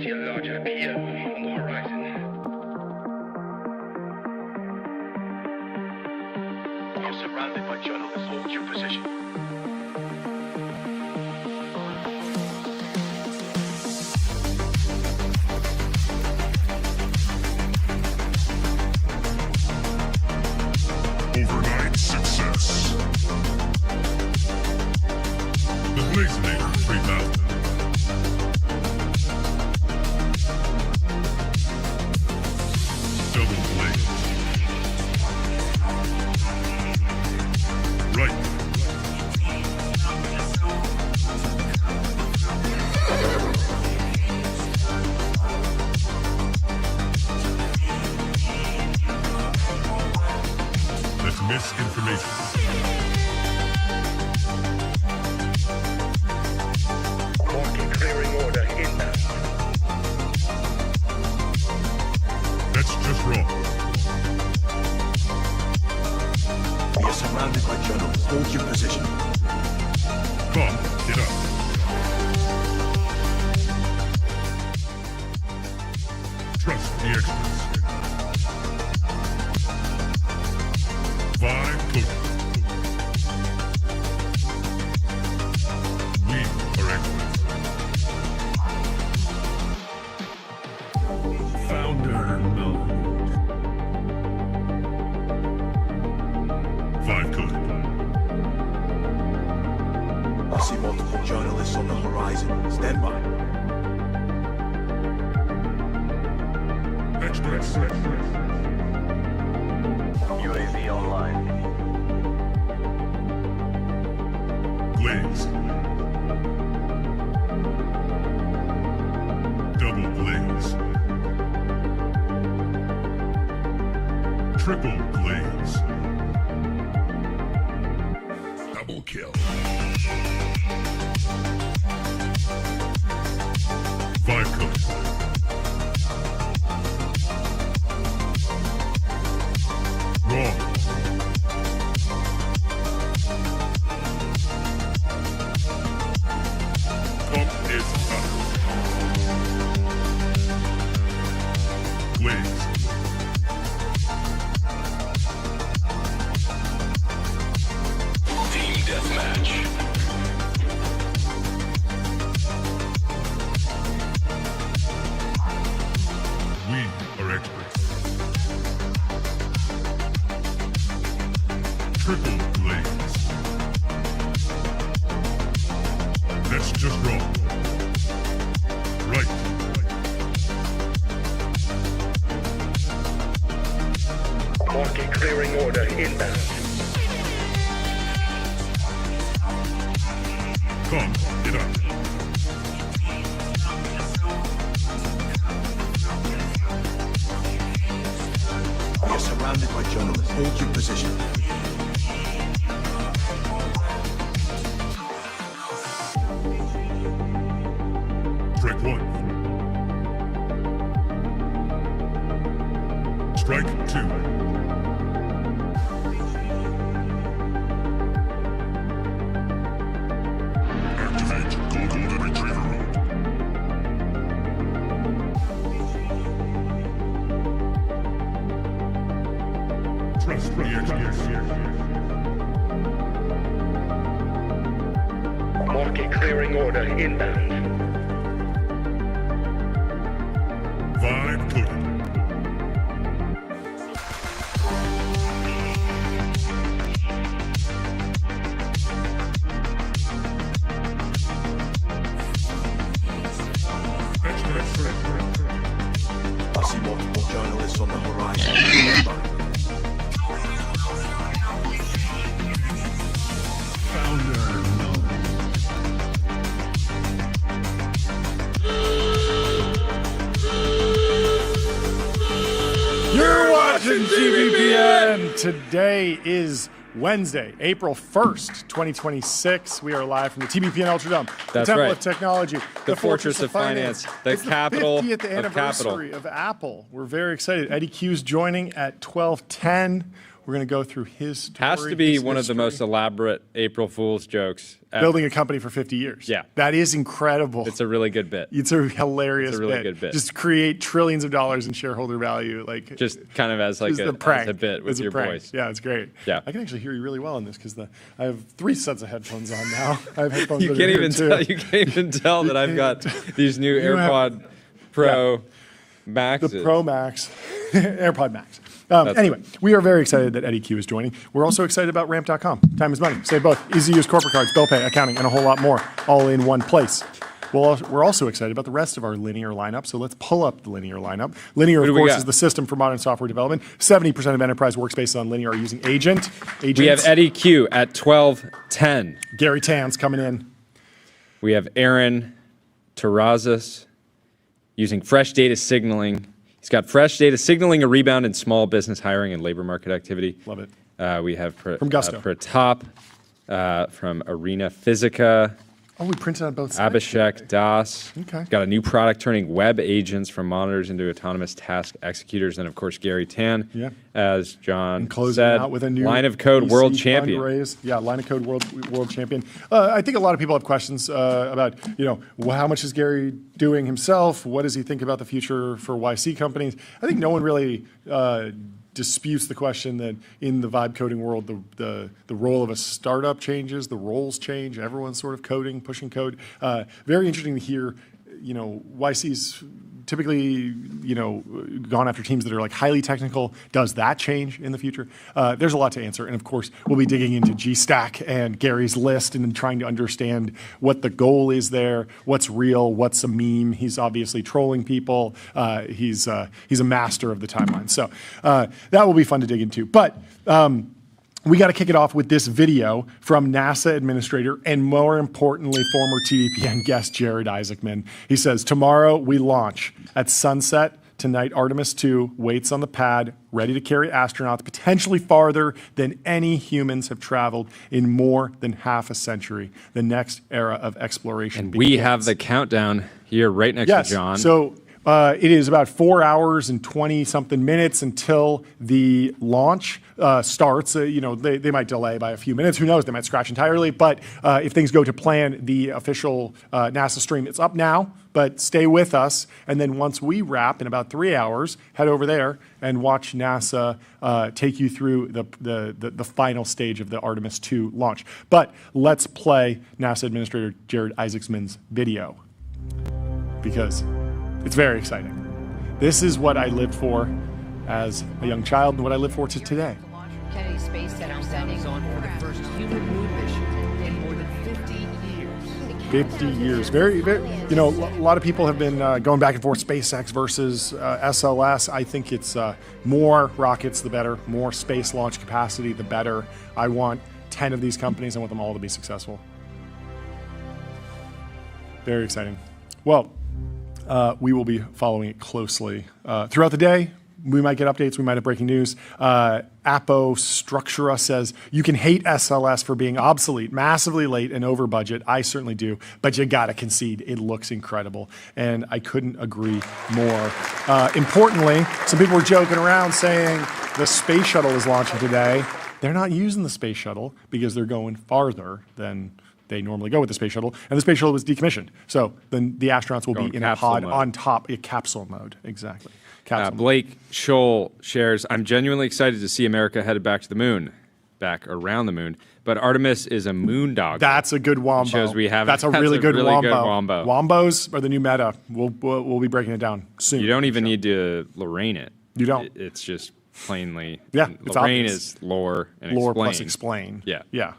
see a large IPO on the horizon. You're surrounded by journalists. Hold your position. Overnight success. The Blazinator 3000. Double blaze. Right. That's misinformation. Market clearing order inbound. That's just wrong. We are surrounded by journalists. Hold your position. Come, get up. Trust the experts. Five cookies. We are experts. Founder mode. Five cookies. I see multiple journalists on the horizon. Stand by. Experts. UAV online. Blaze. Double blaze. Triple blaze. Double kill. Five cooks. Wrong. Pump is up. Blaze. Team deathmatch. We are experts. Triple blaze. That's just wrong. Right. Market clearing order inbound. Come, get up. We are surrounded by journalists. Hold your position. Strike one. Strike two. Activate global retriever mode. Trust the experts. Market clearing order inbound. Five cooking. I see multiple journalists on the horizon. Stand by. Founder mode. You're watching TBPN. Today is Wednesday, April 1st, 2026. We are live from the TBPN Ultradome, the That's Temple right. of Technology, The Fortress of Finance, the It's capital the 50th of capital. anniversary of Apple. We're very excited. Eddie Q's joining at 12:10. We're going to go through his story. Has to be his one of the history. most elaborate April Fool's jokes ever. Building a company for 50 years. Yeah. That is incredible. It's a really good bit. It's a hilarious It's a really good bit. Just create trillions of dollars in shareholder value. Like Just kind of as like just a prank. as a bit with It's a your prank. voice. Yeah, it's great. Yeah. I can actually hear you really well in this because I have 3 sets of headphones on now. I have headphones You over can't here, even too. tell. You can't even tell that I've got these new You have- AirPod Pro Maxes. The Pro Max, AirPod Max. That's Anyway, we are very excited that Eddy Q is joining. We're also excited about ramp.com. Time is money. Save both. Easy to use corporate cards, bill pay, accounting, and a whole lot more, all in one place. We're also excited about the rest of our linear lineup, so let's pull up the linear lineup. Linear, of do we course, got? is the system for modern software development. 70% of enterprise workspaces on linear are using agents. We have Eddy Q at 12:10. Gary Tan's coming in. We have Aaron Terrazas using fresh data signaling. He's got fresh data signaling a rebound in small business hiring and labor market activity. Love it. We have From Gusto. Pratap from Arena Physica. Oh, we printed on both sides. Abhishek Das. Okay. Got a new product turning web agents from monitors into autonomous task executors. And of course, Gary Tan, Yeah. as John Closing said, out with a new line of code VC world champion. fundraise. Yeah, line of code world champion. I think a lot of people have questions about, how much is Gary doing himself? What does he think about the future for YC companies? I think no one really disputes the question that in the vibe coding world, the role of a startup changes, the roles change, everyone's sort of coding, pushing code. Very interesting to hear, YC's typically, gone after teams that are like highly technical. Does that change in the future? There's a lot to answer. And of course, we'll be digging into GStack and Gary's list and then trying to understand what the goal is there, what's real, what's a meme. He's obviously trolling people. He's a master of the timeline. So that will be fun to dig into. But we got to kick it off with this video from NASA administrator and, more importantly, former TBPN guest Jared Isaacman. He says, tomorrow we launch at sunset. Tonight, Artemis 2 waits on the pad, ready to carry astronauts potentially farther than any humans have traveled in more than half a century. The next era of exploration begins. We have the countdown here right next to John. So it is about 4 hours and 20-something minutes until the launch starts. They might delay by a few minutes. Who knows? They might scratch entirely. But if things go to plan, the official NASA stream, it's up now. But stay with us. And then once we wrap in about 3 hours, head over there and watch NASA take you through the final stage of the Artemis 2 launch. But let's play NASA Administrator Jared Isaacman's video because it's very exciting. This is what I lived for as a young child and what I live for to today. Kennedy Space Center sending on for the first human moon mission in more than 50 years. 50 years. Very, very, a lot of people have been going back and forth, SpaceX versus SLS. I think it's more rockets, the better. More space launch capacity, the better. I want 10 of these companies. I want them all to be successful. Very exciting. Well, we will be following it closely throughout the day. We might get updates. We might have breaking news. Apo Structura says, you can hate SLS for being obsolete, massively late, and over budget. I certainly do, but you got to concede. It looks incredible, and I couldn't agree more. Importantly, some people were joking around saying the space shuttle is launching today. They're not using the space shuttle because they're going farther than they normally go with the space shuttle, and the space shuttle was decommissioned. So then the astronauts will be in a pod on top, a capsule mode, exactly. Blake Scholl shares, I'm genuinely excited to see America headed back to the moon, back around the moon, but Artemis is a moon dog. That's a good wombo. Shows we have. That's a really good wombo. Wombo. Wombos are the new meta. We'll be breaking it down soon. You don't even need to Lorraine it. You don't. It's just plainly. Yeah, it's Lorraine obvious. is lore and Lore explain. plus explain. Yeah. Yeah.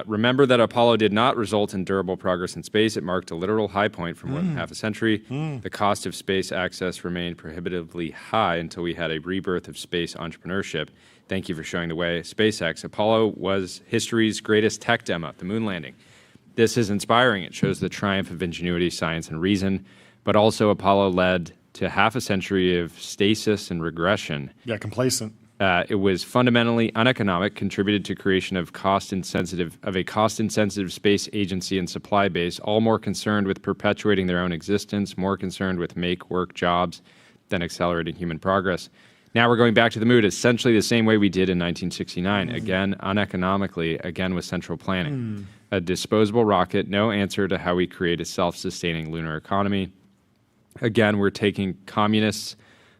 Remember that Apollo did not result in durable progress in space. It marked a literal high point for more than half a century. The cost of space access remained prohibitively high until we had a rebirth of space entrepreneurship. Thank you for showing the way. SpaceX. Apollo was history's greatest tech demo, the moon landing. This is inspiring. It shows the triumph of ingenuity, science, and reason. But also Apollo led to half a century of stasis and regression. Yeah, complacent. It was fundamentally uneconomic, contributed to creation of a cost-insensitive space agency and supply base, all more concerned with perpetuating their own existence, more concerned with make-work jobs than accelerating human progress. Now we're going back to the moon essentially the same way we did in 1969. Again, uneconomically, again with central planning. A disposable rocket, no answer to how we create a self-sustaining lunar economy. Again, we're taking communist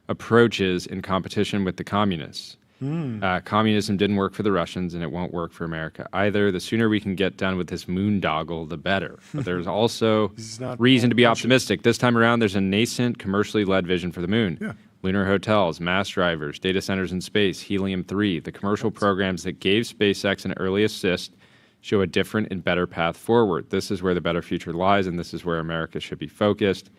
approaches in competition with the communists. Communism didn't work for the Russians, and it won't work for America either. The sooner we can get done with this moondoggle, the better. But there's also reason to be optimistic. This time around, there's a nascent, commercially led vision for the moon. Yeah. Lunar hotels, mass drivers, data centers in space, helium-3. The commercial programs that gave SpaceX an early assist show a different and better path forward. This is where the better future lies, and this is where America should be focused.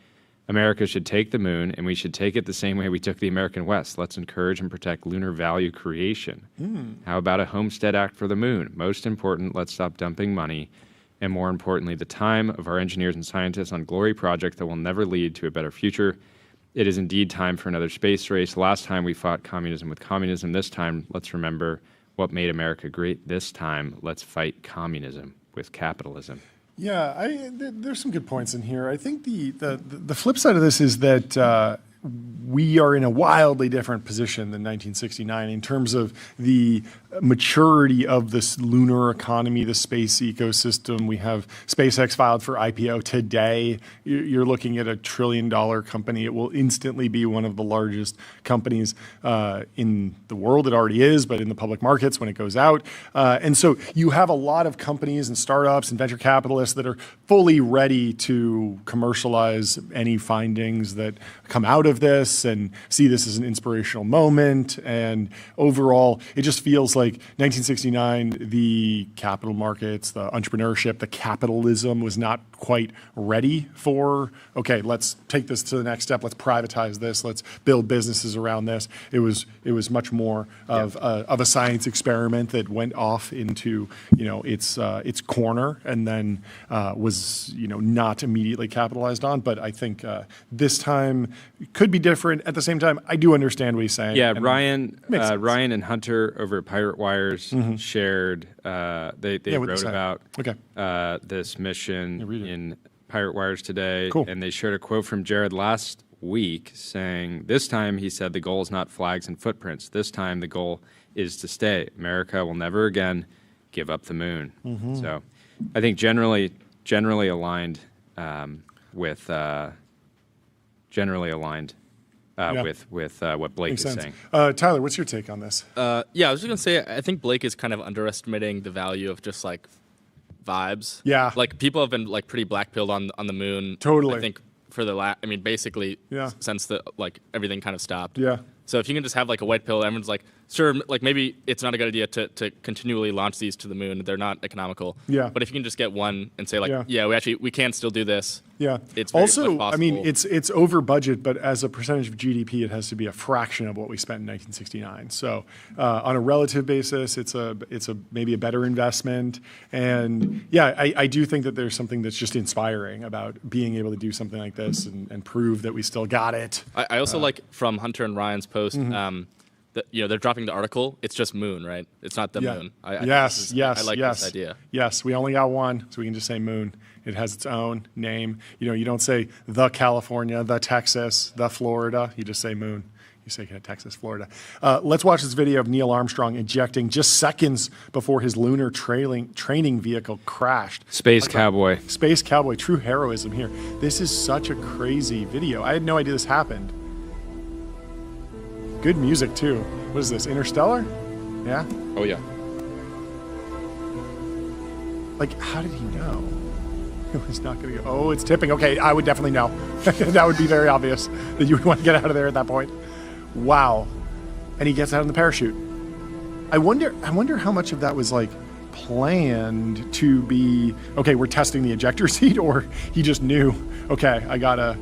America should take the moon, and we should take it the same way we took the American West. Let's encourage and protect lunar value creation. How about a Homestead Act for the moon? Most important, let's stop dumping money, and more importantly, the time of our engineers and scientists on glory projects that will never lead to a better future. It is indeed time for another space race. Last time we fought communism with communism. This time, let's remember what made America great. This time, let's fight communism with capitalism. Yeah, there's some good points in here. I think the flip side of this is that we are in a wildly different position than 1969 in terms of the maturity of this lunar economy, the space ecosystem. We have SpaceX filed for IPO today. You're looking at $1 trillion company. It will instantly be one of the largest companies in the world. It already is, but in the public markets when it goes out. And so you have a lot of companies and startups and venture capitalists that are fully ready to commercialize any findings that come out of this and see this as an inspirational moment. And overall, it just feels like 1969, the capital markets, the entrepreneurship, the capitalism was not quite ready for, okay, let's take this to the next step. Let's privatize this. Let's build businesses around this. It was much more of a science experiment that went off into, its corner and then was, not immediately capitalized on. But I think this time could be different. At the same time, I do understand what he's saying. Yeah, Ryan and Hunter over at Pirate Wires shared. They wrote about this mission in Pirate Wires today, and they shared a quote from Jared last week saying, "This time," he said, "the goal is not flags and footprints. This time, the goal is to stay. America will never again give up the moon." So, I think generally aligned with what Blake is saying. Tyler, what's your take on this? Yeah, I was just gonna say, I think Blake is kind of underestimating the value of just like vibes. Yeah. Like people have been like pretty black-pilled on the moon. Totally. I think for the basically since the everything kind of stopped. Yeah. So if you can just have like a white pill, everyone's like, sure, like maybe it's not a good idea to continually launch these to the moon. They're not economical. Yeah. But if you can just get one and say like, we can still do this. Yeah. It's very also, much possible. I mean, it's over budget, but as a percentage of GDP, it has to be a fraction of what we spent in 1969. So on a relative basis, it's a maybe a better investment. And yeah, I do think that there's something that's just inspiring about being able to do something like this and prove that we still got it. I also like from Hunter and Ryan's post. That, they're dropping the article. It's just moon, right? It's not the moon. I like this idea. Yes, we only got one, so we can just say moon. It has its own name. You don't say the California, the Texas, the Florida. You just say moon. You say Texas, Florida. Let's watch this video of Neil Armstrong ejecting just seconds before his lunar training vehicle crashed. Space Cowboy, true heroism here. This is such a crazy video. I had no idea this happened. Good music, too. What is this, Interstellar? Yeah? Oh, yeah. Like, how did he know? It was not going to go. Oh, it's tipping. Okay, I would definitely know. That would be very obvious that you would want to get out of there at that point. Wow. And he gets out in the parachute. I wonder how much of that was, like, planned to be, okay, we're testing the ejector seat, or he just knew, okay, I got to...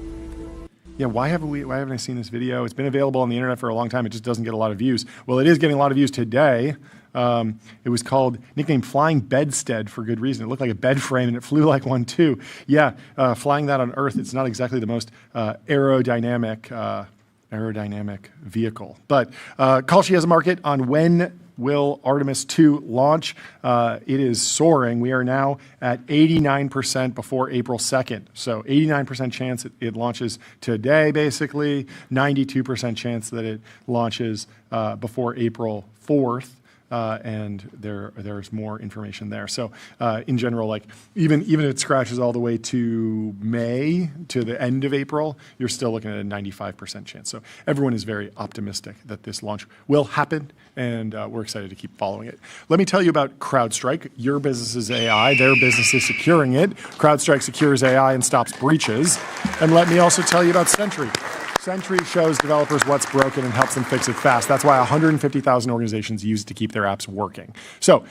Yeah, why haven't I seen this video? It's been available on the internet for a long time. It just doesn't get a lot of views. Well, it is getting a lot of views today. It was nicknamed Flying Bedstead for good reason. It looked like a bed frame and it flew like one too. Yeah, flying that on Earth, it's not exactly the most aerodynamic vehicle. But Kalshi has a market on when will Artemis 2 launch? It is soaring. We are now at 89% before April 2nd. So 89% chance it launches today, basically. 92% chance that it launches before April 4th. And there's more information there. So in general, like even if it scratches all the way to May, to the end of April, you're still looking at a 95% chance. So everyone is very optimistic that this launch will happen, and we're excited to keep following it. Let me tell you about CrowdStrike. Your business's AI, their business is securing it. CrowdStrike secures AI and stops breaches. And let me also tell you about Sentry. Sentry shows developers what's broken and helps them fix it fast. That's why 150,000 organizations use it to keep their apps working. So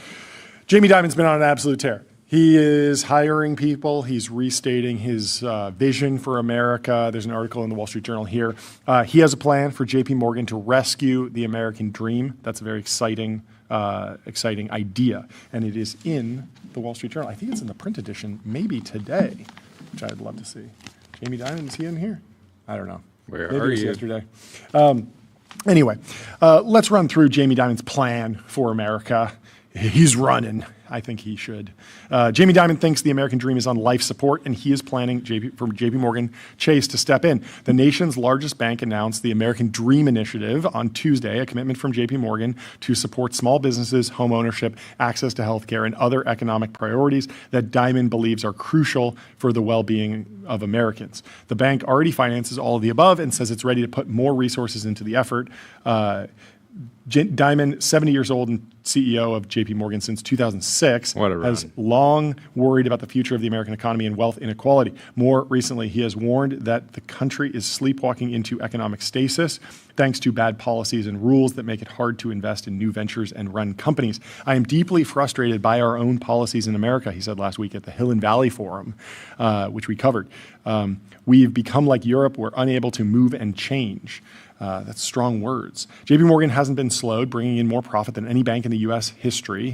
Jamie Dimon's been on an absolute tear. He is hiring people. He's restating his vision for America. There's an article in the Wall Street Journal here. He has a plan for JP Morgan to rescue the American dream. That's a very exciting idea. And it is in the Wall Street Journal. I think it's in the print edition, maybe today, which I'd love to see. Jamie Dimon, is he in here? I don't know. Where Maybe are you? Yesterday. Anyway, let's run through Jamie Dimon's plan for America. He's running. I think he should. Jamie Dimon thinks the American dream is on life support, and he is planning for JP Morgan Chase to step in. The nation's largest bank announced the American Dream Initiative on Tuesday, a commitment from JP Morgan to support small businesses, home ownership, access to healthcare, and other economic priorities that Dimon believes are crucial for the well-being of Americans. The bank already finances all of the above and says it's ready to put more resources into the effort. Dimon, 70 years old and CEO of JP Morgan since 2006, has long worried about the future of the American economy and wealth inequality. More recently, he has warned that the country is sleepwalking into economic stasis thanks to bad policies and rules that make it hard to invest in new ventures and run companies. I am deeply frustrated by our own policies in America, he said last week at the Hill and Valley Forum, which we covered. We've become like Europe. We're unable to move and change. That's strong words. JP Morgan hasn't been slowed, bringing in more profit than any bank in the U.S. history,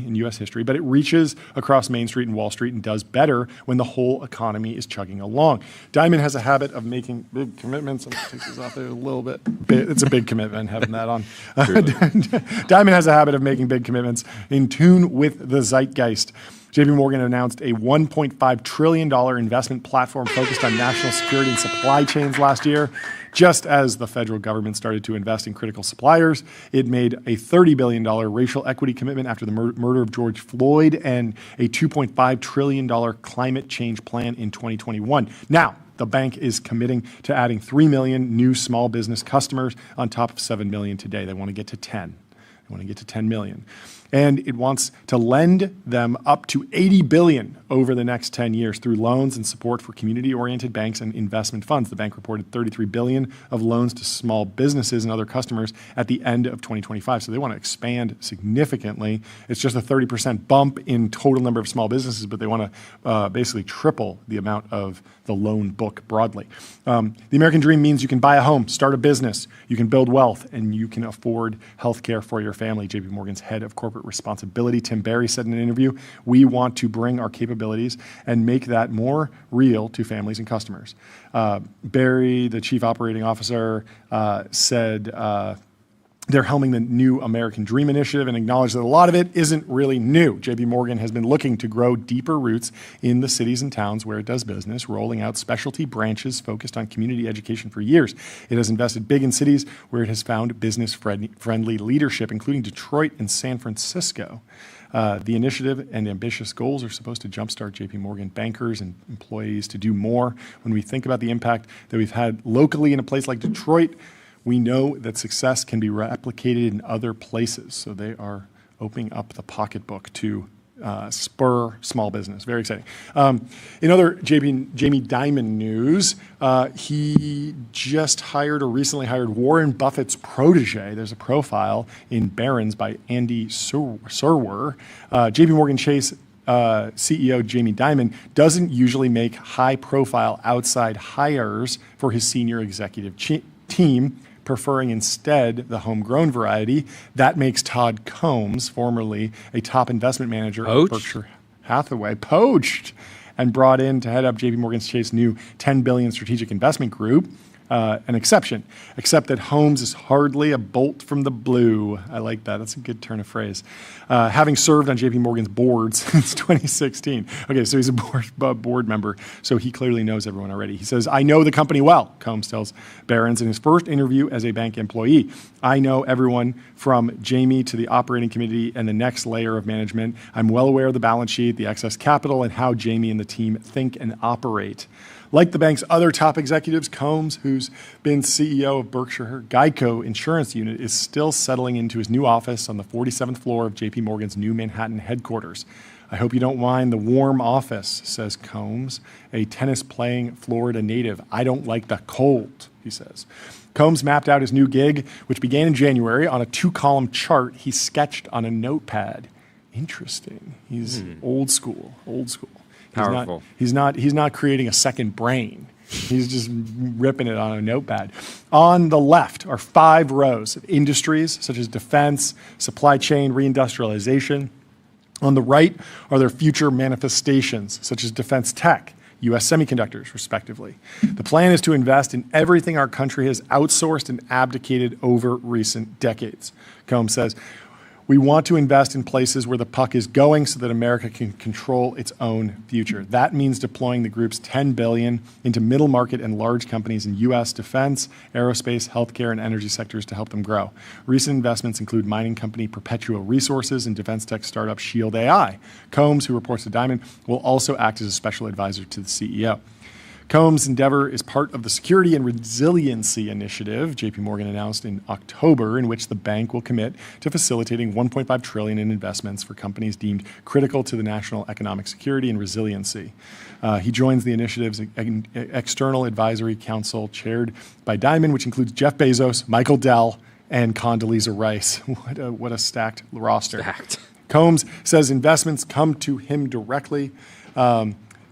but it reaches across Main Street and Wall Street and does better when the whole economy is chugging along. Dimon has a habit of making big commitments. I'm going to take this off there a little bit. It's a big commitment, having that on. Dimon has a habit of making big commitments in tune with the zeitgeist. JP Morgan announced a $1.5 trillion investment platform focused on national security and supply chains last year. Just as the federal government started to invest in critical suppliers, it made a $30 billion racial equity commitment after the murder of George Floyd and a $2.5 trillion climate change plan in 2021. Now, the bank is committing to adding 3 million new small business customers on top of 7 million today. They want to get to 10. They want to get to 10 million. And it wants to lend them up to $80 billion over the next 10 years through loans and support for community-oriented banks and investment funds. The bank reported $33 billion of loans to small businesses and other customers at the end of 2025. So they want to expand significantly. It's just a 30% bump in total number of small businesses, but they want to basically triple the amount of the loan book broadly. The American dream means you can buy a home, start a business, you can build wealth, and you can afford health care for your family. JP Morgan's head of corporate responsibility, Tim Barry, said in an interview, "We want to bring our capabilities and make that more real to families and customers." Barry, the chief operating officer, said they're helming the new American Dream Initiative and acknowledged that a lot of it isn't really new. JP Morgan has been looking to grow deeper roots in the cities and towns where it does business, rolling out specialty branches focused on community education for years. It has invested big in cities where it has found business-friendly leadership, including Detroit and San Francisco. The initiative and ambitious goals are supposed to jumpstart JP Morgan bankers and employees to do more. When we think about the impact that we've had locally in a place like Detroit, we know that success can be replicated in other places. So they are opening up the pocketbook to spur small business. Very exciting. In other Jamie Dimon news, he just hired or recently hired Warren Buffett's protege. There's a profile in Barron's by Andy Serwer. JP Morgan Chase CEO Jamie Dimon doesn't usually make high-profile outside hires for his senior executive team, preferring instead the homegrown variety. That makes Todd Combs, formerly a top investment manager at Berkshire Hathaway, poached and brought in to head up JP Morgan Chase's new $10 billion strategic investment group. an exception, except that Holmes is hardly a bolt from the blue. I like that. That's a good turn of phrase. Having served on JP Morgan's board since 2016. Okay, so he's a board member, so he clearly knows everyone already. He says, I know the company well, Combs tells Barron's in his first interview as a bank employee. I know everyone from Jamie to the operating committee and the next layer of management. I'm well aware of the balance sheet, the excess capital, and how Jamie and the team think and operate. Like the bank's other top executives, Combs, who's been CEO of Berkshire Geico Insurance Unit, is still settling into his new office on the 47th floor of JP Morgan's new Manhattan headquarters. I hope you don't mind the warm office, says Combs, a tennis-playing Florida native. I don't like the cold, he says. Combs mapped out his new gig, which began in January, on a 2-column chart he sketched on a notepad. Interesting. He's old school. Powerful. He's not creating a second brain. He's just ripping it on a notepad. On the left are 5 rows of industries such as defense, supply chain, reindustrialization. On the right are their future manifestations such as defense tech, U.S. semiconductors, respectively. The plan is to invest in everything our country has outsourced and abdicated over recent decades. Combs says, we want to invest in places where the puck is going so that America can control its own future. That means deploying the group's $10 billion into middle market and large companies in U.S. defense, aerospace, healthcare, and energy sectors to help them grow. Recent investments include mining company Perpetual Resources and defense tech startup Shield AI. Combs, who reports to Dimon, will also act as a special advisor to the CEO. Combs' endeavor is part of the Security and Resiliency Initiative, JP Morgan announced in October, in which the bank will commit to facilitating $1.5 trillion in investments for companies deemed critical to the national economic security and resiliency. He joins the initiative's external advisory council chaired by Dimon, which includes Jeff Bezos, Michael Dell, and Condoleezza Rice. What a stacked roster. Combs says investments come to him directly,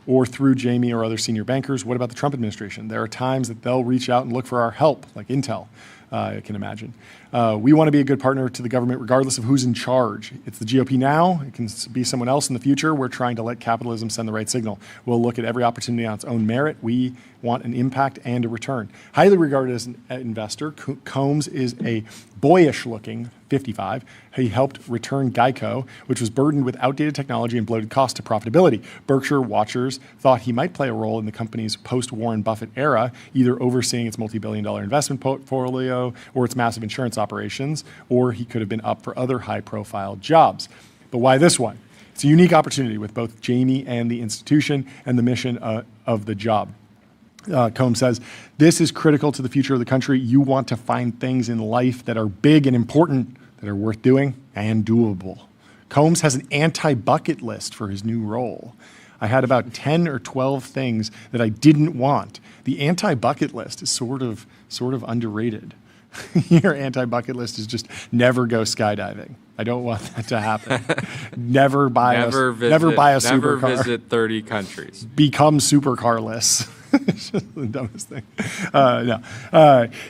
or through Jamie or other senior bankers. What about the Trump administration? There are times that they'll reach out and look for our help, like Intel, I can imagine. We want to be a good partner to the government regardless of who's in charge. It's the GOP now. It can be someone else in the future. We're trying to let capitalism send the right signal. We'll look at every opportunity on its own merit. We want an impact and a return. Highly regarded as an investor, Combs is a boyish-looking 55. He helped return Geico, which was burdened with outdated technology and bloated cost to profitability. Berkshire watchers thought he might play a role in the company's post-Warren Buffett era, either overseeing its multi-billion-dollar investment portfolio or its massive insurance operations, or he could have been up for other high-profile jobs. But why this one? It's a unique opportunity with both Jamie and the institution and the mission of the job. Combs says, this is critical to the future of the country. You want to find things in life that are big and important, that are worth doing and doable. Combs has an anti-bucket list for his new role. I had about 10 or 12 things that I didn't want. The anti-bucket list is sort of underrated. Your anti-bucket list is just never go skydiving. I don't want that to happen. Never buy a supercar. Never visit 30 countries. Become supercarless. It's just the dumbest thing.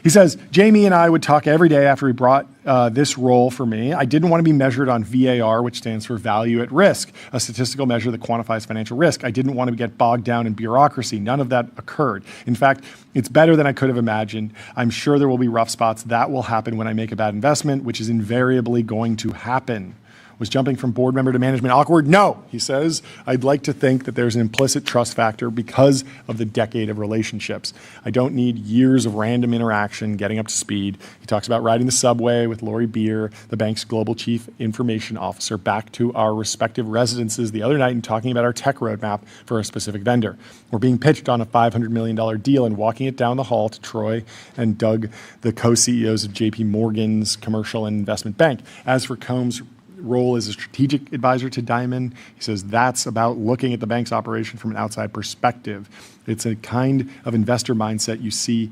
He says, Jamie and I would talk every day after he brought this role for me. I didn't want to be measured on VAR, which stands for value at risk, a statistical measure that quantifies financial risk. I didn't want to get bogged down in bureaucracy. None of that occurred. In fact, it's better than I could have imagined. I'm sure there will be rough spots. That will happen when I make a bad investment, which is invariably going to happen. Was jumping from board member to management awkward? No, he says. I'd like to think that there's an implicit trust factor because of the decade of relationships. I don't need years of random interaction getting up to speed. He talks about riding the subway with Lori Beer, the bank's global chief information officer, back to our respective residences the other night and talking about our tech roadmap for a specific vendor. We're being pitched on a $500 million deal and walking it down the hall to Troy and Doug, the co-CEOs of JP Morgan's commercial and investment bank. As for Combs' role as a strategic advisor to Dimon, he says that's about looking at the bank's operation from an outside perspective. It's a kind of investor mindset you see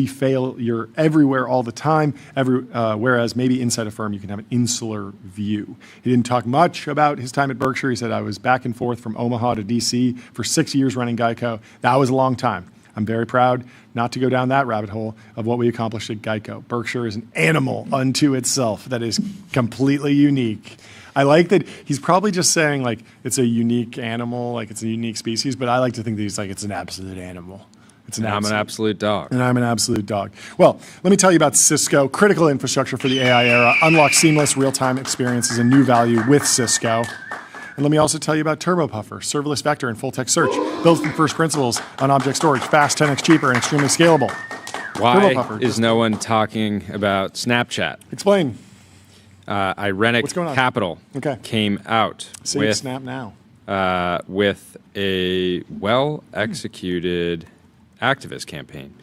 failure everywhere all the time, whereas maybe inside a firm you can have an insular view. He didn't talk much about his time at Berkshire. He said, I was back and forth from Omaha to DC for 6 years running Geico. That was a long time. I'm very proud not to go down that rabbit hole of what we accomplished at Geico. Berkshire is an animal unto itself that is completely unique. I like that he's probably just saying like it's a unique animal, like it's a unique species, but I like to think that he's like it's an absolute animal. I'm an absolute dog. And I'm an absolute dog. Well, let me tell you about Cisco, critical infrastructure for the AI era. Unlock seamless real-time experiences and new value with Cisco. And let me also tell you about TurboPuffer, serverless vector and full-text search, built from first principles on object storage, fast, 10x cheaper, and extremely scalable. Why is no one talking about Snapchat? Explain. Irenic Capital came out with Snap now. With a well-executed activist campaign.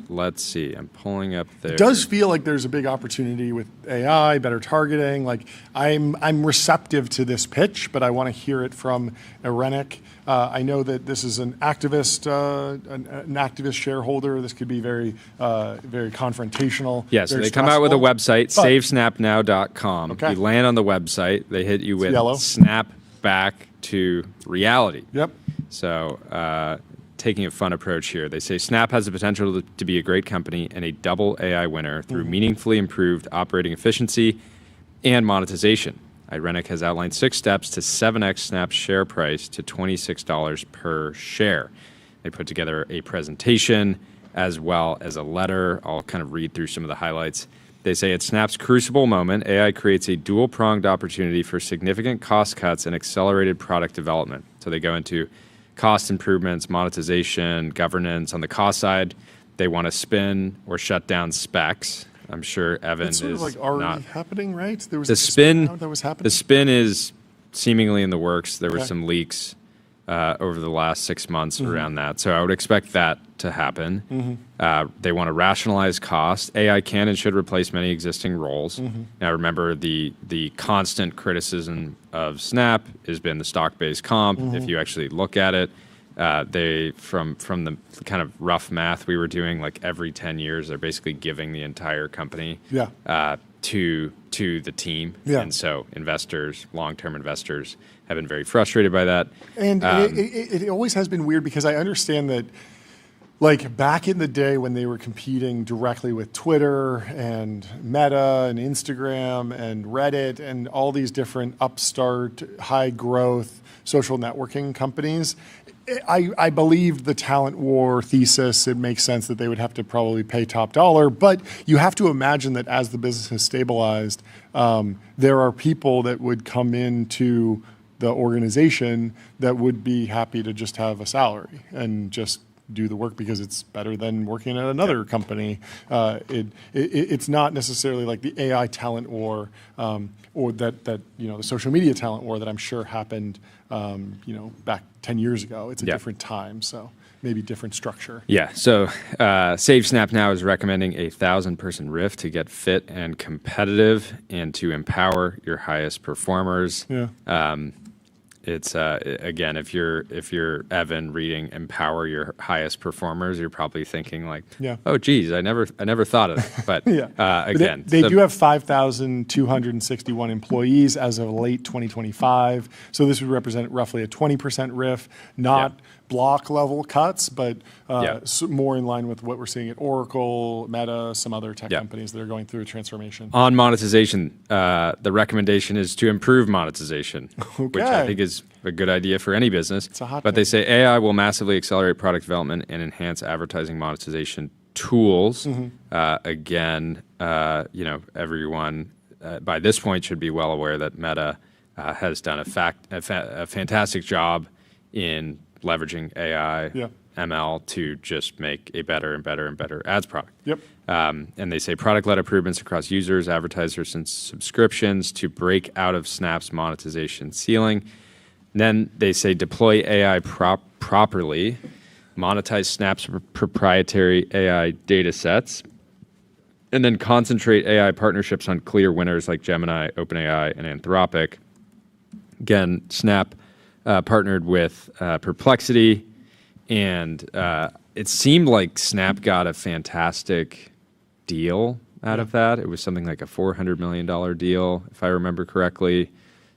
Let's see. I'm pulling up there. It does feel like there's a big opportunity with AI, better targeting. Like I'm receptive to this pitch, but I want to hear it from Irenic. I know that this is an activist shareholder. This could be very confrontational. Yes, so they come out with a website, savesnapnow.com. Okay. You land on the website. They hit you with snap back to reality. Yep. So taking a fun approach here. They say Snap has the potential to be a great company and a double AI winner through meaningfully improved operating efficiency and monetization. Irenic has outlined 6 steps to 7x Snap's share price to $26 per share. They put together a presentation as well as a letter. I'll kind of read through some of the highlights. They say at Snap's crucible moment, AI creates a dual-pronged opportunity for significant cost cuts and accelerated product development. So they go into cost improvements, monetization, governance. On the cost side, they want to spin or shut down Specs. I'm sure Evan It's sort is of like already not happening, right? There was the spin that was happening. The spin is seemingly in the works. There were some leaks over the last 6 months around that, so I would expect that to happen. They want to rationalize cost. AI can and should replace many existing roles. Now, remember the constant criticism of Snap has been the stock-based comp. If you actually look at it, they from the kind of rough math we were doing, like every 10 years, they're basically giving the entire company to the team. And so investors, long-term investors, have been very frustrated by that. And it always has been weird because I understand that, like back in the day when they were competing directly with Twitter and Meta and Instagram and Reddit and all these different upstart, high growth social networking companies, I believed the talent war thesis. It makes sense that they would have to probably pay top dollar, but you have to imagine that as the business has stabilized, there are people that would come into the organization that would be happy to just have a salary and just do the work because it's better than working at another company. It's not necessarily like the AI talent war or that the social media talent war that I'm sure happened back 10 years ago. It's a different time, so maybe different structure. Yeah, so Save Snap Now is recommending a 1,000-person RIF to get fit and competitive and to empower your highest performers. It's again, if you're Evan reading "empower your highest performers," you're probably thinking like, "Oh, geez, I never thought of that." But again, they do have 5,261 employees as of late 2025. So this would represent roughly a 20% RIF, not block level cuts, but more in line with what we're seeing at Oracle, Meta, some other tech companies that are going through a transformation. On monetization, the recommendation is to improve monetization, which I think is a good idea for any business. It's a hot but they say AI will massively accelerate product development and enhance advertising monetization tools. Again, everyone by this point should be well aware that Meta has done a fantastic job in leveraging AI, ML to just make a better and better and better ads product. And they say product-led improvements across users, advertisers, and subscriptions to break out of Snap's monetization ceiling. And then they say deploy AI properly, monetize Snap's proprietary AI data sets, and then concentrate AI partnerships on clear winners like Gemini, OpenAI, and Anthropic. Again, Snap partnered with Perplexity, and it seemed like Snap got a fantastic deal out of that. It was something like a $400 million deal, if I remember correctly.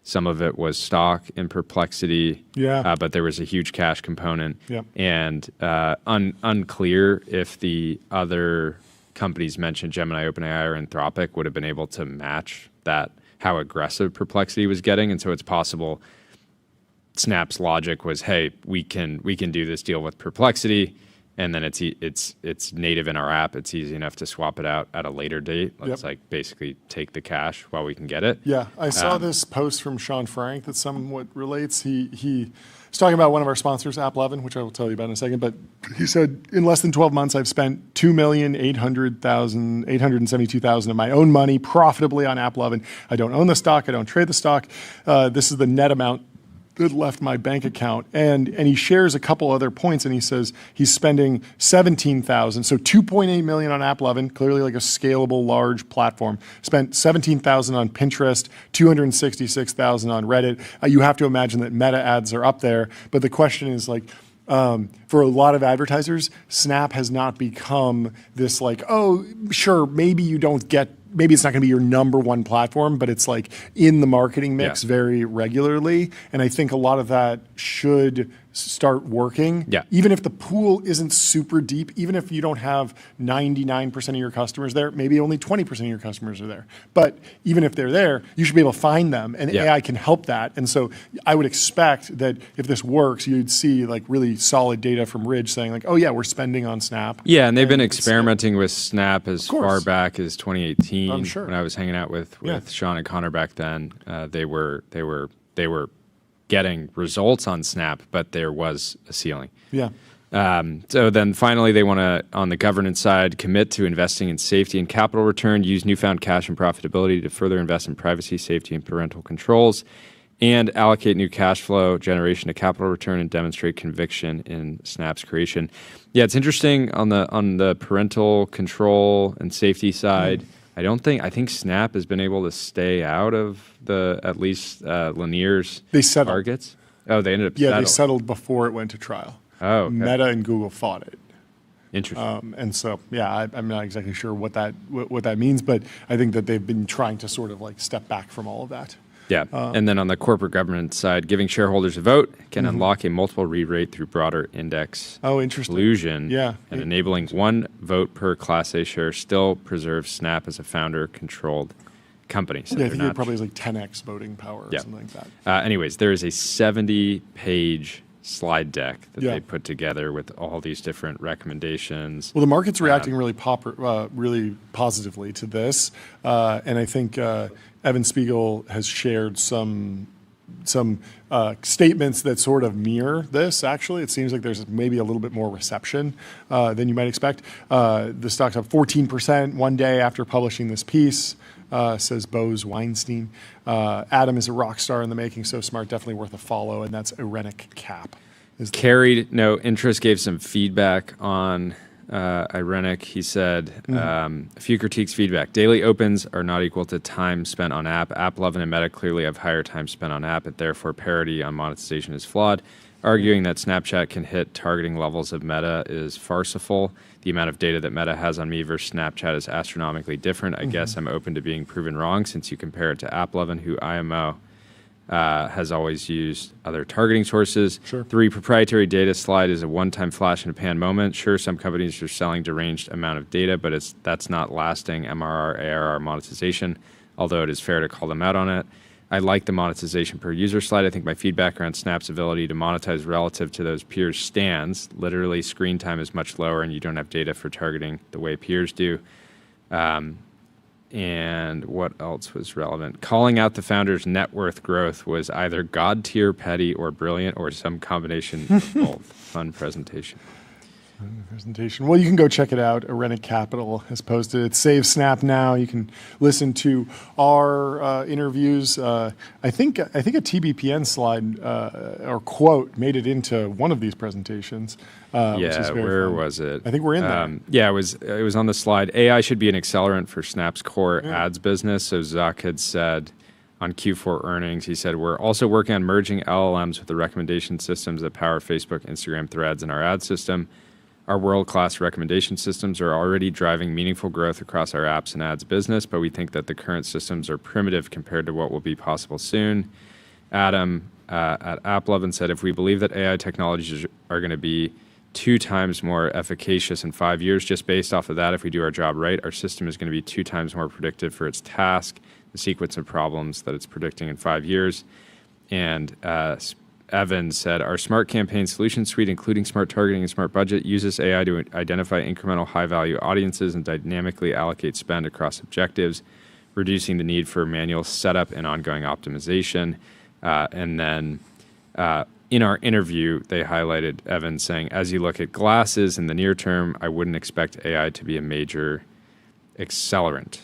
Some of it was stock in Perplexity, but there was a huge cash component. And unclear if the other companies mentioned, Gemini, OpenAI, or Anthropic, would have been able to match that, how aggressive Perplexity was getting. And so it's possible Snap's logic was, hey, we can do this deal with Perplexity, and then it's native in our app. It's easy enough to swap it out at a later date. Let's like basically take the cash while we can get it. Yeah, I saw this post from Sean Frank that somewhat relates. He was talking about one of our sponsors, AppLovin, which I will tell you about in a second. But he said, in less than 12 months, I've spent $2,872,000 of my own money profitably on AppLovin. I don't own the stock. I don't trade the stock. This is the net amount that left my bank account. And he shares a couple other points, and he says he's spending $17,000, so $2.8 million on AppLovin, clearly like a scalable, large platform. Spent $17,000 on Pinterest, $266,000 on Reddit. You have to imagine that meta ads are up there, but the question is like, for a lot of advertisers, Snap has not become this like, oh, sure, maybe you don't get, maybe it's not going to be your number one platform, but it's like in the marketing mix very regularly. And I think a lot of that should start working. Yeah. Even if the pool isn't super deep, even if you don't have 99% of your customers there, maybe only 20% of your customers are there. But even if they're there, you should be able to find them, and AI can help that. And so I would expect that if this works, you'd see like really solid data from Ridge saying like, oh yeah, we're spending on Snap. Yeah, and they've been experimenting with Snap as far back as 2018. I'm sure. When I was hanging out with Sean and Connor back then, they were getting results on Snap, but there was a ceiling. Yeah. So then finally they want to, on the governance side, commit to investing in safety and capital return, use newfound cash and profitability to further invest in privacy, safety, and parental controls, and allocate new cash flow generation to capital return and demonstrate conviction in Snap's creation. Yeah, it's interesting on the parental control and safety side. I think Snap has been able to stay out of at least Lanier's targets. Oh, they ended up settling. They settled before it went to trial. Oh, okay. Meta and Google fought it. Interesting. And so, I'm not exactly sure what that means, but I think that they've been trying to sort of like step back from all of that. Yeah, and then on the corporate governance side, giving shareholders a vote can unlock a multiple re-rate through broader index inclusion. Yeah. And enabling one vote per Class A share still preserves Snap as a founder-controlled company. So I think it probably has like 10x voting power or something like that. Anyways, there is a 70-page slide deck that they put together with all these different recommendations. Well, the market's reacting really positively to this, and I think Evan Spiegel has shared some statements that sort of mirror this. Actually, it seems like there's maybe a little bit more reception than you might expect. The stock's up 14% one day after publishing this piece. Says Bose Weinstein. Adam is a rock star in the making, so smart, definitely worth a follow, and that's Irenic Cap. Carried no interest, gave some feedback on Irenic. He said, a few critiques, feedback. Daily opens are not equal to time spent on app. AppLovin and Meta clearly have higher time spent on app, and therefore parity on monetization is flawed. Arguing that Snapchat can hit targeting levels of Meta is farcical. The amount of data that Meta has on me versus Snapchat is astronomically different. I guess I'm open to being proven wrong since you compare it to AppLovin, who IMO has always used other targeting sources. Sure. 3, proprietary data slide is a one-time flash in a pan moment. Sure, some companies are selling deranged amount of data, but that's not lasting MRR, ARR monetization, although it is fair to call them out on it. I like the monetization per user slide. I think my feedback around Snap's ability to monetize relative to those peers stands. Literally, screen time is much lower, and you don't have data for targeting the way peers do. And what else was relevant? Calling out the founder's net worth growth was either god tier, petty, or brilliant, or some combination of both. Fun presentation. Well, you can go check it out. Irenic Capital has posted it. Save Snap now. You can listen to our interviews. I think a TBPN slide or quote made it into one of these presentations. Which is very where fun. Was it? I think we're in there. It was on the slide. AI should be an accelerant for Snap's core ads business. So Zuck had said on Q4 earnings, he said, we're also working on merging LLMs with the recommendation systems that power Facebook, Instagram, Threads, and our ad system. Our world-class recommendation systems are already driving meaningful growth across our apps and ads business, but we think that the current systems are primitive compared to what will be possible soon. Adam at AppLovin said, if we believe that AI technologies are going to be 2 times more efficacious in 5 years, just based off of that, if we do our job right, our system is going to be 2 times more predictive for its task, the sequence of problems that it's predicting in 5 years. And Evan said, our Smart Campaign Solution Suite, including Smart Targeting and Smart Budget, uses AI to identify incremental high-value audiences and dynamically allocate spend across objectives, reducing the need for manual setup and ongoing optimization. And then in our interview, they highlighted Evan saying, as you look at glasses in the near term, I wouldn't expect AI to be a major accelerant.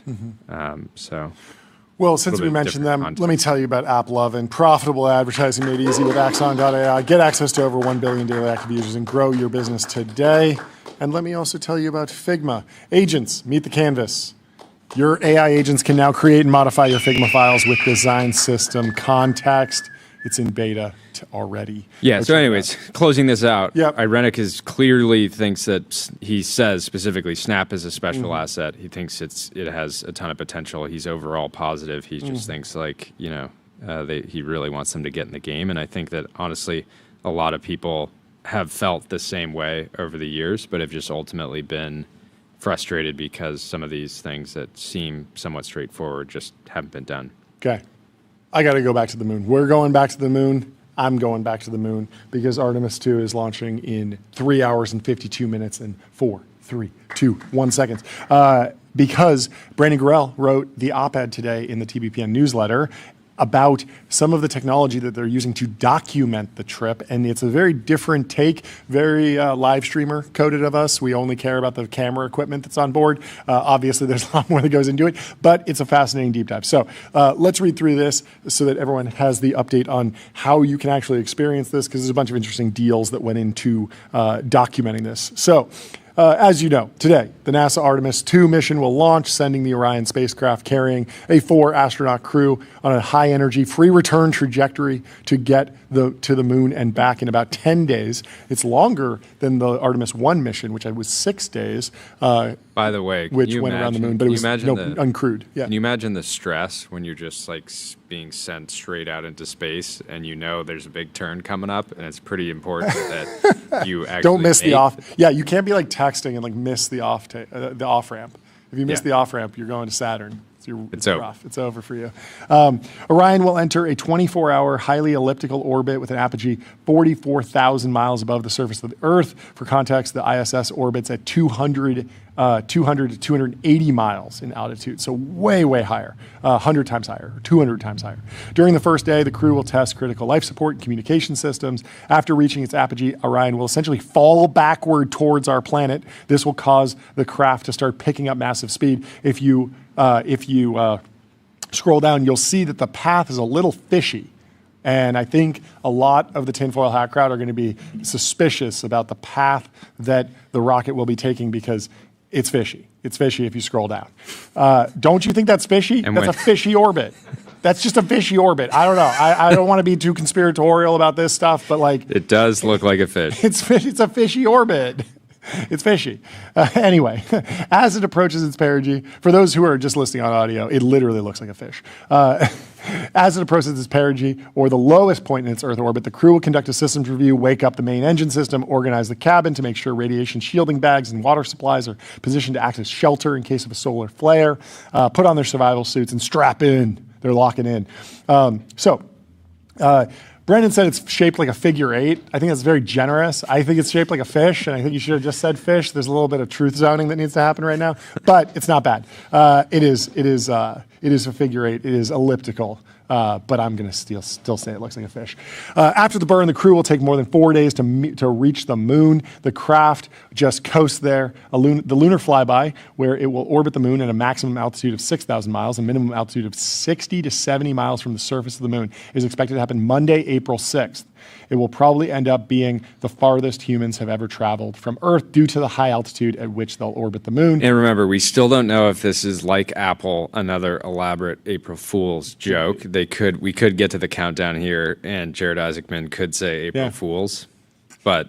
Well, since we mentioned them, let me tell you about AppLovin. Profitable advertising made easy with Axon.ai. Get access to over 1 billion daily active users and grow your business today. And let me also tell you about Figma. Agents, meet the canvas. Your AI agents can now create and modify your Figma files with design system context. It's in beta already. Yeah, so anyways, closing this out, Yep. Irenicus clearly thinks that, he says specifically, Snap is a special asset. He thinks it has a ton of potential. He's overall positive. He just thinks he really wants them to get in the game. And I think that, honestly, a lot of people have felt the same way over the years, but have just ultimately been frustrated because some of these things that seem somewhat straightforward just haven't been done. Okay. I got to go back to the moon. We're going back to the moon. I'm going back to the moon because Artemis 2 is launching in 3 hours and 52 minutes and 4, 3, 2, 1 seconds. Because Brandon Gurel wrote the op-ed today in the TBPN newsletter about some of the technology that they're using to document the trip. And it's a very different take, very live streamer coded of us. We only care about the camera equipment that's on board. Obviously, there's a lot more that goes into it, but it's a fascinating deep dive. So let's read through this so that everyone has the update on how you can actually experience this, because there's a bunch of interesting deals that went into documenting this. So, as you know, today, the NASA Artemis 2 mission will launch, sending the Orion spacecraft carrying a 4-astronaut crew on a high-energy, free return trajectory to get to the moon and back in about 10 days. It's longer than the Artemis 1 mission, which was 6 days. By the way, which went around the moon, but it was uncrewed. Yeah. Can you imagine the stress when you're just like being sent straight out into space and you know there's a big turn coming up, and it's pretty important that you actually don't miss the off. Yeah, you can't be like texting and like miss the off ramp. If you miss the off ramp, you're going to Saturn. It's over. Rough. It's over for you. Orion will enter a 24-hour, highly elliptical orbit with an apogee 44,000 miles above the surface of the Earth. For context, the ISS orbits at 200 to 280 miles in altitude, so way, way higher, 100 times higher, 200 times higher. During the first day, the crew will test critical life support and communication systems. After reaching its apogee, Orion will essentially fall backward towards our planet. This will cause the craft to start picking up massive speed. If you scroll down, you'll see that the path is a little fishy. And I think a lot of the tinfoil hat crowd are going to be suspicious about the path that the rocket will be taking because it's fishy. It's fishy if you scroll down. Don't you think that's fishy? That's a fishy orbit. That's just a fishy orbit. I don't know. I don't want to be too conspiratorial about this stuff, but like... It does look like a fish. It's a fishy orbit. It's fishy. Anyway, as it approaches its perigee, for those who are just listening on audio, it literally looks like a fish. As it approaches its perigee, or the lowest point in its Earth orbit, the crew will conduct a systems review, wake up the main engine system, organize the cabin to make sure radiation shielding bags and water supplies are positioned to act as shelter in case of a solar flare, put on their survival suits, and strap in. They're locking in. Brendan said it's shaped like a figure 8. I think that's very generous. I think it's shaped like a fish, and I think you should have just said fish. There's a little bit of truth zoning that needs to happen right now, but it's not bad. It is a figure 8. It is elliptical, but I'm going to still say it looks like a fish. After the burn, the crew will take more than 4 days to reach the moon. The craft just coasts there. The lunar flyby, where it will orbit the moon at a maximum altitude of 6,000 miles and minimum altitude of 60 to 70 miles from the surface of the moon, is expected to happen Monday, April 6th. It will probably end up being the farthest humans have ever traveled from Earth due to the high altitude at which they'll orbit the moon. And remember, we still don't know if this is like Apple, another elaborate April Fool's joke. We could get to the countdown here, and Jared Isaacman could say April Fool's, but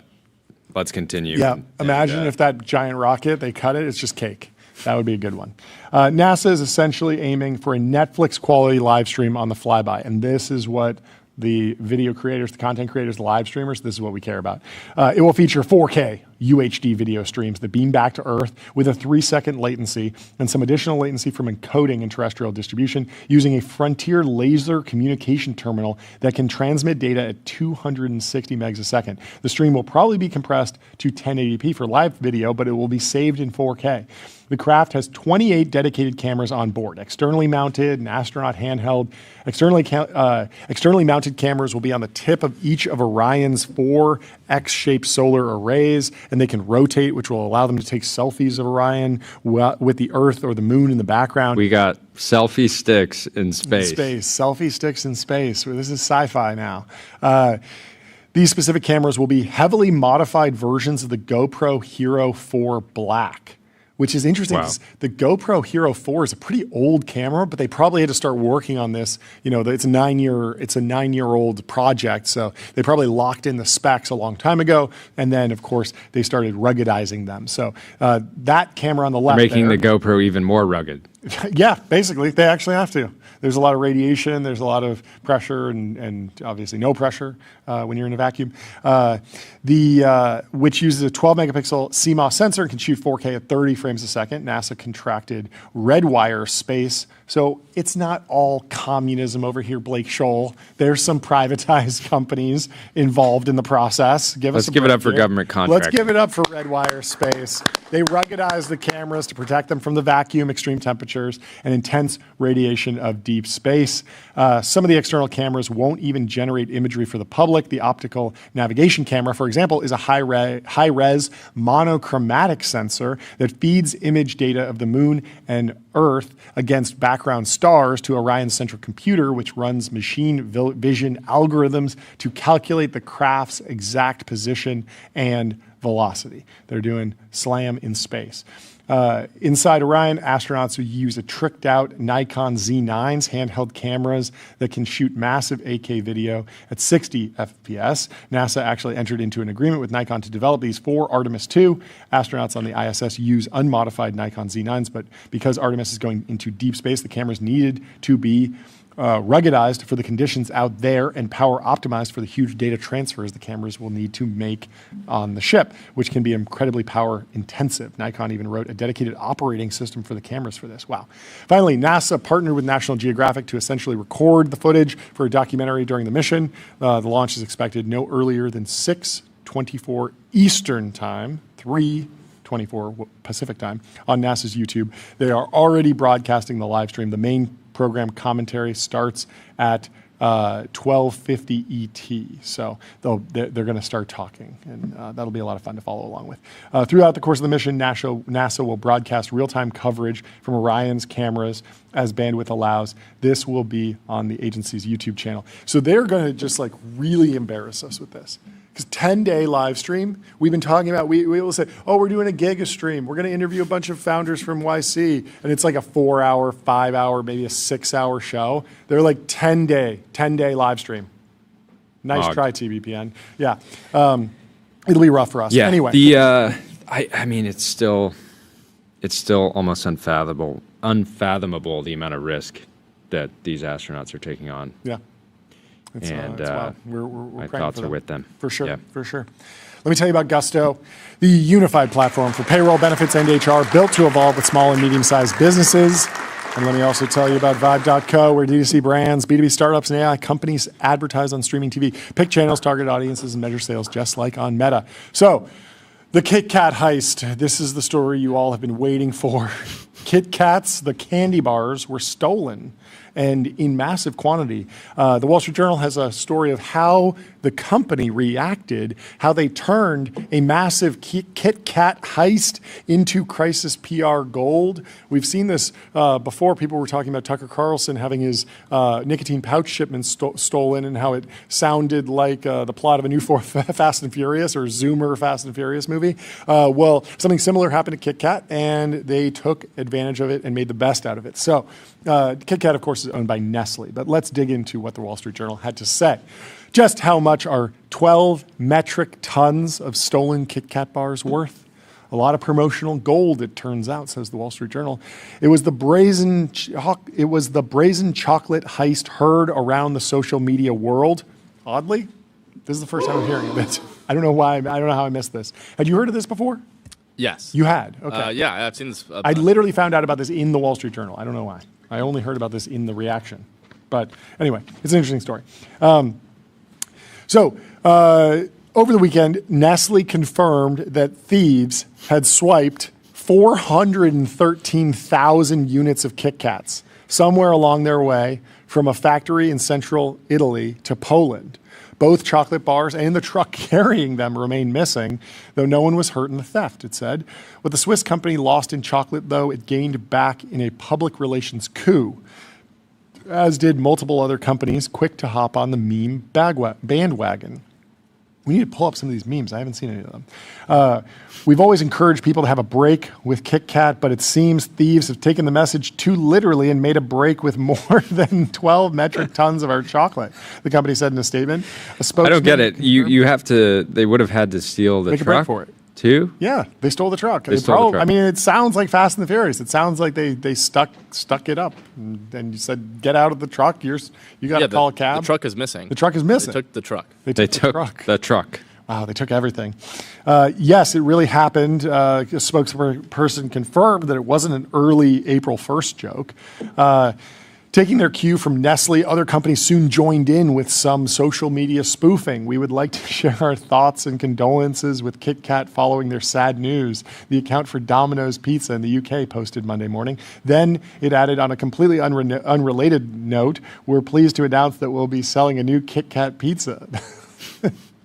let's continue. Yeah, imagine if that giant rocket, they cut it, it's just cake. That would be a good one. NASA is essentially aiming for a Netflix quality live stream on the flyby, and this is what the video creators, the content creators, the live streamers, this is what we care about. It will feature 4K UHD video streams that beam back to Earth with a 3-second latency and some additional latency from encoding and terrestrial distribution using a Frontier laser communication terminal that can transmit data at 260 megs a second. The stream will probably be compressed to 1080p for live video, but it will be saved in 4K. The craft has 28 dedicated cameras on board, externally mounted and astronaut handheld. Externally mounted cameras will be on the tip of each of Orion's 4 X-shaped solar arrays, and they can rotate, which will allow them to take selfies of Orion with the Earth or the Moon in the background. We got selfie sticks in space. Selfie sticks in space. This is sci-fi now. These specific cameras will be heavily modified versions of the GoPro Hero 4 Black, which is interesting because the GoPro Hero 4 is a pretty old camera, but they probably had to start working on this. You know, it's a 9-year-old project, so they probably locked in the specs a long time ago, and then of course they started ruggedizing them. So that camera on the left, making the GoPro even more rugged. Yeah, basically they actually have to. There's a lot of radiation, there's a lot of pressure, and obviously no pressure when you're in a vacuum. Which uses a 12 megapixel CMOS sensor and can shoot 4K at 30 frames a second. NASA contracted Redwire Space. So it's not all communism over here, Blake Scholl. There's some privatized companies involved in the process. Let's give it up for government contracts. Let's give it up for Redwire Space. They ruggedized the cameras to protect them from the vacuum, extreme temperatures, and intense radiation of deep space. Some of the external cameras won't even generate imagery for the public. The optical navigation camera, for example, is a high-res monochromatic sensor that feeds image data of the Moon and Earth against background stars to Orion's central computer, which runs machine vision algorithms to calculate the craft's exact position and velocity. They're doing SLAM in space. Inside Orion, astronauts will use a tricked-out Nikon Z9s, handheld cameras that can shoot massive 8K video at 60 FPS. NASA actually entered into an agreement with Nikon to develop these for Artemis 2. Astronauts on the ISS use unmodified Nikon Z9s, but because Artemis is going into deep space, the cameras needed to be ruggedized for the conditions out there and power optimized for the huge data transfers the cameras will need to make on the ship, which can be incredibly power intensive. Nikon even wrote a dedicated operating system for the cameras for this. Wow. Finally, NASA partnered with National Geographic to essentially record the footage for a documentary during the mission. The launch is expected no earlier than 6:24 Eastern Time, 3:24 Pacific Time on NASA's YouTube. They are already broadcasting the live stream. The main program commentary starts at 12:50 ET. So they're going to start talking, and that'll be a lot of fun to follow along with. Throughout the course of the mission, NASA will broadcast real-time coverage from Orion's cameras as bandwidth allows. This will be on the agency's YouTube channel. So they're going to just like really embarrass us with this. Because 10-day live stream, we've been talking about, we will say, oh, we're doing a giga stream. We're going to interview a bunch of founders from YC. And it's like a 4-hour, 5-hour, maybe a 6-hour show. They're like 10-day live stream. Nice try, TBPN. Yeah. It'll be rough for us. Yeah. Anyway. I mean, it's still almost unfathomable the amount of risk that these astronauts are taking on. Yeah. It's we're my praying thoughts for are with them. For sure, Yeah. for sure. Let me tell you about Gusto, the unified platform for payroll, benefits, and HR built to evolve with small and medium-sized businesses. And let me also tell you about Vibe.co, where D2C brands, B2B startups, and AI companies advertise on streaming TV, pick channels, target audiences, and measure sales just like on Meta. So, the Kit Kat heist. This is the story you all have been waiting for. Kit Kats, the candy bars, were stolen, and in massive quantity. The Wall Street Journal has a story of how the company reacted, how they turned a massive Kit Kat heist into crisis PR gold. We've seen this before. People were talking about Tucker Carlson having his nicotine pouch shipments stolen and how it sounded like the plot of a new Fast and Furious or Zoomer Fast and Furious movie. Well, something similar happened to Kit Kat, and they took advantage of it and made the best out of it. So Kit Kat, of course, is owned by Nestle, but let's dig into what the Wall Street Journal had to say. Just how much are 12 metric tons of stolen Kit Kat bars worth? A lot of promotional gold, it turns out, says the Wall Street Journal. It was the brazen chocolate heist heard around the social media world. Oddly, This is the first time I'm hearing of it. I don't know why. I don't know how I missed this. Had you heard of this before? Yes. You had? Okay. Yeah, I've seen this. I literally found out about this in the Wall Street Journal. I don't know why. I only heard about this in the reaction. But anyway, it's an interesting story. Over the weekend, Nestle confirmed that thieves had swiped 413,000 units of Kit Kats somewhere along their way from a factory in central Italy to Poland. Both chocolate bars and the truck carrying them remain missing, though no one was hurt in the theft, it said. What the Swiss company lost in chocolate, though, it gained back in a public relations coup, as did multiple other companies quick to hop on the meme bandwagon. We need to pull up some of these memes. I haven't seen any of them. We've always encouraged people to have a break with Kit Kat, but it seems thieves have taken the message too literally and made a break with more than 12 metric tons of our chocolate, the company said in a statement. I don't get it. You have to, they would have had to steal the Make truck a break for it. Too? Yeah, they stole the truck. They stole the truck. I mean, it sounds like Fast and the Furious. It sounds like they stuck it up and you said, get out of the truck. You got to call a cab. The truck is missing. The truck is missing. They took the truck. They took the truck. Wow, they took everything. Yes, it really happened. A spokesperson confirmed that it wasn't an early April 1st joke. Taking their cue from Nestle, other companies soon joined in with some social media spoofing. We would like to share our thoughts and condolences with Kit Kat following their sad news. The account for Domino's Pizza in the UK posted Monday morning. Then it added on a completely unrelated note, we're pleased to announce that we'll be selling a new Kit Kat pizza.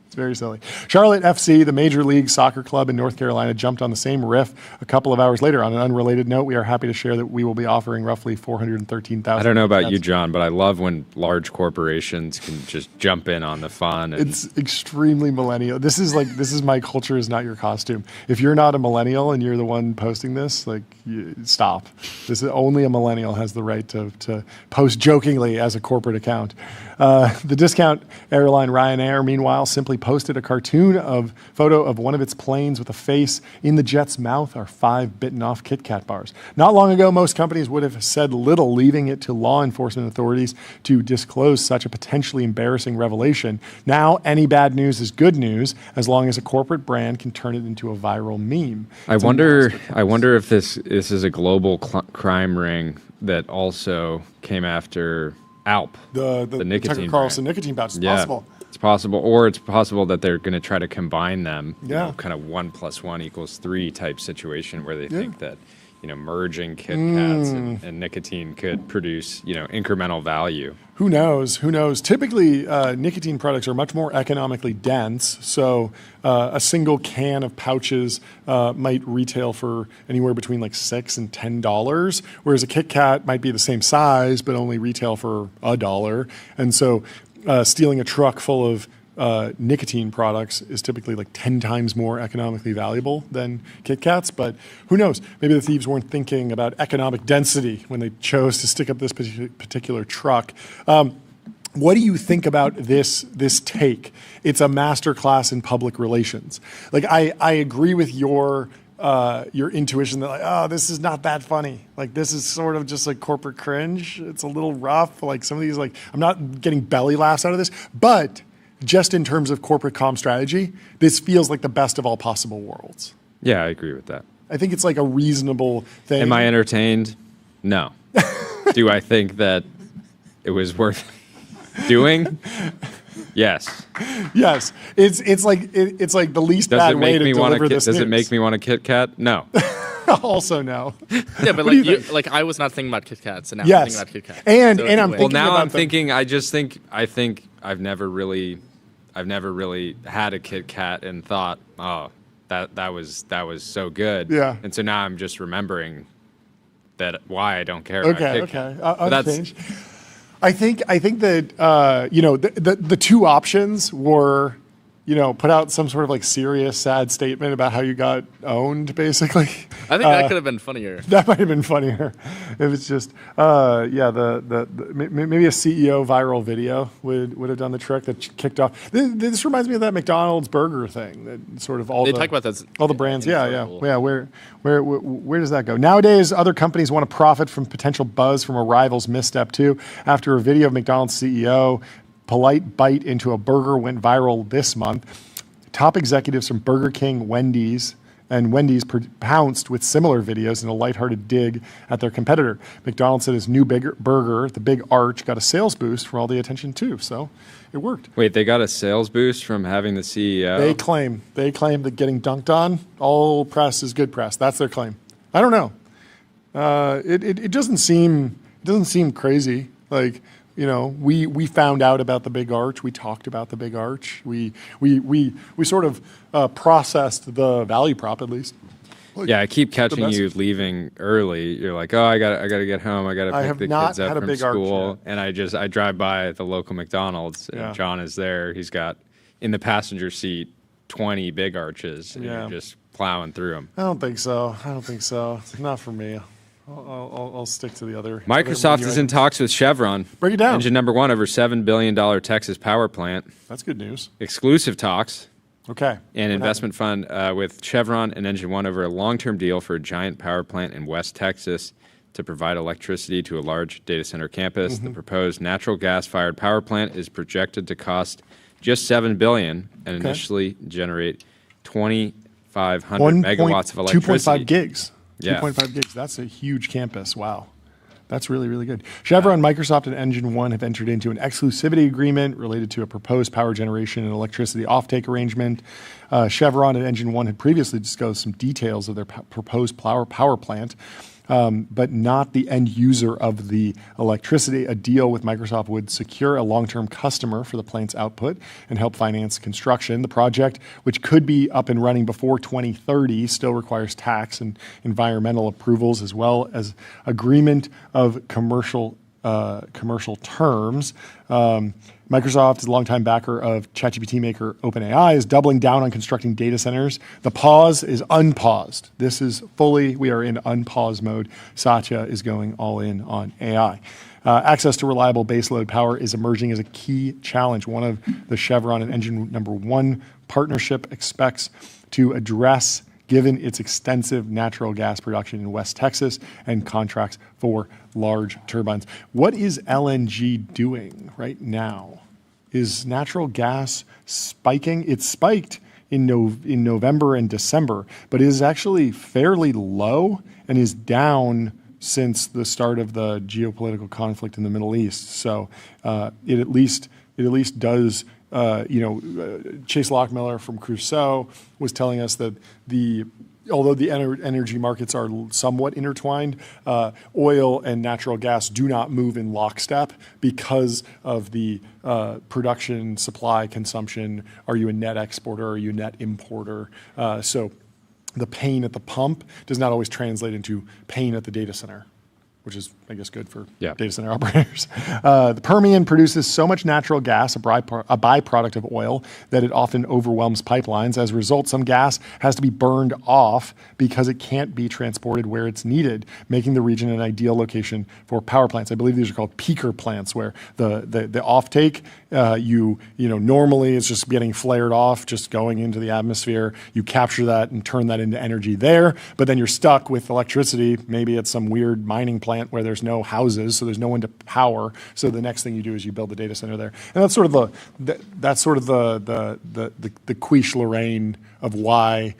It's very silly. Charlotte FC, the Major League Soccer club in North Carolina, jumped on the same riff a couple of hours later. On an unrelated note, we are happy to share that we will be offering roughly 413,000. I don't know about you, John, but I love when large corporations can just jump in on the fun. It's extremely millennial. This is my culture is not your costume. If you're not a millennial and you're the one posting this, stop. This is only a millennial has the right to post jokingly as a corporate account. The discount airline Ryanair, meanwhile, simply posted a photo of one of its planes with a face in the jet's mouth are 5 bitten off Kit Kat bars. Not long ago, most companies would have said little, leaving it to law enforcement authorities to disclose such a potentially embarrassing revelation. Now, any bad news is good news as long as a corporate brand can turn it into a viral meme. I wonder if this is a global crime ring that also came after Alp, the nicotine Tucker Carlson nicotine pouch. It's possible. It's possible, or it's possible that they're going to try to combine them. Yeah. Kind of 1 + 1 = 3 type situation where they think that merging Kit Kats and nicotine could produce incremental value. Who knows? Who knows? Typically, nicotine products are much more economically dense. So a single can of pouches might retail for anywhere between $6 and $10, whereas a Kit Kat might be the same size but only retail for $1. And so stealing a truck full of nicotine products is typically 10 times more economically valuable than Kit Kats, but who knows? Maybe the thieves weren't thinking about economic density when they chose to stick up this particular truck. What do you think about this take? It's a masterclass in public relations. I agree with your intuition that this is not that funny. This is sort of just corporate cringe. It's a little rough. Some of these I'm not getting belly laughs out of this, but just in terms of corporate comm strategy, this feels like the best of all possible worlds. Yeah, I agree with that. I think it's a reasonable thing. Am I entertained? No. Do I think that it was worth doing? Yes. Yes. It's like the least bad way to deliver this news. Does it make me want a Kit Kat? No. Also no. Yeah, but I was not thinking about Kit Kats, and now I'm thinking about Kit Kats. And I'm thinking now about I'm thinking. I think I've never really had a Kit Kat and thought, oh, that was so good. Yeah. And so now I'm just remembering why I don't care about Kit Kat. I'll change. I think that the two options were put out some sort of serious, sad statement about how you got owned, basically. I think that could have been funnier. That might have been funnier. It was just, maybe a CEO viral video would have done the trick that kicked off. This reminds me of that McDonald's burger thing. That sort of all talk about that. All the brands, yeah. Where does that go? Nowadays, other companies want to profit from potential buzz from a rival's misstep too. After a video of McDonald's CEO polite bite into a burger went viral this month. Top executives from Burger King, Wendy's pounced with similar videos in a lighthearted dig at their competitor. McDonald's said his new burger, the Big Arch, got a sales boost for all the attention too. So it worked. Wait, they got a sales boost from having the CEO? They claim that getting dunked on, all press is good press. That's their claim. I don't know. It doesn't seem crazy. Like, you know, we found out about the Big Arch. We talked about the Big Arch. We sort of processed the value prop at least. Like, yeah, I keep catching you leaving early. You're like, oh, I gotta get home. I gotta pick the kids up from school. And I drive by the local McDonald's, and John is there. He's got in the passenger seat 20 Big Arches, and you're just plowing through them. I don't think so. Not for me. I'll stick to the other. Microsoft is in talks with Chevron. Break it down. Engine number one over $7 billion Texas power plant. That's good news. Exclusive talks. Okay. An investment fund with Chevron and Engine One over a long-term deal for a giant power plant in West Texas to provide electricity to a large data center campus. The proposed natural gas-fired power plant is projected to cost just $7 billion and initially generate 2,500 megawatts of electricity. 2.5 gigs. Yeah. 2.5 gigs. That's a huge campus. Wow. That's really, really good. Chevron, Microsoft, and Engine One have entered into an exclusivity agreement related to a proposed power generation and electricity offtake arrangement. Chevron and Engine One had previously disclosed some details of their proposed power plant, but not the end user of the electricity. A deal with Microsoft would secure a long-term customer for the plant's output and help finance construction. The project, which could be up and running before 2030, still requires tax and environmental approvals as well as agreement of commercial terms. Microsoft is a longtime backer of ChatGPT maker OpenAI, is doubling down on constructing data centers. The pause is unpaused. We are in unpause mode. Satya is going all in on AI. Access to reliable baseload power is emerging as a key challenge. One of the Chevron and Engine number one partnership expects to address, given its extensive natural gas production in West Texas and contracts for large turbines. What is LNG doing right now? Is natural gas spiking? It spiked in November and December, but it is actually fairly low and is down since the start of the geopolitical conflict in the Middle East. So it at least does. Chase Lockmiller from Crusoe was telling us that although the energy markets are somewhat intertwined, oil and natural gas do not move in lockstep because of the production, supply, consumption. Are you a net exporter? Are you a net importer? So the pain at the pump does not always translate into pain at the data center, which is, I guess, good for data center operators. The Permian produces so much natural gas, a byproduct of oil, that it often overwhelms pipelines. As a result, some gas has to be burned off because it can't be transported where it's needed, making the region an ideal location for power plants. I believe these are called peaker plants, where the offtake, normally it's just getting flared off, just going into the atmosphere. You capture that and turn that into energy there, but then you're stuck with electricity. Maybe it's some weird mining plant where there's no houses, so there's no one to power. So the next thing you do is you build the data center there, and that's sort of the quiche Lorraine of why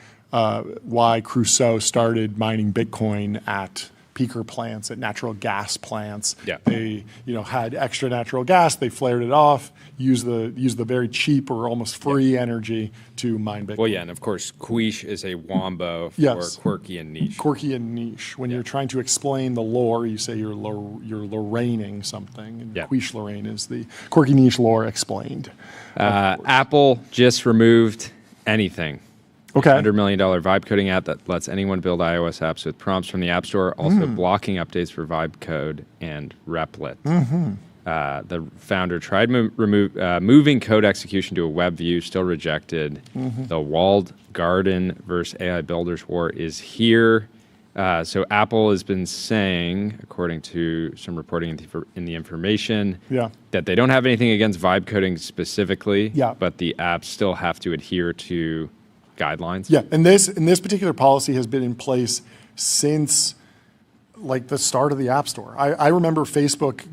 Crusoe started mining Bitcoin at peaker plants, at natural gas plants. Yeah. They had extra natural gas, they flared it off, used the very cheap or almost free energy to mine Bitcoin. Well, yeah, and of course, quiche is a wombo for quirky and niche. Quirky and niche. When you're trying to explain the lore, you say you're Lorraining something. And quiche Lorraine is the quirky niche lore explained. Apple just removed anything. Okay. $100 million vibe coding app that lets anyone build iOS apps with prompts from the App Store, also blocking updates for vibe code and Replit. The founder tried moving code execution to a web view, still rejected. The walled garden versus AI builders war is here. So Apple has been saying, according to some reporting in the information, that they don't have anything against vibe coding specifically, but the apps still have to adhere to guidelines. Yeah, and this particular policy has been in place since like the start of the App Store. I remember Facebook,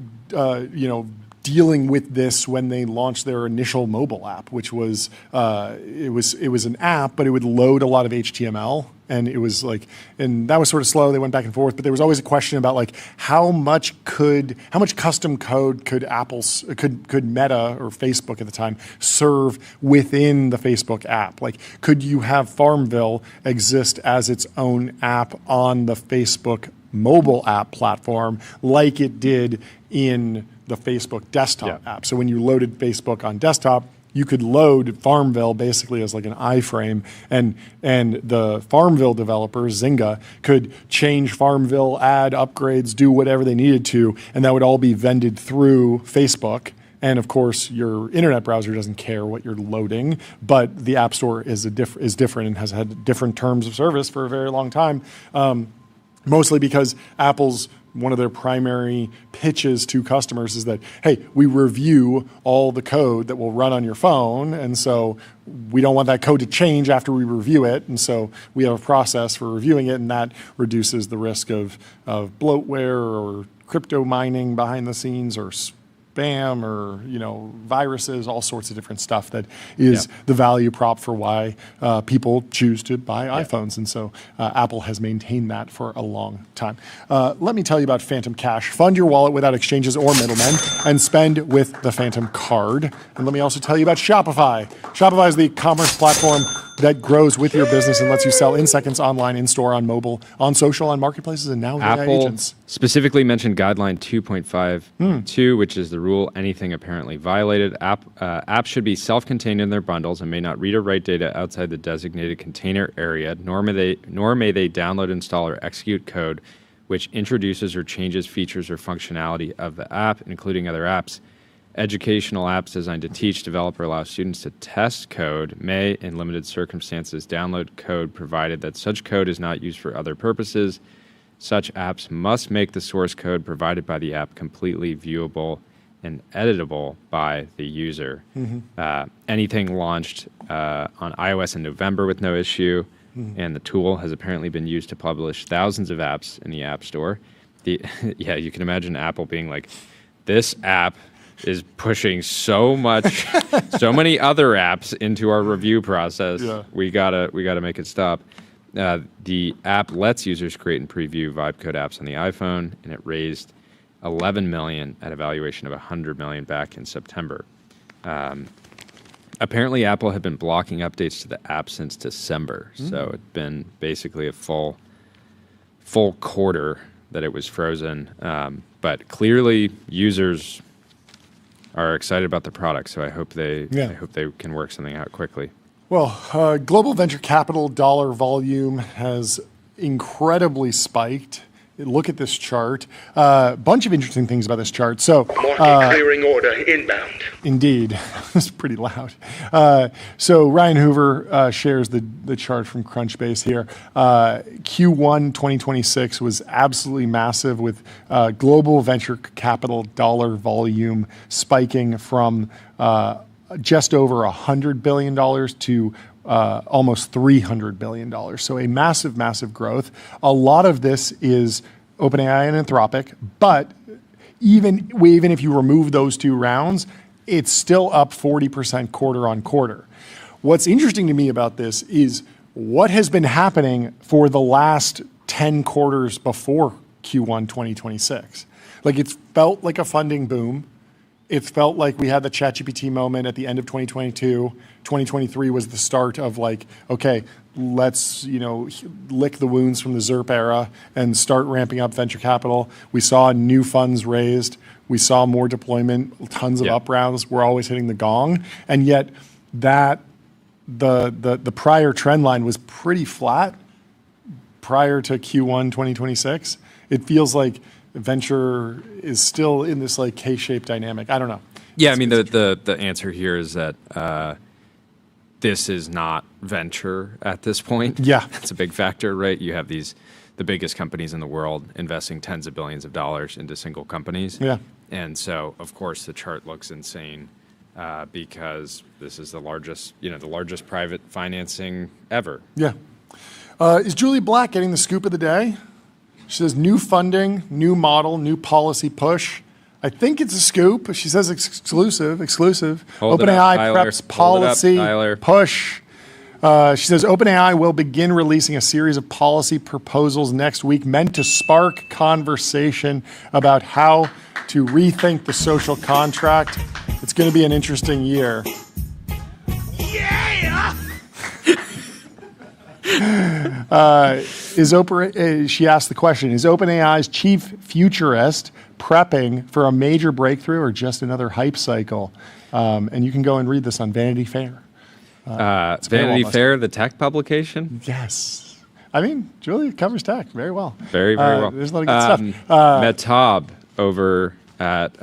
dealing with this when they launched their initial mobile app, which was it was an app, but it would load a lot of HTML, and it was like, and that was sort of slow. They went back and forth, but there was always a question about like how much custom code could Meta or Facebook at the time serve within the Facebook app? Like, could you have Farmville exist as its own app on the Facebook mobile app platform like it did in the Facebook desktop app? So when you loaded Facebook on desktop, you could load Farmville basically as like an iframe, and the Farmville developers, Zynga, could change Farmville, add upgrades, do whatever they needed to, and that would all be vended through Facebook. And of course, your internet browser doesn't care what you're loading, but the App Store is different and has had different terms of service for a very long time, mostly because Apple's one of their primary pitches to customers is that, hey, we review all the code that will run on your phone, and so we don't want that code to change after we review it, and so we have a process for reviewing it, and that reduces the risk of bloatware or crypto mining behind the scenes or spam or viruses, all sorts of different stuff that is the value prop for why people choose to buy iPhones. And so Apple has maintained that for a long time. Let me tell you about Phantom Cash. Fund your wallet without exchanges or middlemen and spend with the Phantom Card. And let me also tell you about Shopify. Shopify is the commerce platform that grows with your business and lets you sell in seconds, online, in store, on mobile, on social, on marketplaces, and now with AI agents. Specifically mentioned guideline 2.5.2, which is the rule anything apparently violated. Apps should be self-contained in their bundles and may not read or write data outside the designated container area, nor may they download, install, or execute code which introduces or changes features or functionality of the app, including other apps. Educational apps designed to teach, develop, or allow students to test code may, in limited circumstances, download code provided that such code is not used for other purposes. Such apps must make the source code provided by the app completely viewable and editable by the user. Anything launched on iOS in November with no issue, and the tool has apparently been used to publish thousands of apps in the App Store. You can imagine Apple being like, this app is pushing so many other apps into our review process. We gotta make it stop. The app lets users create and preview vibe code apps on the iPhone, and it raised $11 million at a valuation of $100 million back in September. Apparently, Apple had been blocking updates to the app since December, so it's been basically a full quarter that it was frozen. But clearly, users are excited about the product, so I hope they can work something out quickly. Well, global venture capital dollar volume has incredibly spiked. Look at this chart. A bunch of interesting things about this chart. So, Market clearing order inbound. Indeed. It's pretty loud. So Ryan Hoover shares the chart from Crunchbase here. Q1 2026 was absolutely massive, with global venture capital dollar volume spiking from just over $100 billion to almost $300 billion. So a massive, massive growth. A lot of this is OpenAI and Anthropic, but even if you remove those two rounds, it's still up 40% quarter on quarter. What's interesting to me about this is what has been happening for the last 10 quarters before Q1 2026. Like, it's felt like a funding boom. It felt like we had the ChatGPT moment at the end of 2022. 2023 was the start of like, okay, let's lick the wounds from the ZERP era and start ramping up venture capital. We saw new funds raised. We saw more deployment, tons of up rounds. We're always hitting the gong, and yet that the prior trend line was pretty flat prior to Q1 2026. It feels like venture is still in this like K-shaped dynamic. I don't know. Yeah, I mean, the answer here is that this is not venture at this point. Yeah. That's a big factor, right? You have the biggest companies in the world investing tens of billions of dollars into single companies. Yeah. And so, of course, the chart looks insane because this is the largest private financing ever. Yeah. Is Julie Black getting the scoop of the day? She says, new funding, new model, new policy push. I think it's a scoop. She says exclusive. Hold it up, OpenAI Tyler. preps Hold it up, policy Tyler. push. She says OpenAI will begin releasing a series of policy proposals next week meant to spark conversation about how to rethink the social contract. It's going to be an interesting year. Yeah! She asked the question, is OpenAI's chief futurist prepping for a major breakthrough or just another hype cycle? And you can go and read this on Vanity Fair. Vanity Fair, the tech publication? Yes. I mean, Julia covers tech very well. Very, very well. There's a lot of good stuff. Metab over at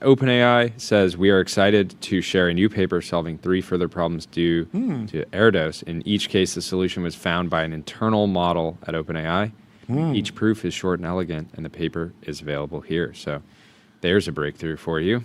OpenAI says, we are excited to share a new paper solving 3 further problems due to Erdos. In each case, the solution was found by an internal model at OpenAI. Each proof is short and elegant, and the paper is available here. So there's a breakthrough for you.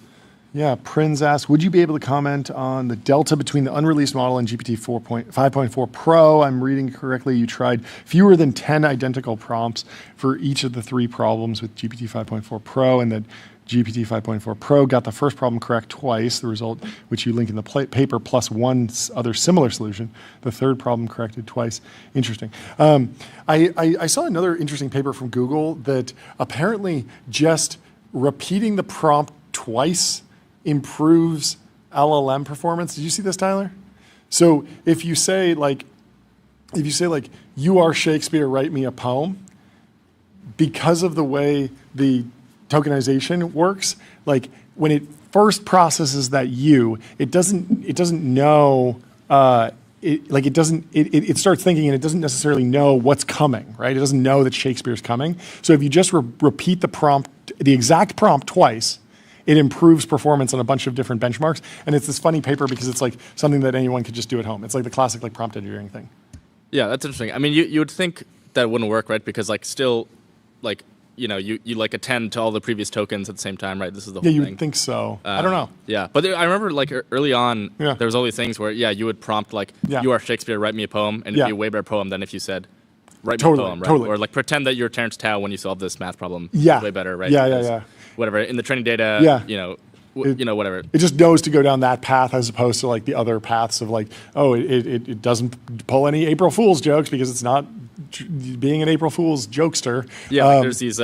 Yeah, Prinz asks, would you be able to comment on the delta between the unreleased model and GPT 5.4 Pro? I'm reading correctly. You tried fewer than 10 identical prompts for each of the 3 problems with GPT 5.4 Pro, and that GPT 5.4 Pro got the first problem correct twice, the result which you link in the paper, plus one other similar solution. The third problem corrected twice. Interesting. I saw another interesting paper from Google that apparently just repeating the prompt twice improves LLM performance. Did you see this, Tyler? So if you say like, you are Shakespeare, write me a poem, because of the way the tokenization works, like when it first processes that it doesn't know, it starts thinking and it doesn't necessarily know what's coming, right? It doesn't know that Shakespeare's coming. So if you just repeat the exact prompt twice, it improves performance on a bunch of different benchmarks. And it's this funny paper because it's like something that anyone could just do at home. It's like the classic like prompt engineering thing. Yeah, that's interesting. I mean, you would think that wouldn't work, right? Because like still, like, you like attend to all the previous tokens at the same time, right? This is the whole thing. Yeah, you would think so. I don't know. Yeah, but I remember like early on, there was all these things where, you would prompt like, you are Shakespeare, write me a poem, and it'd be a way better poem than if you said, write me a poem, right? Or like pretend that you're Terrence Tao when you solve this math problem. Yeah. It's way better, right? Yeah. Whatever, in the training data, whatever. It just knows to go down that path as opposed to like the other paths of like, it doesn't pull any April Fool's jokes because it's not being an April Fool's jokester. Yeah, like there's these,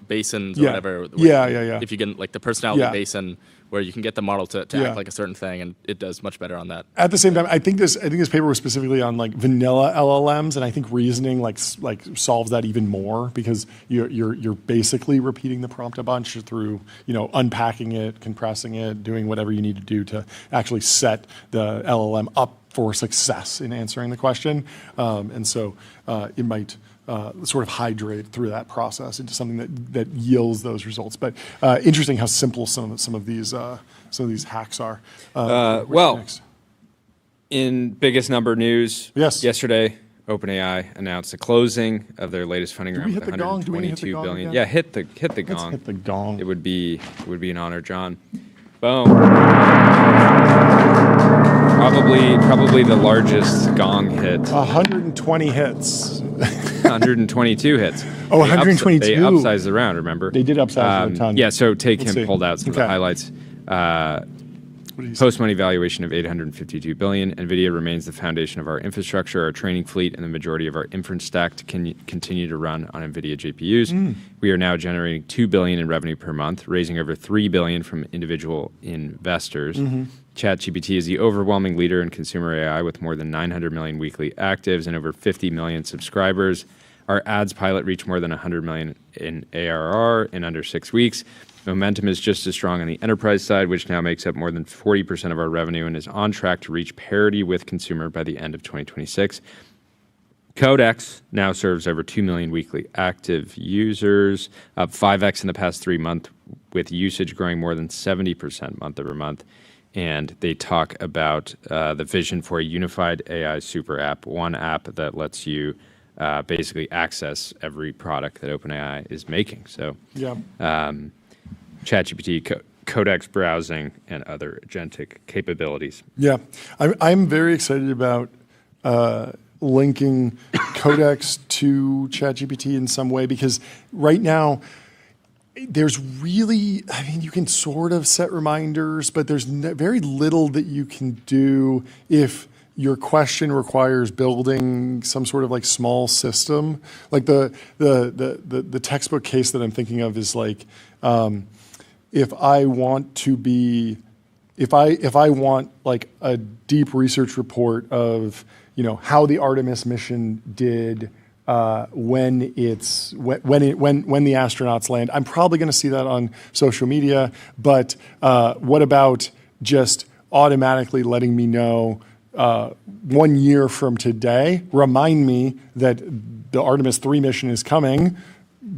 basins or whatever. Yeah. If you get like the personality basin where you can get the model to act like a certain thing, and it does much better on that. At the same time, I think this paper was specifically on like vanilla LLMs, and I think reasoning like solves that even more because you're basically repeating the prompt a bunch through unpacking it, compressing it, doing whatever you need to do to actually set the LLM up for success in answering the question, and so it might sort of hydrate through that process into something that yields those results. But interesting how simple some of these hacks are. In biggest number news, yesterday, OpenAI announced the closing of their latest funding round with $122 billion. Yeah, hit the gong. Let's hit the gong. It would be an honor, John. Boom. Probably the largest gong hit. 120 hits. 122 hits. Oh, 122. They upsized the round, remember? They did upsize a ton. Yeah, so Take Him pulled out some of the highlights. Post-money valuation of $852 billion. NVIDIA remains the foundation of our infrastructure, our training fleet, and the majority of our inference stack to continue to run on NVIDIA GPUs. We are now generating $2 billion in revenue per month, raising over $3 billion from individual investors. ChatGPT is the overwhelming leader in consumer AI with more than 900 million weekly actives and over 50 million subscribers. Our ads pilot reached more than 100 million in ARR in under 6 weeks. Momentum is just as strong on the enterprise side, which now makes up more than 40% of our revenue and is on track to reach parity with consumer by the end of 2026. Codex now serves over 2 million weekly active users, up 5x in the past 3 months, with usage growing more than 70% month over month. And they talk about the vision for a unified AI super app, one app that lets you basically access every product that OpenAI is making. So ChatGPT, Codex browsing, and other agentic capabilities. Yeah, I'm very excited about linking Codex to ChatGPT in some way because right now there's really, I mean, you can sort of set reminders, but there's very little that you can do if your question requires building some sort of like small system. Like the textbook case that I'm thinking of is like, if I want like a deep research report of, you know, how the Artemis mission did when the astronauts land, I'm probably going to see that on social media. But what about just automatically letting me know 1 year from today, remind me that the Artemis 3 mission is coming,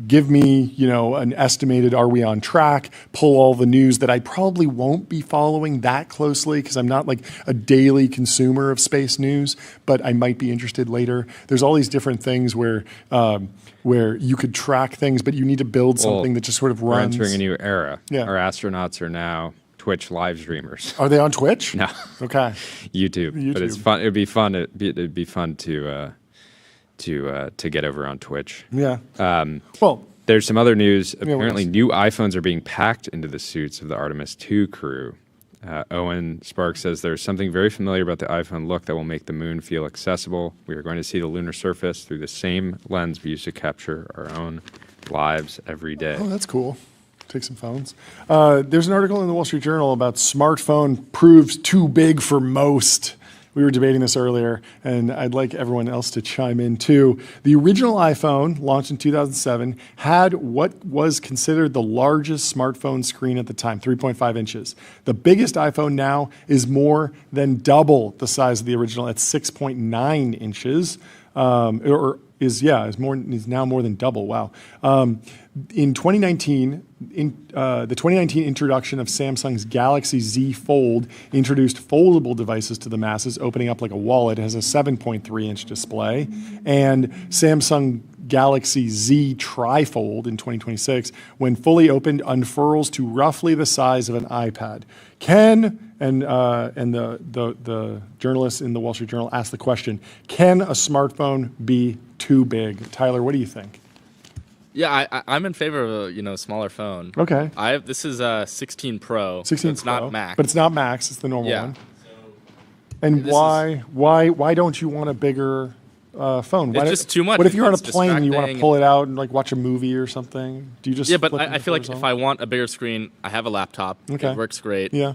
give me, you know, an estimated, are we on track, pull all the news that I probably won't be following that closely because I'm not like a daily consumer of space news, but I might be interested later. There's all these different things where you could track things, but you need to build something that just sort of runs. We're entering a new era. Yeah. Our astronauts are now Twitch live streamers. Are they on Twitch? No. Okay. YouTube. But it's fun. It'd be fun. It'd be fun to get over on Twitch. Yeah. Well, there's some other news. Apparently, new iPhones are being packed into the suits of the Artemis 2 crew. Owen Sparks says there's something very familiar about the iPhone look that will make the moon feel accessible. We are going to see the lunar surface through the same lens we use to capture our own lives every day. Oh, that's cool. Take some phones. There's an article in the Wall Street Journal about smartphone proves too big for most. We were debating this earlier, and I'd like everyone else to chime in too. The original iPhone, launched in 2007, had what was considered the largest smartphone screen at the time, 3.5 inches. The biggest iPhone now is more than double the size of the original at 6.9 inches, is now more than double. Wow. In 2019, the 2019 introduction of Samsung's Galaxy Z Fold introduced foldable devices to the masses, opening up like a wallet. It has a 7.3-inch display. And Samsung Galaxy Z Trifold in 2026, when fully opened, unfurls to roughly the size of an iPad. And the journalist in the Wall Street Journal asked the question, can a smartphone be too big? Tyler, what do you think? Yeah, I'm in favor of a smaller phone. Okay. This is a 16 Pro. 16 so it's Pro, not Max. but it's not Max. It's the normal one. And this why don't you want a bigger phone? It's just too much. What if you're on a It's plane and you want to distracting. pull it out and like watch a movie or something? Do you just But flip it I feel like if horizontal? I want a bigger screen, I have a laptop. Okay. It works great. Yeah.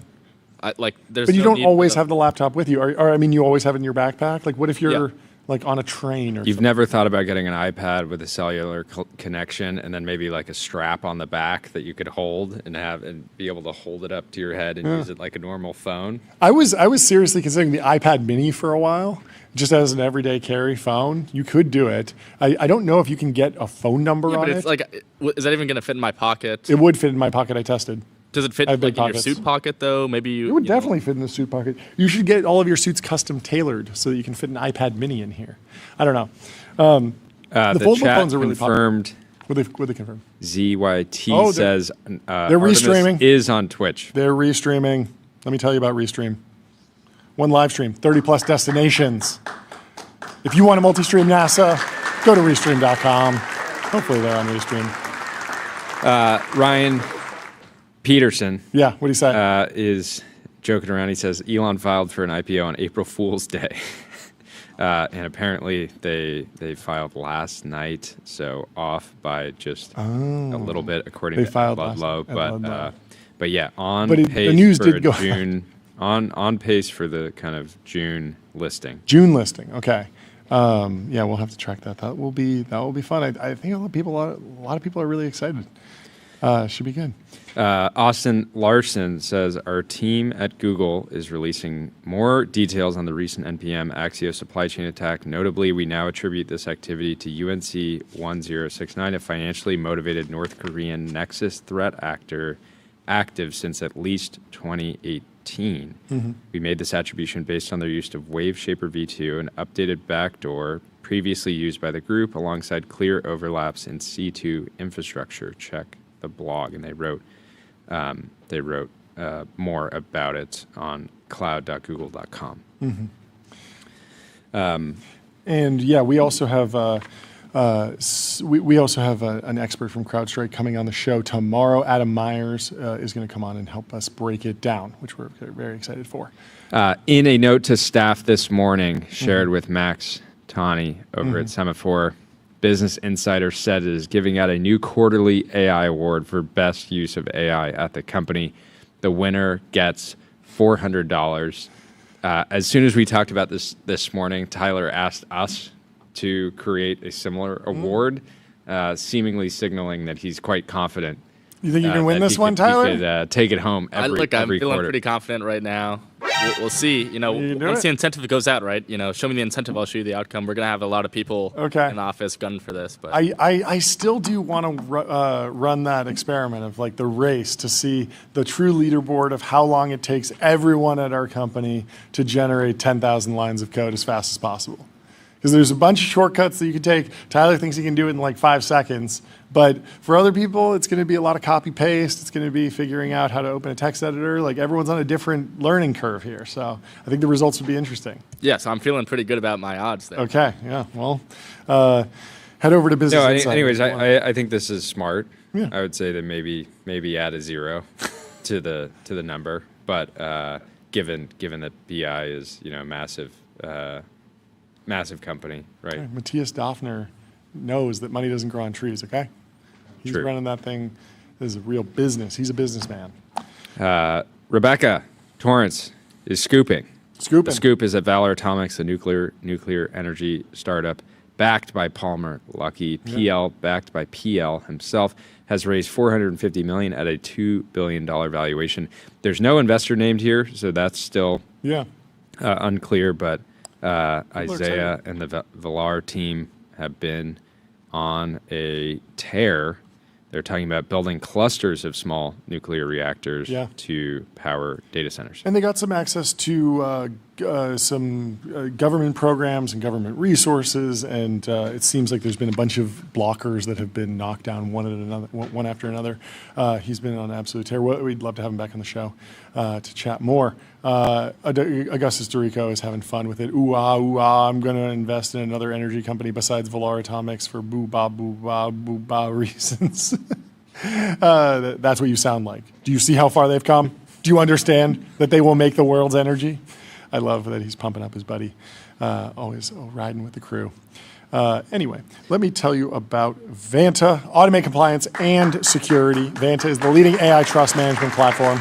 There's But you no don't need always for have the laptop with you, or I mean, you always have it in your backpack. Like, what if you're like on a train or You've something? never thought about getting an iPad with a cellular connection and then maybe like a strap on the back that you could hold and be able to hold it up to your head and use it like a normal phone? I was seriously considering the iPad mini for a while, just as an everyday carry phone. You could do it. I don't know if you can get a phone number on but it. it's like, is that even going to fit in my pocket? It would fit in my pocket. I tested. Does it fit I have big like in your pockets. suit pocket though? Maybe It would definitely fit in the suit pocket. You should get all of your suits custom tailored so that you can fit an iPad mini in here. I don't know. The foldable chat phones are really confirmed. What they confirm? ZYT says they're Artemis restreaming. is on Twitch. They're restreaming. Let me tell you about Restream. One live stream, 30+ destinations. If you want to multi-stream NASA, go to Restream.com. Hopefully they're on Restream. Ryan Peterson Yeah, what do you say? is joking around. He says Elon filed for an IPO on April Fool's Day. And apparently they filed last night, so off by just a little bit, according They to filed Ludlow. last- at Ludlow. But yeah, on But pace the news for did a go June on pace for the kind of June listing. June listing. Okay. Yeah, we'll have to track that. That will be fun. I think a lot of people are really excited. Should be good. Austin Larson says our team at Google is releasing more details on the recent NPM Axios supply chain attack. Notably, we now attribute this activity to UNC 1069, a financially motivated North Korean Nexus threat actor active since at least 2018. We made this attribution based on their use of Waveshaper v2, an updated backdoor previously used by the group, alongside clear overlaps in C2 infrastructure. Check the blog, and they wrote more about it on cloud.google.com. And yeah, we also have we also have an expert from CrowdStrike coming on the show tomorrow. Adam Myers is going to come on and help us break it down, which we're very excited for. In a note to staff this morning, shared with Max Tawney over at Semaphore, Business Insider said it is giving out a new quarterly AI award for best use of AI at the company. The winner gets $400. As soon as we talked about this morning, Tyler asked us to create a similar award, seemingly signaling that he's quite confident. You think you can win this one, Tyler? He could take it home every I'm feeling quarter. pretty confident right now. We'll see. Once the incentive goes out, right? Show me the incentive, I'll show you the outcome. We're gonna have a lot of people in the office gunning for this. But I still do want to run that experiment of like the race to see the true leaderboard of how long it takes everyone at our company to generate 10,000 lines of code as fast as possible. Because there's a bunch of shortcuts that you can take. Tyler thinks he can do it in like 5 seconds. But for other people, it's going to be a lot of copy paste. It's going to be figuring out how to open a text editor. Like everyone's on a different learning curve here. So I think the results would be interesting. Yeah, so I'm feeling pretty good about my odds there. Okay, yeah. Well, head over to Business Insider. Anyways, I think this is smart. Yeah. I would say that maybe add a 0 to the number. But given that BI is massive company, right? Okay. Matthias Döpfner knows that money doesn't grow on trees, okay? He's True. running that thing as a real business. He's a businessman. Rebecca Torrance is scooping. Scooping. The scoop is that Valor Atomics, a nuclear energy startup backed by Palmer Luckey, PL backed by PL himself, has raised $450 million at a $2 billion valuation. There's no investor named here, so that's still unclear, but Isaiah and the Valar team have been on a tear. They're talking about building clusters of small nuclear reactors to power data centers. And they got some access to some government programs and government resources, and it seems like there's been a bunch of blockers that have been knocked down one after another. He's been on an absolute tear. We'd love to have him back on the show to chat more. Augustus Dorico is having fun with it. Ooh ah, I'm going to invest in another energy company besides Valar Atomics for boo ba reasons. That's what you sound like. Do you see how far they've come? Do you understand that they will make the world's energy? I love that he's pumping up his buddy, always riding with the crew. Anyway, let me tell you about Vanta, automate compliance and security. Vanta is the leading AI trust management platform.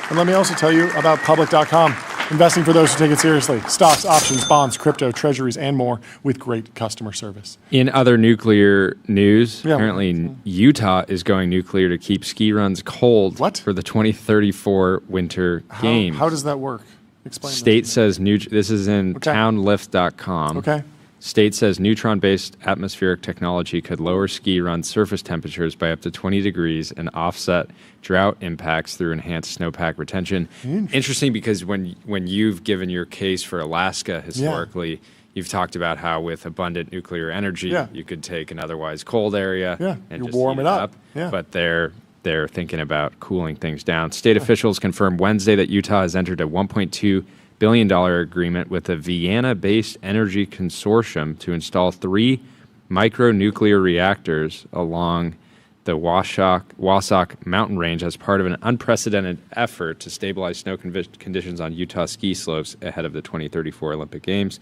And let me also tell you about public.com, investing for those who take it seriously. Stocks, options, bonds, crypto, treasuries, and more with great customer service. In other nuclear news, apparently Utah is going nuclear to keep ski runs cold for the 2034 Winter Games. How does that work? Explain. State says, this is in townlift.com. Okay. State says neutron-based atmospheric technology could lower ski run surface temperatures by up to 20 degrees and offset drought impacts through enhanced snowpack retention. Interesting, because when you've given your case for Alaska historically, you've talked about how with abundant nuclear energy, you could take an otherwise cold area and just warm heat it up. But they're thinking about cooling things down. State officials confirmed Wednesday that Utah has entered a $1.2 billion agreement with a Vienna-based energy consortium to install 3 micro-nuclear reactors along the Wasatch Mountain Range as part of an unprecedented effort to stabilize snow conditions on Utah ski slopes ahead of the 2034 Olympic Games.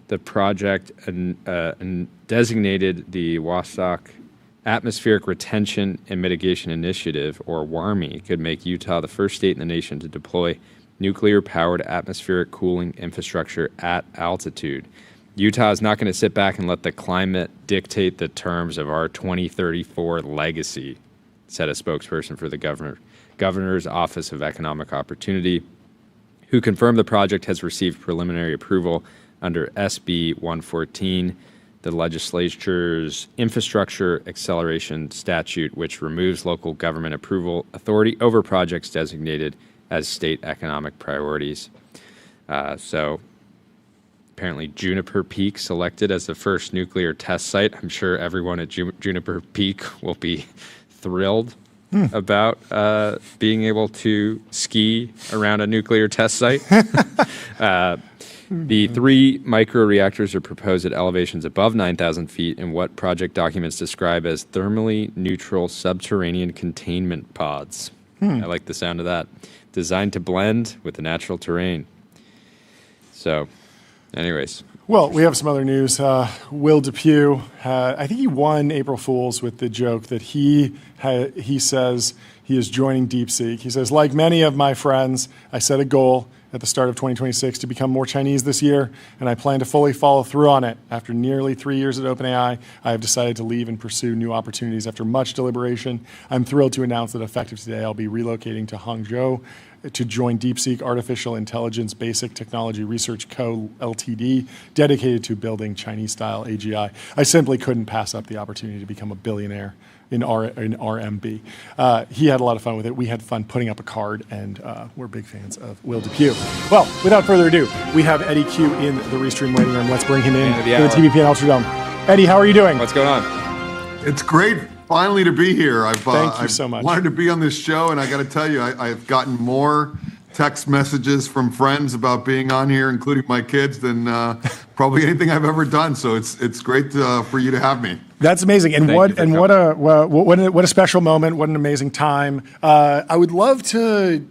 The project designated the Wasatch Atmospheric Retention and Mitigation Initiative, or WARMI, could make Utah the first state in the nation to deploy nuclear-powered atmospheric cooling infrastructure at altitude. Utah is not going to sit back and let the climate dictate the terms of our 2034 legacy, said a spokesperson for the governor's Office of Economic Opportunity, who confirmed the project has received preliminary approval under SB 114, the legislature's infrastructure acceleration statute, which removes local government approval authority over projects designated as state economic priorities. So apparently Juniper Peak selected as the first nuclear test site. I'm sure everyone at Juniper Peak will be thrilled about being able to ski around a nuclear test site. The 3 microreactors are proposed at elevations above 9,000 feet in what project documents describe as thermally neutral subterranean containment pods. I like the sound of that. Designed to blend with the natural terrain. So, anyways. Well, we have some other news. Will Depew, I think he won April Fool's with the joke that he says he is joining DeepSeek. He says, like many of my friends, I set a goal at the start of 2026 to become more Chinese this year, and I plan to fully follow through on it. After nearly 3 years at OpenAI, I have decided to leave and pursue new opportunities after much deliberation. I'm thrilled to announce that effective today, I'll be relocating to Hangzhou to join DeepSeek Artificial Intelligence Basic Technology Research Co. Ltd., dedicated to building Chinese-style AGI. I simply couldn't pass up the opportunity to become a billionaire in RMB. He had a lot of fun with it. We had fun putting up a card, and we're big fans of Will Depew. Well, without further ado, we have Eddy Q in the Restream waiting room. Let's bring him in to the TBPN Ultradome. Eddy, how are you doing? What's going on? It's great finally to be here. Thank you so much. Wanted to be on this show, and I got to tell you, I've gotten more text messages from friends about being on here, including my kids, than probably anything I've ever done. So it's great for you to have me. That's amazing, and what a special moment! What an amazing time! I would love to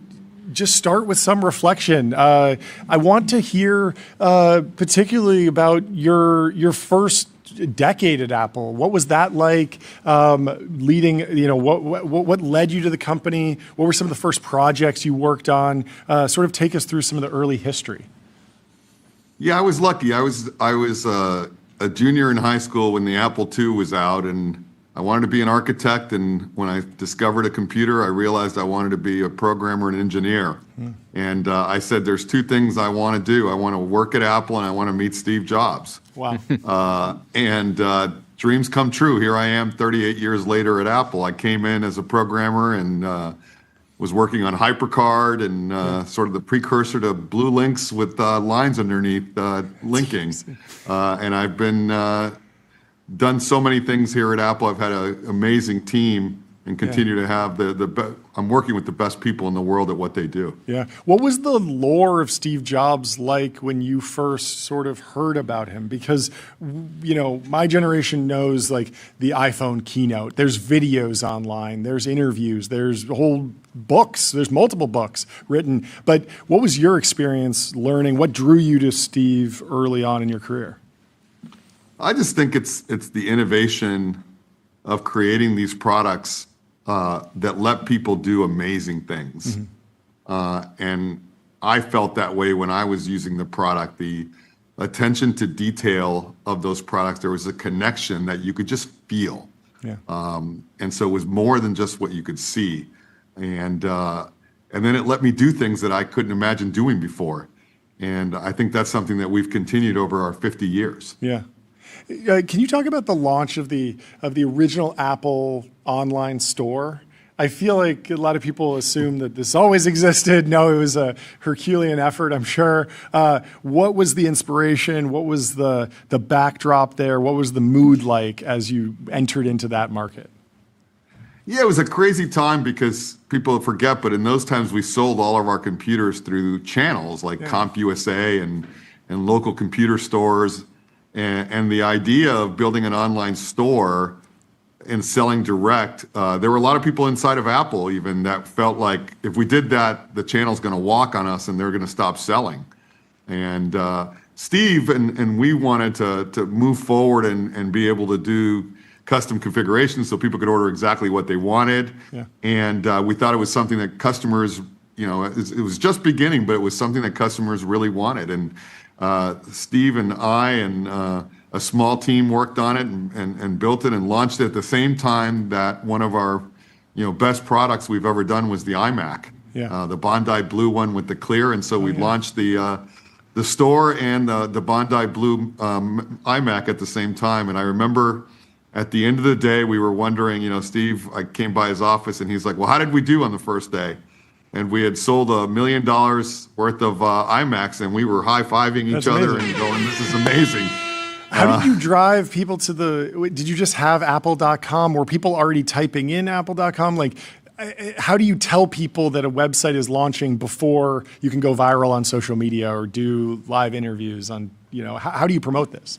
just start with some reflection. I want to hear particularly about your first decade at Apple. What was that like? Leading, what led you to the company? What were some of the first projects you worked on? Sort of take us through some of the early history. Yeah, I was lucky. I was a junior in high school when the Apple II was out, and I wanted to be an architect. And when I discovered a computer, I realized I wanted to be a programmer and engineer. And I said, there's 2 things I want to do. I want to work at Apple, and I want to meet Steve Jobs. Wow. Dreams come true. Here I am 38 years later at Apple. I came in as a programmer and was working on HyperCard and sort of the precursor to Blue Links with lines underneath linking. And I've been done so many things here at Apple. I've had an amazing team and continue to have I'm working with the best people in the world at what they do. Yeah. What was the lore of Steve Jobs like when you first sort of heard about him? Because, my generation knows like the iPhone keynote. There's videos online, there's interviews, there's whole books, there's multiple books written. But what was your experience learning? What drew you to Steve early on in your career? I just think it's the innovation of creating these products that let people do amazing things. And I felt that way when I was using the product. The attention to detail of those products, there was a connection that you could just feel. Yeah. And so it was more than just what you could see. And then it let me do things that I couldn't imagine doing before. And I think that's something that we've continued over our 50 years. Yeah. Can you talk about the launch of the original Apple online store? I feel like a lot of people assume that this always existed. No, it was a Herculean effort, I'm sure. What was the inspiration? What was the backdrop there? What was the mood like as you entered into that market? Yeah, it was a crazy time because people forget, but in those times we sold all of our computers through channels like CompUSA and local computer stores. And the idea of building an online store and selling direct, there were a lot of people inside of Apple even that felt like if we did that, the channel's going to walk on us and they're going to stop selling. And Steve and we wanted to move forward and be able to do custom configurations so people could order exactly what they wanted. Yeah. And we thought it was something that customers, it was just beginning, but it was something that customers really wanted. And Steve and I and a small team worked on it and built it and launched it at the same time that one of our best products we've ever done was the iMac, the Bondi Blue one with the clear. And so we launched the store and the Bondi Blue iMac at the same time. And I remember at the end of the day, we were wondering, Steve, I came by his office and he's like, well, how did we do on the first day? And we had sold $1 million worth of iMacs, and we were high-fiving each other and going, this is amazing. How did you drive people to did you just have apple.com? Were people already typing in apple.com? Like, how do you tell people that a website is launching before you can go viral on social media or do live interviews on, how do you promote this?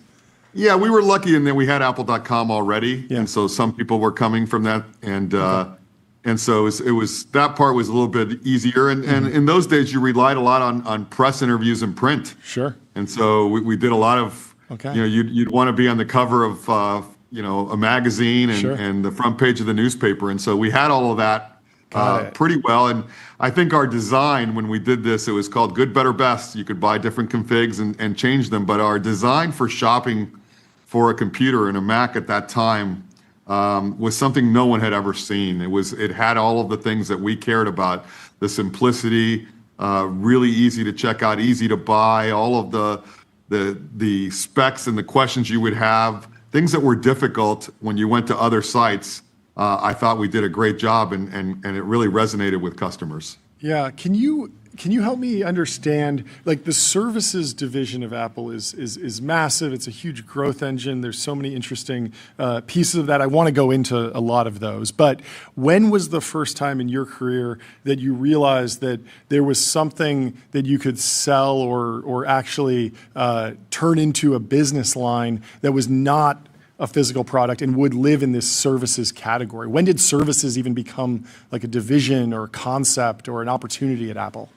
Yeah, we were lucky in that we had Apple.com already, Yeah. and so some people were coming from that, and so it was that part was a little bit easier. And in those days, you relied a lot on press interviews and print. Sure. And so we did a lot of, Okay. you'd want to be on the cover of a magazine and, Sure. and the front page of the newspaper, and so we had all of that pretty well. And I think our design when we did this, it was called Good, Better, Best. You could buy different configs and change them, but our design for shopping for a computer and a Mac at that time was something no one had ever seen. It had all of the things that we cared about: the simplicity, really easy to check out, easy to buy, all of the specs and the questions you would have, things that were difficult when you went to other sites. I thought we did a great job, and it really resonated with customers. Yeah, can you help me understand, like, the services division of Apple is massive. It's a huge growth engine. There's so many interesting pieces of that. I want to go into a lot of those. But when was the first time in your career that you realized that there was something that you could sell or actually turn into a business line that was not a physical product and would live in this services category? When did services even become like a division or a concept or an opportunity at Apple?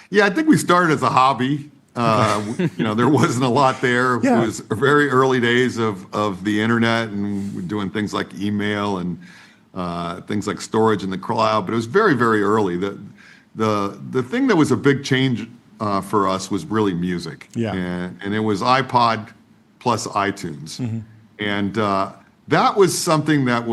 Yeah, I think we started as a hobby. There wasn't a lot there. Yeah. It was very early days of the internet, and we're doing things like email and things like storage in the cloud. But it was very, very early. The thing that was a big change for us was really music. Yeah. And it was iPod plus iTunes. Mm-hmm. And that was something that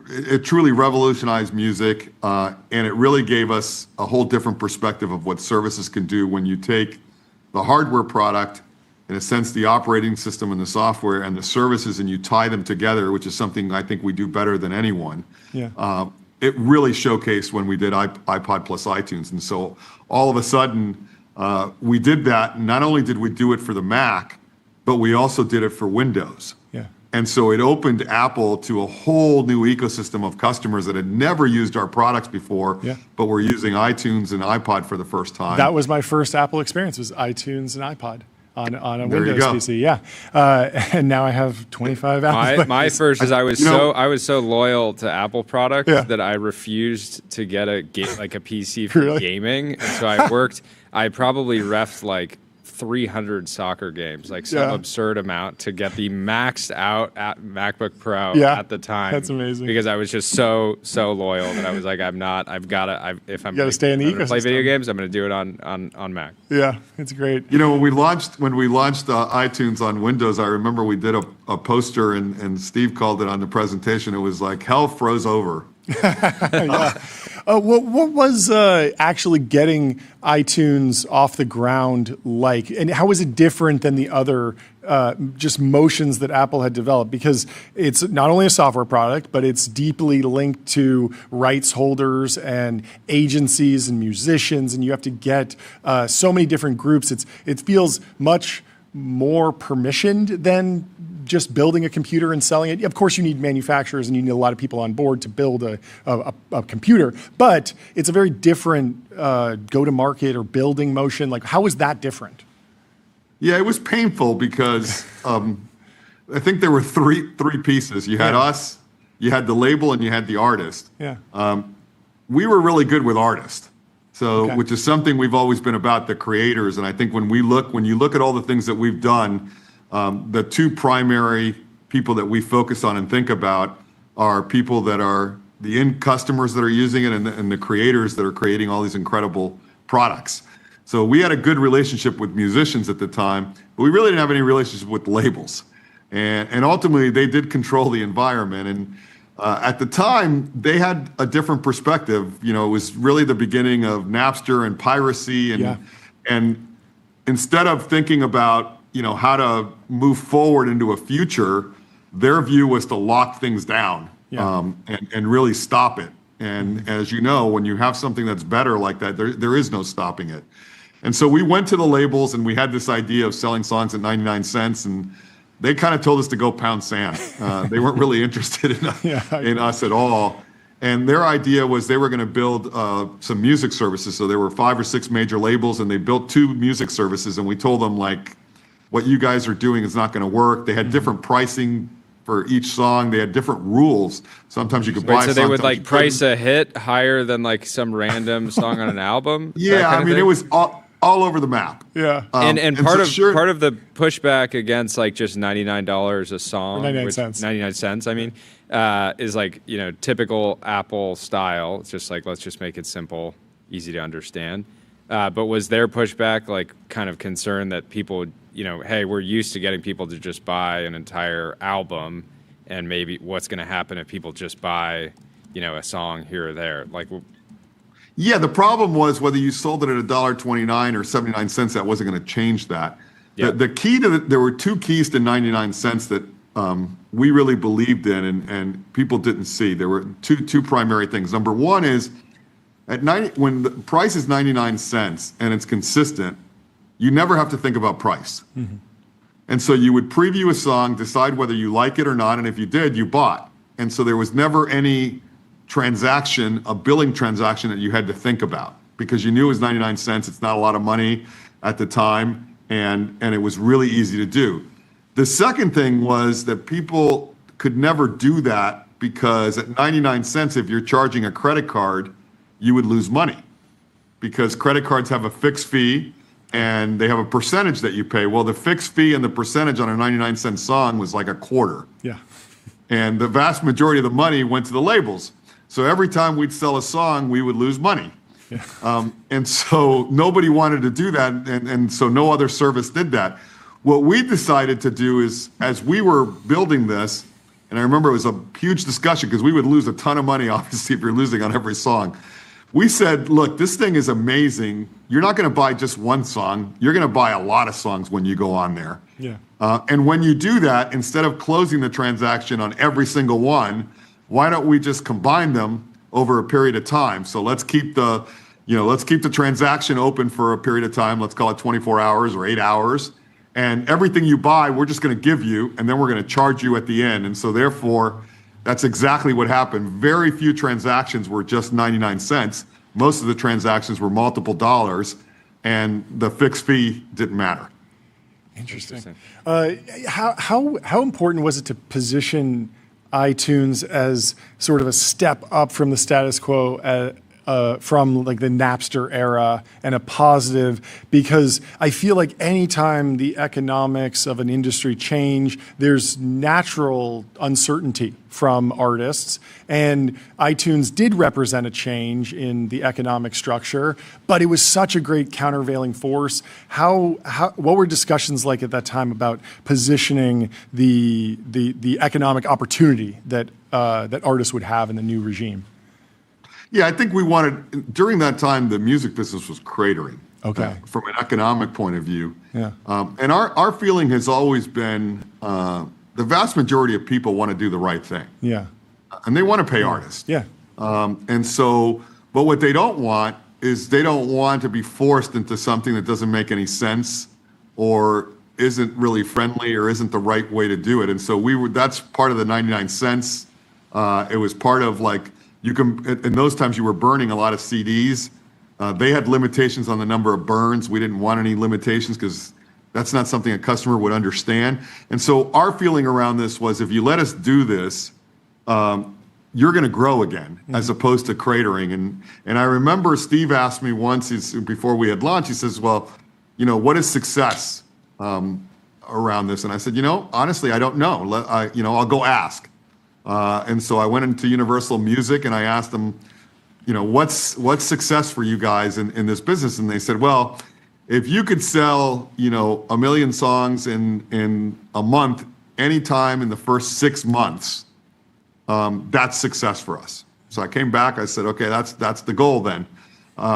it truly revolutionized music, and it really gave us a whole different perspective of what services can do when you take the hardware product, in a sense, the operating system and the software and the services, and you tie them together, which is something I think we do better than anyone. Yeah. It really showcased when we did iPod plus iTunes. And so all of a sudden, we did that. And not only did we do it for the Mac, but we also did it for Windows. Yeah. And so it opened Apple to a whole new ecosystem of customers that had never used our products before, Yeah. but were using iTunes and iPod for the first time. That was my first Apple experience, was iTunes and iPod on a There you Windows go. PC. Yeah. And now I have 25 Apple. My first is I was so loyal to Apple products Yeah. that I refused to get a PC for Really? gaming, and so I probably refed like 300 soccer games, like some Yeah. absurd amount, to get the maxed out at MacBook Pro Yeah, at the time. that's amazing. Because I was just so loyal that I was like, if I'm gotta stay in the gonna play ecosystem. video games, I'm going to do it on Mac. Yeah, it's great. When we launched iTunes on Windows, I remember we did a poster, and Steve called it on the presentation. It was like hell froze over. What was actually getting iTunes off the ground like, and how was it different than the other just motions that Apple had developed? Because it's not only a software product, but it's deeply linked to rights holders and agencies and musicians, and you have to get so many different groups. It feels much more permissioned than just building a computer and selling it. Of course, you need manufacturers and you need a lot of people on board to build a computer, but it's a very different go-to-market or building motion. Like, how is that different? Yeah, it was painful because I think there were three pieces. You had us, you had the label, and you had the artist. Yeah. We were really good with artists. So, Okay. which is something we've always been about, the creators. And I think when you look at all the things that we've done, the two primary people that we focus on and think about are people that are the end customers that are using it, and the creators that are creating all these incredible products. So we had a good relationship with musicians at the time, but we really didn't have any relationship with labels. And ultimately, they did control the environment. And at the time, they had a different perspective. It was really the beginning of Napster and piracy. And instead of thinking about, how to move forward into a future, their view was to lock things down and really stop it. And as you know, when you have something that's better like that, there is no stopping it. And so we went to the labels, and we had this idea of selling songs at 99 cents, and they kind of told us to go pound sand. They weren't really interested in us at all. And their idea was they were going to build some music services. So there were 5 or 6 major labels, and they built 2 music services. And we told them, like, what you guys are doing is not going to work. They had different pricing for each song. They had different rules. Sometimes you could buy. So they would like price a hit higher than like some random song on an album. Yeah, I mean, it was all over the map. Yeah, and part of the pushback against like just $99 a song, 99 cents. 99 cents. I mean, is like, you know, typical Apple style. It's just like, let's just make it simple, easy to understand. But was their pushback like kind of concerned that people, you know, hey, we're used to getting people to just buy an entire album, and maybe what's going to happen if people just buy, you know, a song here or there? Like, yeah, the problem was whether you sold it at $1.29 or 79 cents, that wasn't going to change that. Yeah. The key to there were 2 keys to 99 cents that we really believed in, and people didn't see. There were two primary things. Number one is when the price is 99 cents and it's consistent, you never have to think about price. Mm-hmm. And so you would preview a song, decide whether you like it or not, and if you did, you bought. And so there was never any transaction, a billing transaction that you had to think about, because you knew it was 99 cents. It's not a lot of money at the time, and it was really easy to do. The second thing was that people could never do that, because at 99 cents, if you're charging a credit card, you would lose money, because credit cards have a fixed fee and they have a percentage that you pay. Well, the fixed fee and the percentage on a 99-cent song was like a quarter. Yeah. And the vast majority of the money went to the labels. So every time we'd sell a song, we would lose money. Yeah. And so nobody wanted to do that, and so no other service did that. What we decided to do is, as we were building this, and I remember it was a huge discussion because we would lose a ton of money, obviously, if you're losing on every song. We said, look, this thing is amazing. You're not going to buy just one song. You're going to buy a lot of songs when you go on there. Yeah. And when you do that, instead of closing the transaction on every single one, why don't we just combine them over a period of time? So let's keep the transaction open for a period of time. Let's call it 24 hours or 8 hours. And everything you buy, we're just going to give you, and then we're going to charge you at the end. And so therefore, that's exactly what happened. Very few transactions were just 99 cents. Most of the transactions were multiple dollars, and the fixed fee didn't matter. Interesting. How important was it to position iTunes as sort of a step up from the status quo, from like the Napster era, and a positive? Because I feel like anytime the economics of an industry change, there's natural uncertainty from artists, and iTunes did represent a change in the economic structure, but it was such a great countervailing force. What were discussions like at that time about positioning the economic opportunity that artists would have in the new regime? Yeah, I think we wanted, during that time, the music business was cratering. Okay. From an economic point of view. Yeah. And our feeling has always been, the vast majority of people want to do the right thing. Yeah. And they want to pay artists. Yeah. And so, but what they don't want is they don't want to be forced into something that doesn't make any sense or isn't really friendly or isn't the right way to do it. And so that's part of the 99 cents. It was part of, like, in those times you were burning a lot of CDs. They had limitations on the number of burns. We didn't want any limitations because that's not something a customer would understand. And so our feeling around this was, if you let us do this, you're going to grow again, as opposed to cratering. And I remember Steve asked me once, before we had launched, he says, well, what is success around this? And I said, honestly, I don't know. I'll go ask. And so I went into Universal Music and I asked them, what's success for you guys in this business? And they said, well, if you could sell, 1 million songs in a month, anytime in the first 6 months, that's success for us. So I came back, I said, okay, that's the goal then.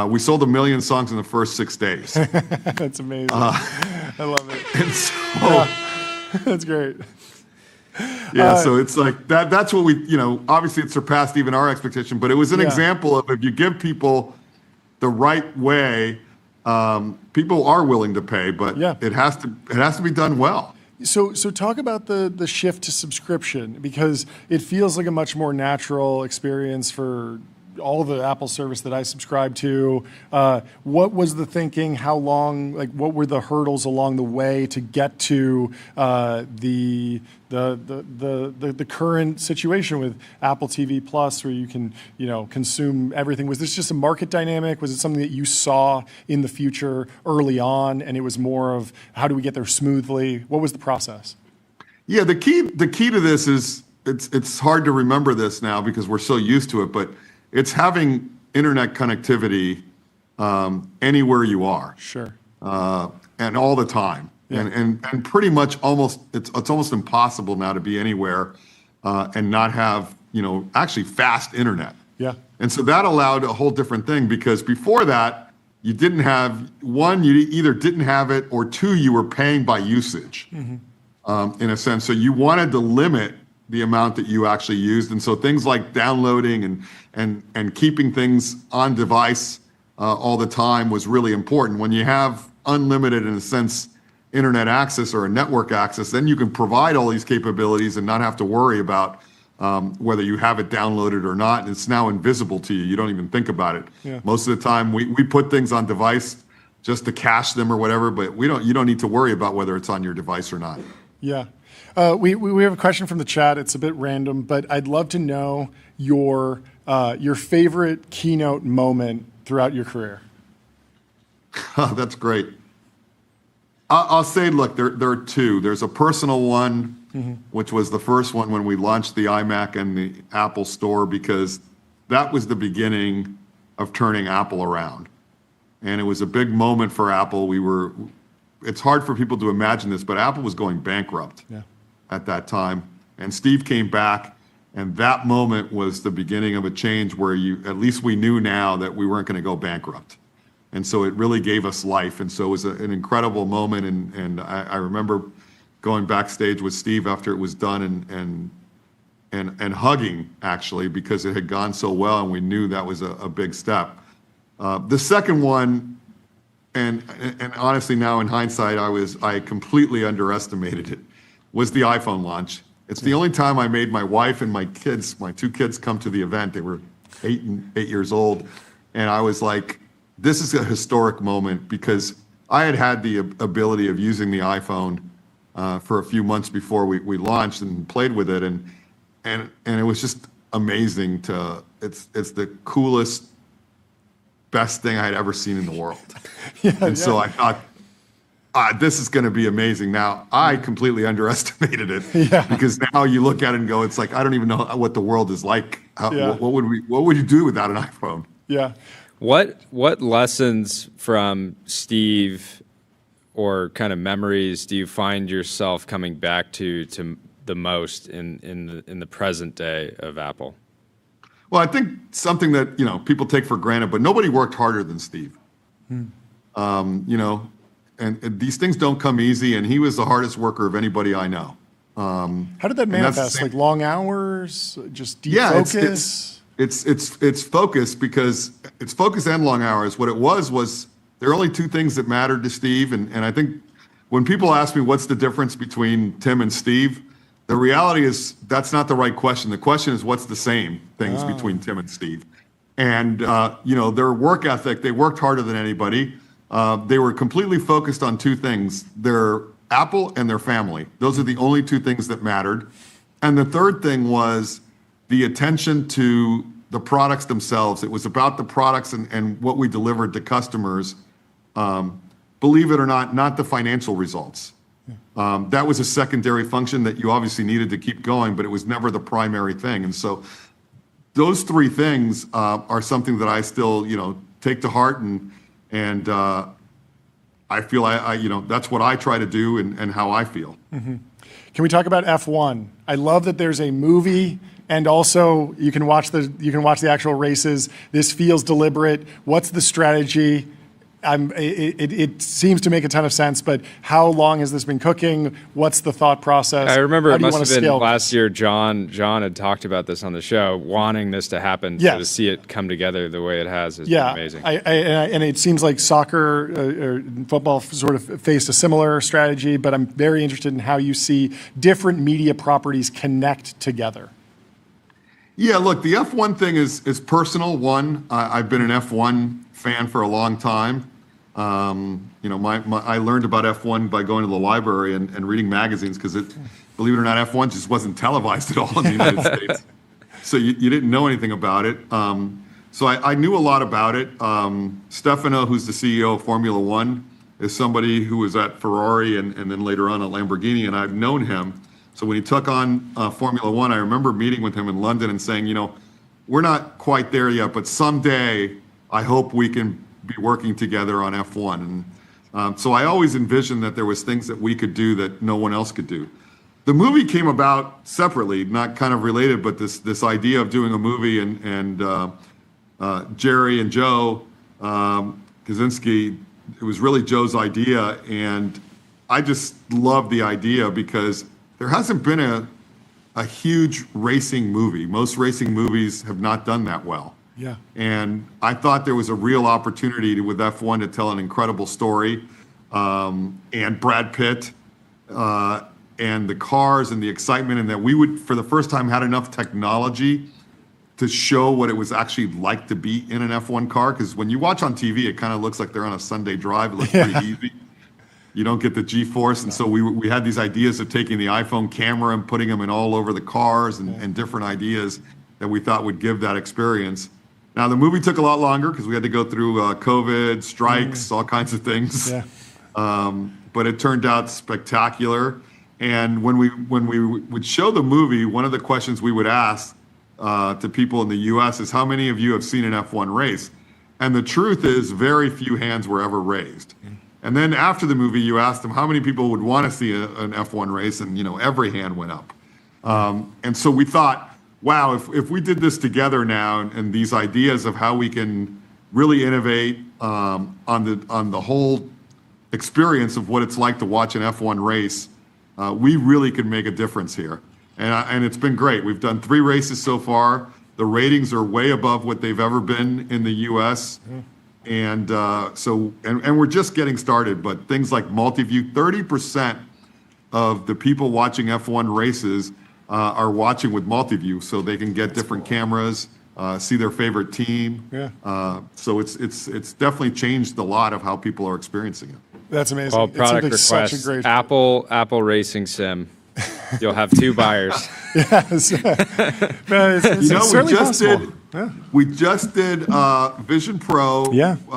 We sold 1 million songs in the first 6 days. That's amazing. I love it. And so, that's great. Yeah, so it's like that's what we, obviously it surpassed even our expectation, but it was an example of, if you give people the right way, people are willing to pay, but it has to be done well. So talk about the shift to subscription, because it feels like a much more natural experience for all the Apple service that I subscribe to. What was the thinking? How long? Like, what were the hurdles along the way to get to the current situation with Apple TV Plus, where you can consume everything? Was this just a market dynamic? Was it something that you saw in the future early on, and it was more of how do we get there smoothly? What was the process? Yeah, the key to this is it's hard to remember this now because we're so used to it, but it's having internet connectivity anywhere you are. Sure. And all the time. Yeah. And pretty much it's almost impossible now to be anywhere and not have, actually fast internet. Yeah. And so that allowed a whole different thing, because before that, you didn't have, one, you either didn't have it, or two, you were paying by usage, in a sense. So you wanted to limit the amount that you actually used. And so things like downloading and keeping things on device all the time was really important. When you have unlimited, in a sense, internet access or a network access, then you can provide all these capabilities and not have to worry about whether you have it downloaded or not. And it's now invisible to you. You don't even think about it. Yeah. Most of the time we put things on device just to cache them or whatever, but you don't need to worry about whether it's on your device or not. Yeah. We have a question from the chat. It's a bit random, but I'd love to know your favorite keynote moment throughout your career. That's great. I'll say, look, there are two. There's a personal one, which was the first one when we launched the iMac and the Apple Store, because that was the beginning of turning Apple around. And it was a big moment for Apple. It's hard for people to imagine this, but Apple was going bankrupt. Yeah. At that time, and Steve came back, and that moment was the beginning of a change where at least we knew now that we weren't going to go bankrupt, and so it really gave us life. And so it was an incredible moment, and I remember going backstage with Steve after it was done and hugging, actually, because it had gone so well, and we knew that was a big step. The second one, and honestly now in hindsight, I completely underestimated it, was the iPhone launch. It's the only time I made my wife and my two kids come to the event. They were 8 years old. And I was like, this is a historic moment, because I had the ability of using the iPhone for a few months before we launched and played with it. And it was just amazing it's the coolest, best thing I had ever seen in the world. So I thought, this is going to be amazing. Now, I completely underestimated it, because now you look at it and go, it's like, I don't even know what the world is like. What would you do without an iPhone? Yeah. What lessons from Steve or kind of memories do you find yourself coming back to the most in the present day of Apple? Well, I think something that people take for granted, but nobody worked harder than Steve. And these things don't come easy, and he was the hardest worker of anybody I know. How did that manifest? Like long hours, just deep focus? It's focus, because it's focus and long hours. What it was there are only two things that mattered to Steve, and I think when people ask me what's the difference between Tim and Steve, the reality is that's not the right question. The question is what's the same things between Tim and Steve. And their work ethic, they worked harder than anybody. They were completely focused on two things: their Apple and their family. Those are the only two things that mattered. And the third thing was the attention to the products themselves. It was about the products and what we delivered to customers. Believe it or not the financial results. That was a secondary function that you obviously needed to keep going, but it was never the primary thing. And so those three things are something that I still, take to heart, and I feel that's what I try to do and how I feel. Mm-hmm. Can we talk about F1? I love that there's a movie, and also you can watch the actual races. This feels deliberate. What's the strategy? it seems to make a ton of sense, but how long has this been cooking? What's the thought process? I remember How it do you must wanna have been scale? last year. John had talked about this on the show, wanting this to happen. So to see it come together the way it has is amazing. And it seems like soccer or football sort of faced a similar strategy, but I'm very interested in how you see different media properties connect together. Yeah, look, the F1 thing is personal. One, I've been an F1 fan for a long time. You know, I learned about F1 by going to the library and reading magazines because believe it or not, F1 just wasn't televised at all in the United States. So you didn't know anything about it. So I knew a lot about it. Stefano, who's the CEO of Formula One, is somebody who was at Ferrari and then later on at Lamborghini, and I've known him. So when he took on Formula One, I remember meeting with him in London and saying, you know, we're not quite there yet, but someday I hope we can be working together on F1. And so I always envisioned that there was things that we could do that no one else could do. The movie came about separately, not kind of related, but this idea of doing a movie and Jerry and Joe Kaczynski, it was really Joe's idea. And I just love the idea because there hasn't been a huge racing movie. Most racing movies have not done that well. Yeah. And I thought there was a real opportunity with F1 to tell an incredible story. And Brad Pitt and the cars and the excitement, and that we would, for the first time, had enough technology to show what it was actually like to be in an F1 car. Because when you watch on TV, it kind of looks like they're on a Sunday drive. It looks pretty easy. You don't get the G-force. And so we had these ideas of taking the iPhone camera and putting them in all over the cars and different ideas that we thought would give that experience. Now, the movie took a lot longer because we had to go through COVID, strikes, all kinds of things. Yeah. But it turned out spectacular. And when we would show the movie, one of the questions we would ask to people in the U.S. is, how many of you have seen an F1 race? And the truth is, very few hands were ever raised. And then after the movie, you asked them how many people would want to see an F1 race, and every hand went up. And so we thought, wow, if we did this together now, and these ideas of how we can really innovate on the whole experience of what it's like to watch an F1 race, we really could make a difference here. And it's been great. We've done 3 races so far. The ratings are way above what they've ever been in the U.S. And and we're just getting started. But things like multi-view, 30% of the people watching F1 races are watching with multi-view, so they can get different cameras, see their favorite team. Yeah. So it's definitely changed a lot of how people are experiencing it. That's amazing. Well, product request, Apple Racing Sim. You'll have 2 buyers. Yes. We just did Vision Pro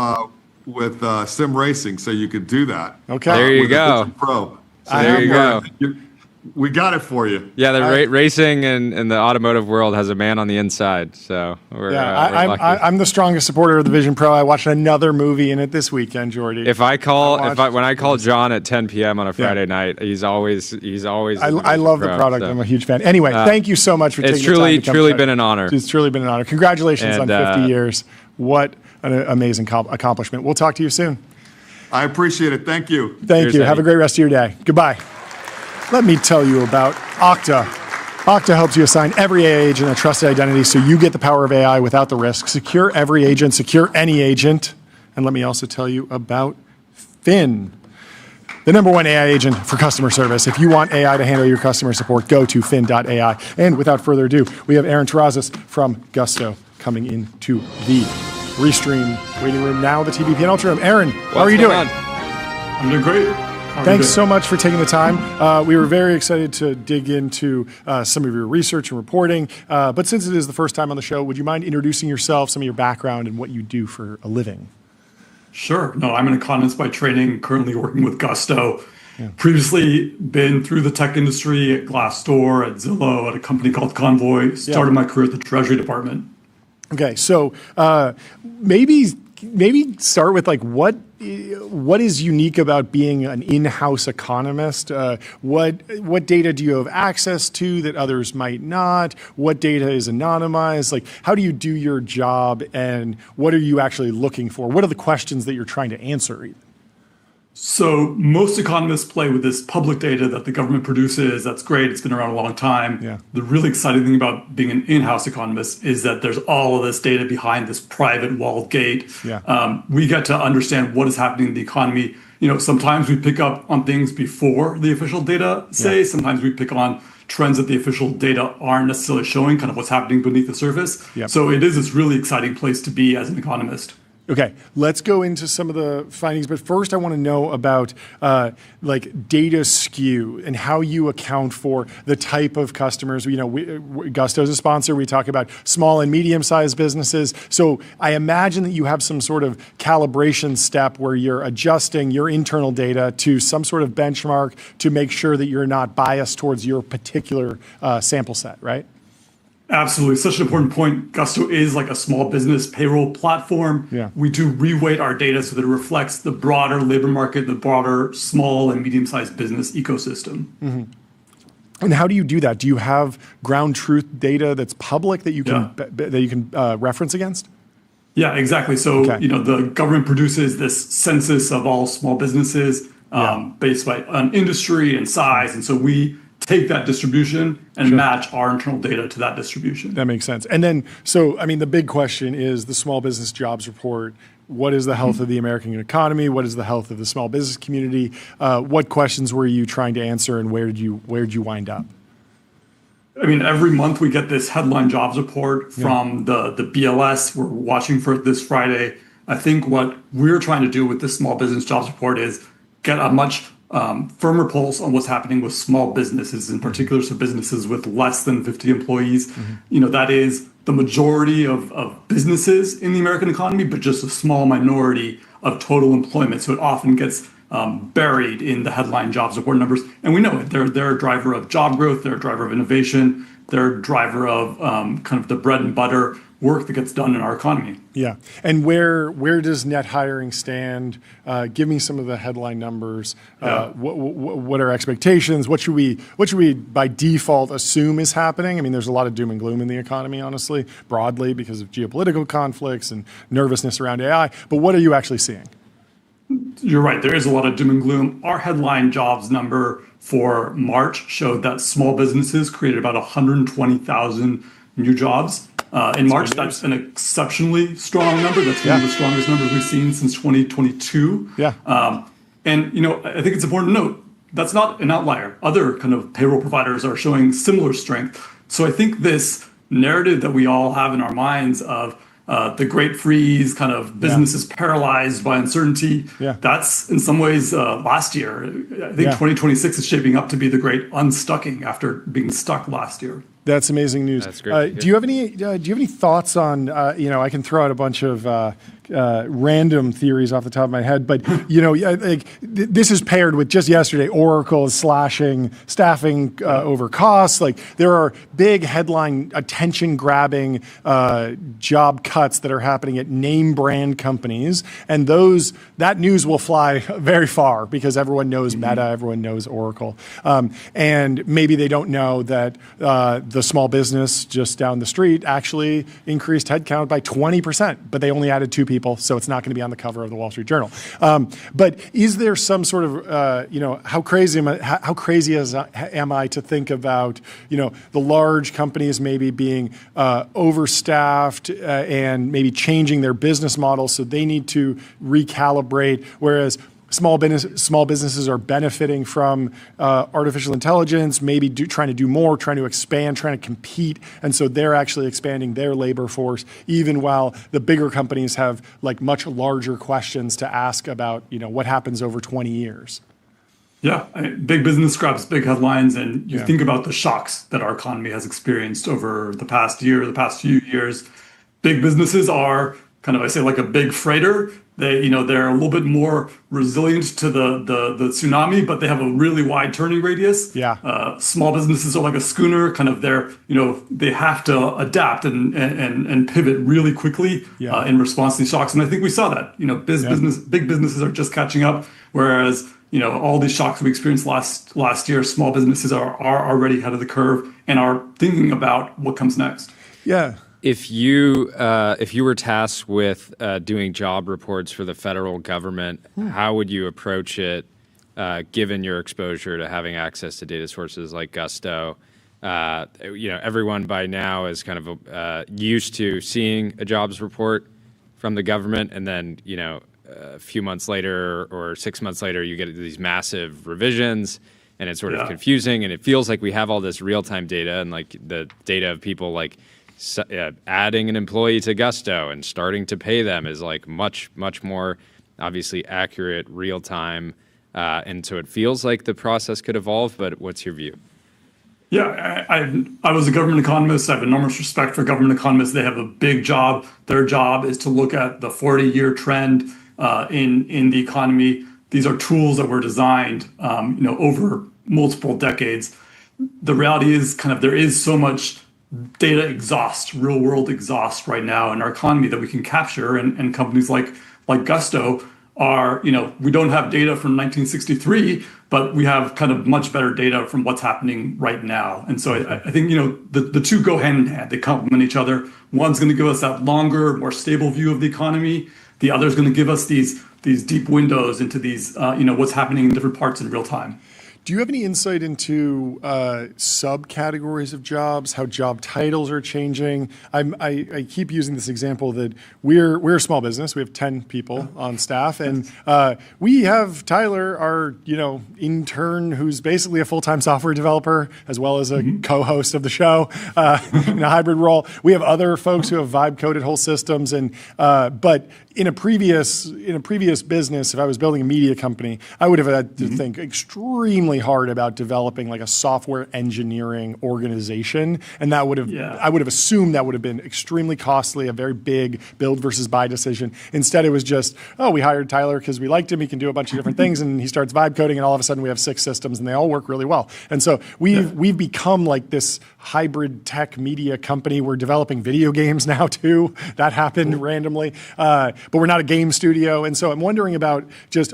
with Sim Racing, so you could do that. Okay. There you go. Vision Pro. So there you go. We got it for you. Yeah, the racing and the automotive world has a man on the inside. So we're lucky. I'm the strongest supporter of the Vision Pro. I watched another movie in it this weekend, Jordy. When I call John at 10 p.m. on a Friday night, he's always. I love the product. I'm a huge fan. Anyway, thank you so much for taking the time. It's truly been an honor. It's truly been an honor. Congratulations on 50 years. What an amazing accomplishment. We'll talk to you soon. I appreciate it. Thank you. Thank you. Have a great rest of your day. Goodbye. Let me tell you about Okta. Okta helps you assign every AI agent a trusted identity so you get the power of AI without the risk. Secure every agent, secure any agent. And let me also tell you about Fin, the #1 AI agent for customer service. If you want AI to handle your customer support, go to fin.ai. And without further ado, we have Aaron Terrazas from Gusto coming into the Restream waiting room now, the TBPN Ultra Room. Aaron, how are you doing? I'm doing great. Thanks so much for taking the time. We were very excited to dig into some of your research and reporting. But since it is the first time on the show, would you mind introducing yourself, some of your background, and what you do for a living? Sure. No, I'm an economist by training, currently working with Gusto. Yeah. Previously been through the tech industry at Glassdoor, at Zillow, at a company called Convoy. Started my career at the Treasury Department. Okay, so maybe start with like what what is unique about being an in-house economist? What data do you have access to that others might not? What data is anonymized? Like, how do you do your job, and what are you actually looking for? What are the questions that you're trying to answer? So most economists play with this public data that the government produces. That's great. It's been around a long time. Yeah. The really exciting thing about being an in-house economist is that there's all of this data behind this private walled gate. Yeah. We get to understand what is happening in the economy. Sometimes we pick up on things before the official data say. Yeah. Sometimes we pick on trends that the official data aren't necessarily showing, kind of what's happening beneath the surface. Yep. So it is this really exciting place to be as an economist. Okay, let's go into some of the findings, but first I want to know about data skew and how you account for the type of customers. Gusto is a sponsor. We talk about small and medium-sized businesses. So I imagine that you have some sort of calibration step where you're adjusting your internal data to some sort of benchmark to make sure that you're not biased towards your particular sample set, right? Absolutely. Such an important point. Gusto is like a small business payroll platform. Yeah. We do reweight our data so that it reflects the broader labor market, the broader small and medium-sized business ecosystem. Mm-hmm. And how do you do that? Do you have ground truth data that's public that you can reference against? Yeah, exactly. So, the government produces this census of all small businesses based on industry and size. And so we take that distribution and match our internal data to that distribution. That makes sense. And then, the big question is the small business jobs report. What is the health of the American economy? What is the health of the small business community? What questions were you trying to answer, and where did you wind up? Every month we get this headline jobs report from the BLS. We're watching for it this Friday. I think what we're trying to do with this small business jobs report is get a much firmer pulse on what's happening with small businesses, in particular, so businesses with less than 50 employees. Mm-hmm. That is the majority of businesses in the American economy, but just a small minority of total employment. So it often gets buried in the headline jobs report numbers. And we know it. They're a driver of job growth. They're a driver of innovation. They're a driver of kind of the bread and butter work that gets done in our economy. Yeah. And where does net hiring stand? Give me some of the headline numbers. What are expectations? What should we by default assume is happening? There's a lot of doom and gloom in the economy, honestly, broadly because of geopolitical conflicts and nervousness around AI. But what are you actually seeing? You're right. There is a lot of doom and gloom. Our headline jobs number for March showed that small businesses created about 120,000 new jobs. In March, that's an exceptionally strong number. That's one of the strongest numbers we've seen since 2022. Yeah. And I think it's important to note that's not an outlier. Other kind of payroll providers are showing similar strength. So I think this narrative that we all have in our minds of the great freeze, kind of businesses paralyzed by uncertainty, that's in some ways last year. I think 2026 is shaping up to be the great unstucking after being stuck last year. That's amazing news. That's great. Do you have any thoughts on? I can throw out a bunch of random theories off the top of my head, but this is paired with just yesterday, Oracle is slashing staffing over costs. Like there are big headline attention-grabbing job cuts that are happening at name brand companies, and that news will fly very far because everyone knows Meta, everyone knows Oracle, and maybe they don't know that the small business just down the street actually increased headcount by 20%, but they only added 2 people, so it's not going to be on the cover of the Wall Street Journal. But is there some sort of, how crazy am I to think about, the large companies maybe being overstaffed and maybe changing their business model, so they need to recalibrate, whereas small businesses are benefiting from artificial intelligence, maybe trying to do more, trying to expand, trying to compete. And so they're actually expanding their labor force, even while the bigger companies have like much larger questions to ask about, what happens over 20 years. Yeah, big business grabs big headlines, and you think about the shocks that our economy has experienced over the past year, the past few years. Big businesses are kind of, I say, like a big freighter. They're a little bit more resilient to the tsunami, but they have a really wide turning radius. Yeah. Small businesses are like a schooner, kind of they have to adapt and pivot really quickly in response to these shocks. And I think we saw that. Big businesses are just catching up, whereas all these shocks we experienced last year, small businesses are already ahead of the curve and are thinking about what comes next. Yeah. If you were tasked with doing job reports for the federal government, how would you approach it, given your exposure to having access to data sources like Gusto? Everyone by now is kind of used to seeing a jobs report from the government, and then a few months later or 6 months later, you get these massive revisions, and it's sort of confusing. And it feels like we have all this real-time data, and like the data of people like adding an employee to Gusto and starting to pay them is like much more obviously accurate, real time, and so it feels like the process could evolve. But what's your view? Yeah, I was a government economist. I have enormous respect for government economists. They have a big job. Their job is to look at the 40-year trend in the economy. These are tools that were designed over multiple decades. The reality is there is so much data exhaust, real world exhaust right now in our economy that we can capture, and companies like Gusto are, we don't have data from 1963, but we have kind of much better data from what's happening right now. And so I think, the two go hand in hand. They complement each other. One's going to give us that longer, more stable view of the economy. The other is going to give us these deep windows into these, what's happening in different parts in real time. Do you have any insight into subcategories of jobs, how job titles are changing? I keep using this example that we're a small business. We have 10 people on staff, and we have Tyler, our intern, who's basically a full-time software developer as well as a co-host of the show in a hybrid role. We have other folks who have vibe coded whole systems, and but in a previous business, if I was building a media company, I would have had to think extremely hard about developing like a software engineering organization, and that would have I would have assumed that would have been extremely costly, a very big build versus buy decision. Instead, it was just, we hired Tyler because we liked him. He can do a bunch of different things, and he starts vibe coding, and all of a sudden we have 6 systems, and they all work really well. And so we've become like this hybrid tech media company. We're developing video games now too. That happened randomly. But we're not a game studio. And so I'm wondering about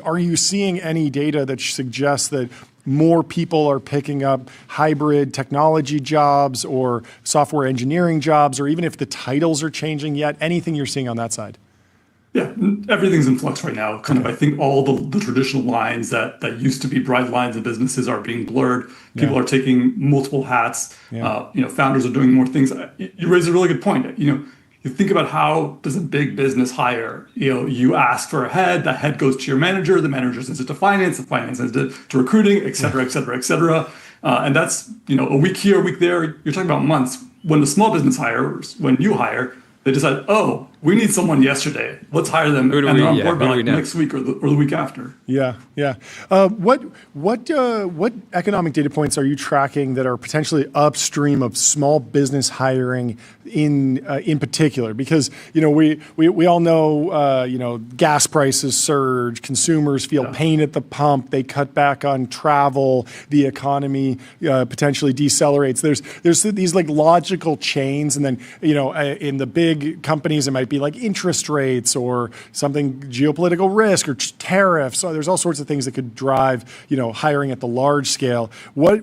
are you seeing any data that suggests that more people are picking up hybrid technology jobs or software engineering jobs, or even if the titles are changing yet? Anything you're seeing on that side? Yeah, everything's in flux right now. I think all the traditional lines that used to be bright lines in businesses are being blurred. People are taking multiple hats. Founders are doing more things. You raise a really good point. You think about how does a big business hire? You ask for a head, that head goes to your manager, the manager sends it to finance, the finance sends it to recruiting, et cetera, et cetera, et cetera. And that's, a week here, a week there. You're talking about months. When the small business hires, when you hire, they decide, we need someone yesterday. Let's hire them, and they're on board by next week or the week after. Yeah. What economic data points are you tracking that are potentially upstream of small business hiring in particular? Because we all know gas prices surge, consumers feel pain at the pump, they cut back on travel, the economy potentially decelerates. There's these like logical chains, and then in the big companies it might be like interest rates or something, geopolitical risk or tariffs. So there's all sorts of things that could drive hiring at the large scale. What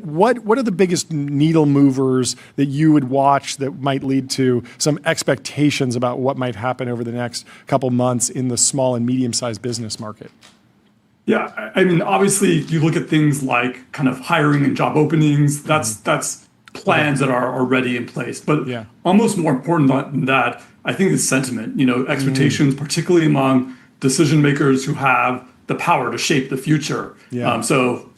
are the biggest needle movers that you would watch that might lead to some expectations about what might happen over the next couple months in the small and medium-sized business market? Yeah, I mean, obviously you look at things like kind of hiring and job openings. That's plans that are already in place. But almost more important than that, I think, is sentiment. Expectations, particularly among decision makers who have the power to shape the future. So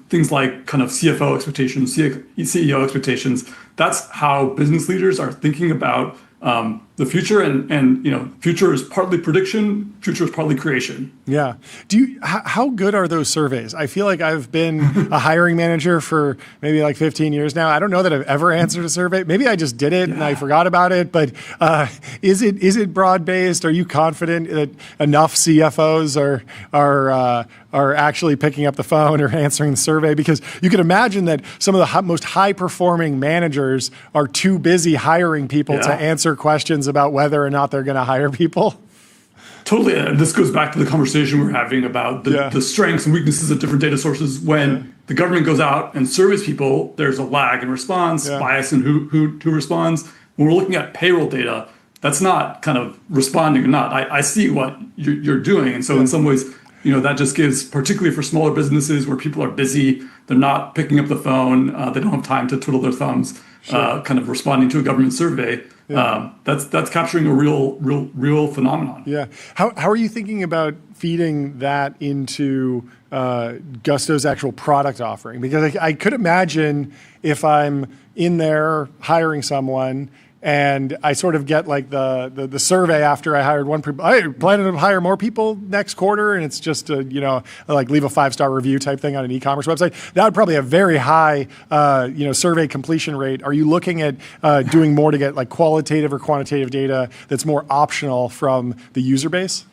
things like kind of CFO expectations, CEO expectations. That's how business leaders are thinking about the future, and future is partly prediction, future is partly creation. Yeah. How good are those surveys? I feel like I've been a hiring manager for maybe like 15 years now. I don't know that I've ever answered a survey. Maybe I just did it and I forgot about it. But is it broad based? Are you confident that enough CFOs are actually picking up the phone or answering the survey? Because you could imagine that some of the most high performing managers are too busy hiring people to answer questions about whether or not they're going to hire people. Totally. And this goes back to the conversation we're having about the strengths and weaknesses of different data sources. When the government goes out and surveys people, there's a lag in response, bias in who responds. When we're looking at payroll data, that's not kind of responding or not. I see what you're doing. And so in some ways, that just gives, particularly for smaller businesses where people are busy, they're not picking up the phone, they don't have time to twiddle their thumbs, kind of responding to a government survey. That's capturing a real phenomenon. Yeah. How are you thinking about feeding that into Gusto's actual product offering? Because I could imagine if I'm in there hiring someone and I sort of get like the survey after I hired one person. I plan to hire more people next quarter, and it's just like leave a 5-star review type thing on an e-commerce website. That would probably have very high survey completion rate. Are you looking at doing more to get like qualitative or quantitative data that's more optional from the user base?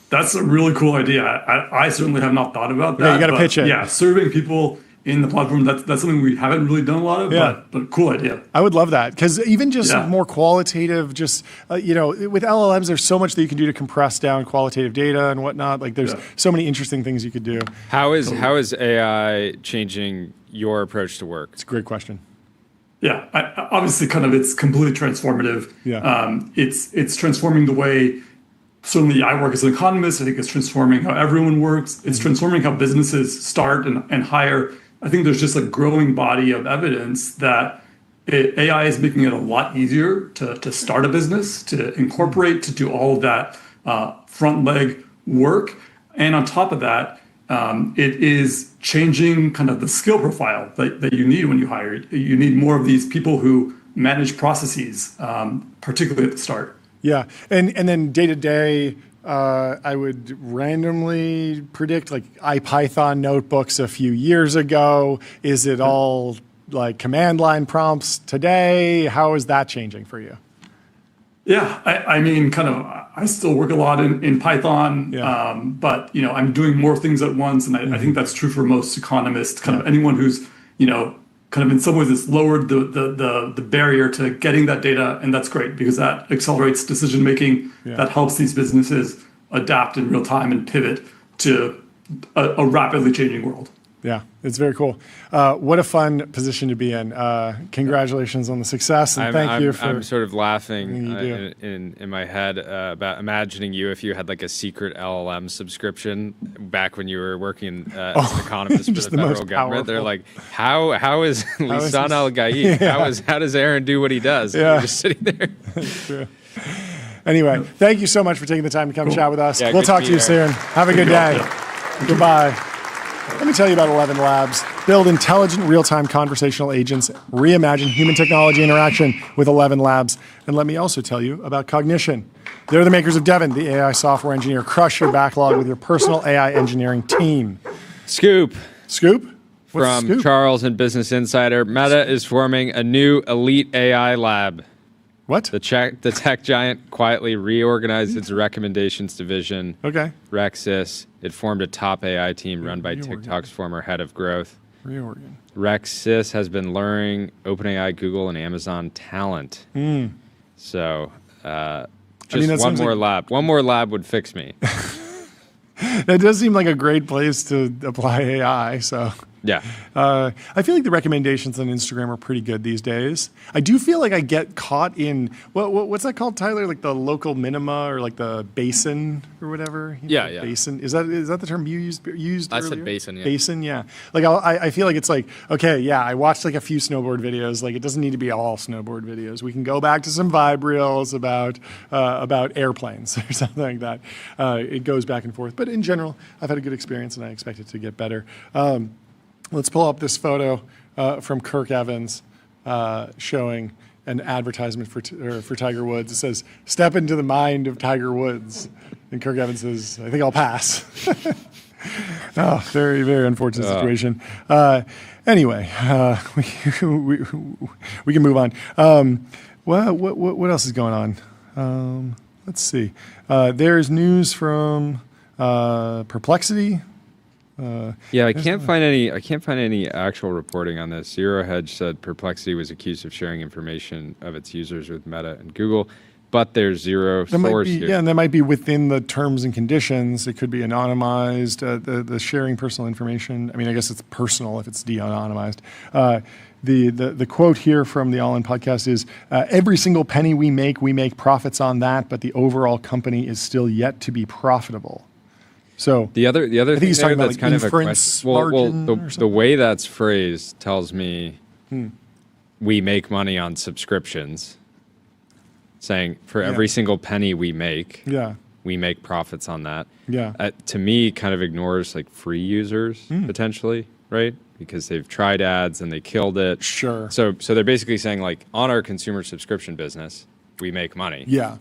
That's a really cool idea. I certainly have not thought about that. Yeah, you got to pitch it. Yeah, surveying people in the platform, that's something we haven't really done a lot of, but cool idea. I would love that, because even just more qualitative, just, with LLMs, there's so much that you can do to compress down qualitative data and whatnot. Like there's so many interesting things you could do. How is AI changing your approach to work? It's a great question. Yeah, obviously it's completely transformative. Yeah. It's transforming the way, certainly I work as an economist. I think it's transforming how everyone works. It's transforming how businesses start and hire. I think there's just a growing body of evidence that AI is making it a lot easier to start a business, to incorporate, to do all of that front leg work. And on top of that, it is changing kind of the skill profile that you need when you hire. You need more of these people who manage processes, particularly at the start. Yeah, and then day to day, I would randomly predict like IPython notebooks a few years ago. Is it all like command line prompts today? How is that changing for you? Yeah, I mean, I still work a lot in Python, but I'm doing more things at once, and I think that's true for most economists. Kind of anyone who's kind of in some ways it's lowered the barrier to getting that data, and that's great because that accelerates decision making. That helps these businesses adapt in real time and pivot to a rapidly changing world. Yeah, it's very cool. What a fun position to be in. Congratulations on the success, and thank you for... I'm sort of laughing in my head about imagining you if you had like a secret LLM subscription back when you were working as an economist for the federal government. They're like, how is Lisan Al-Gaid? How does Aaron do what he does? Yeah. You're just sitting there. That's true. Anyway, thank you so much for taking the time to come chat with us. Yeah, we'll talk to you soon. Have a good day. Goodbye. Let me tell you about 11 Labs. Build intelligent, real-time conversational agents. Reimagine human technology interaction with 11 Labs. And let me also tell you about Cognition. They're the makers of Devon, the AI software engineer. Crush your backlog with your personal AI engineering team. Scoop. Scoop? From Scoop? Charles and Business Insider. Meta is forming a new elite AI lab. What? The tech giant quietly reorganized its recommendations division. Okay. Rexis. It formed a top AI team run by TikTok's former head of growth. Reorgan. Rexis has been luring OpenAI, Google, and Amazon talent. So just one more lab. One more lab would fix me. That does seem like a great place to apply AI. So yeah, I feel like the recommendations on Instagram are pretty good these days. I do feel like I get caught in what's that called, Tyler? Like the local minima or like the basin or whatever. Yeah. Basin. Is that the term you used? I earlier? said basin. Yeah. Basin. Yeah. Like I feel like it's like, okay, yeah, I watched like a few snowboard videos. Like it doesn't need to be all snowboard videos. We can go back to some vibe reels about airplanes or something like that. It goes back and forth, but in general, I've had a good experience and I expect it to get better. Let's pull up this photo from Kirk Evans showing an advertisement for Tiger Woods. It says, "Step into the mind of Tiger Woods," and Kirk Evans says, "I think I'll pass." Oh, very, very unfortunate situation. Anyway, we can move on. What else is going on? Let's see. There's news from Perplexity. I can't find any actual reporting on this. Zero Hedge said Perplexity was accused of sharing information of its users with Meta and Google, but there's zero source here. Yeah, and that might be within the terms and conditions. It could be anonymized. The sharing personal information. I mean, I guess it's personal if it's de-anonymized. The quote here from the All In podcast is, "Every single penny we make profits on that, but the overall company is still yet to be profitable." So the other I think thing he's there talking about that's like kind of a inference question. margin The way that's phrased tells me we make money on subscriptions. Saying for every single penny we make, we make profits on that. Yeah. To me, kind of ignores like free users potentially, right? Because they've tried ads and they killed it. Sure. So they're basically saying like on our consumer subscription business, we make money. Yeah.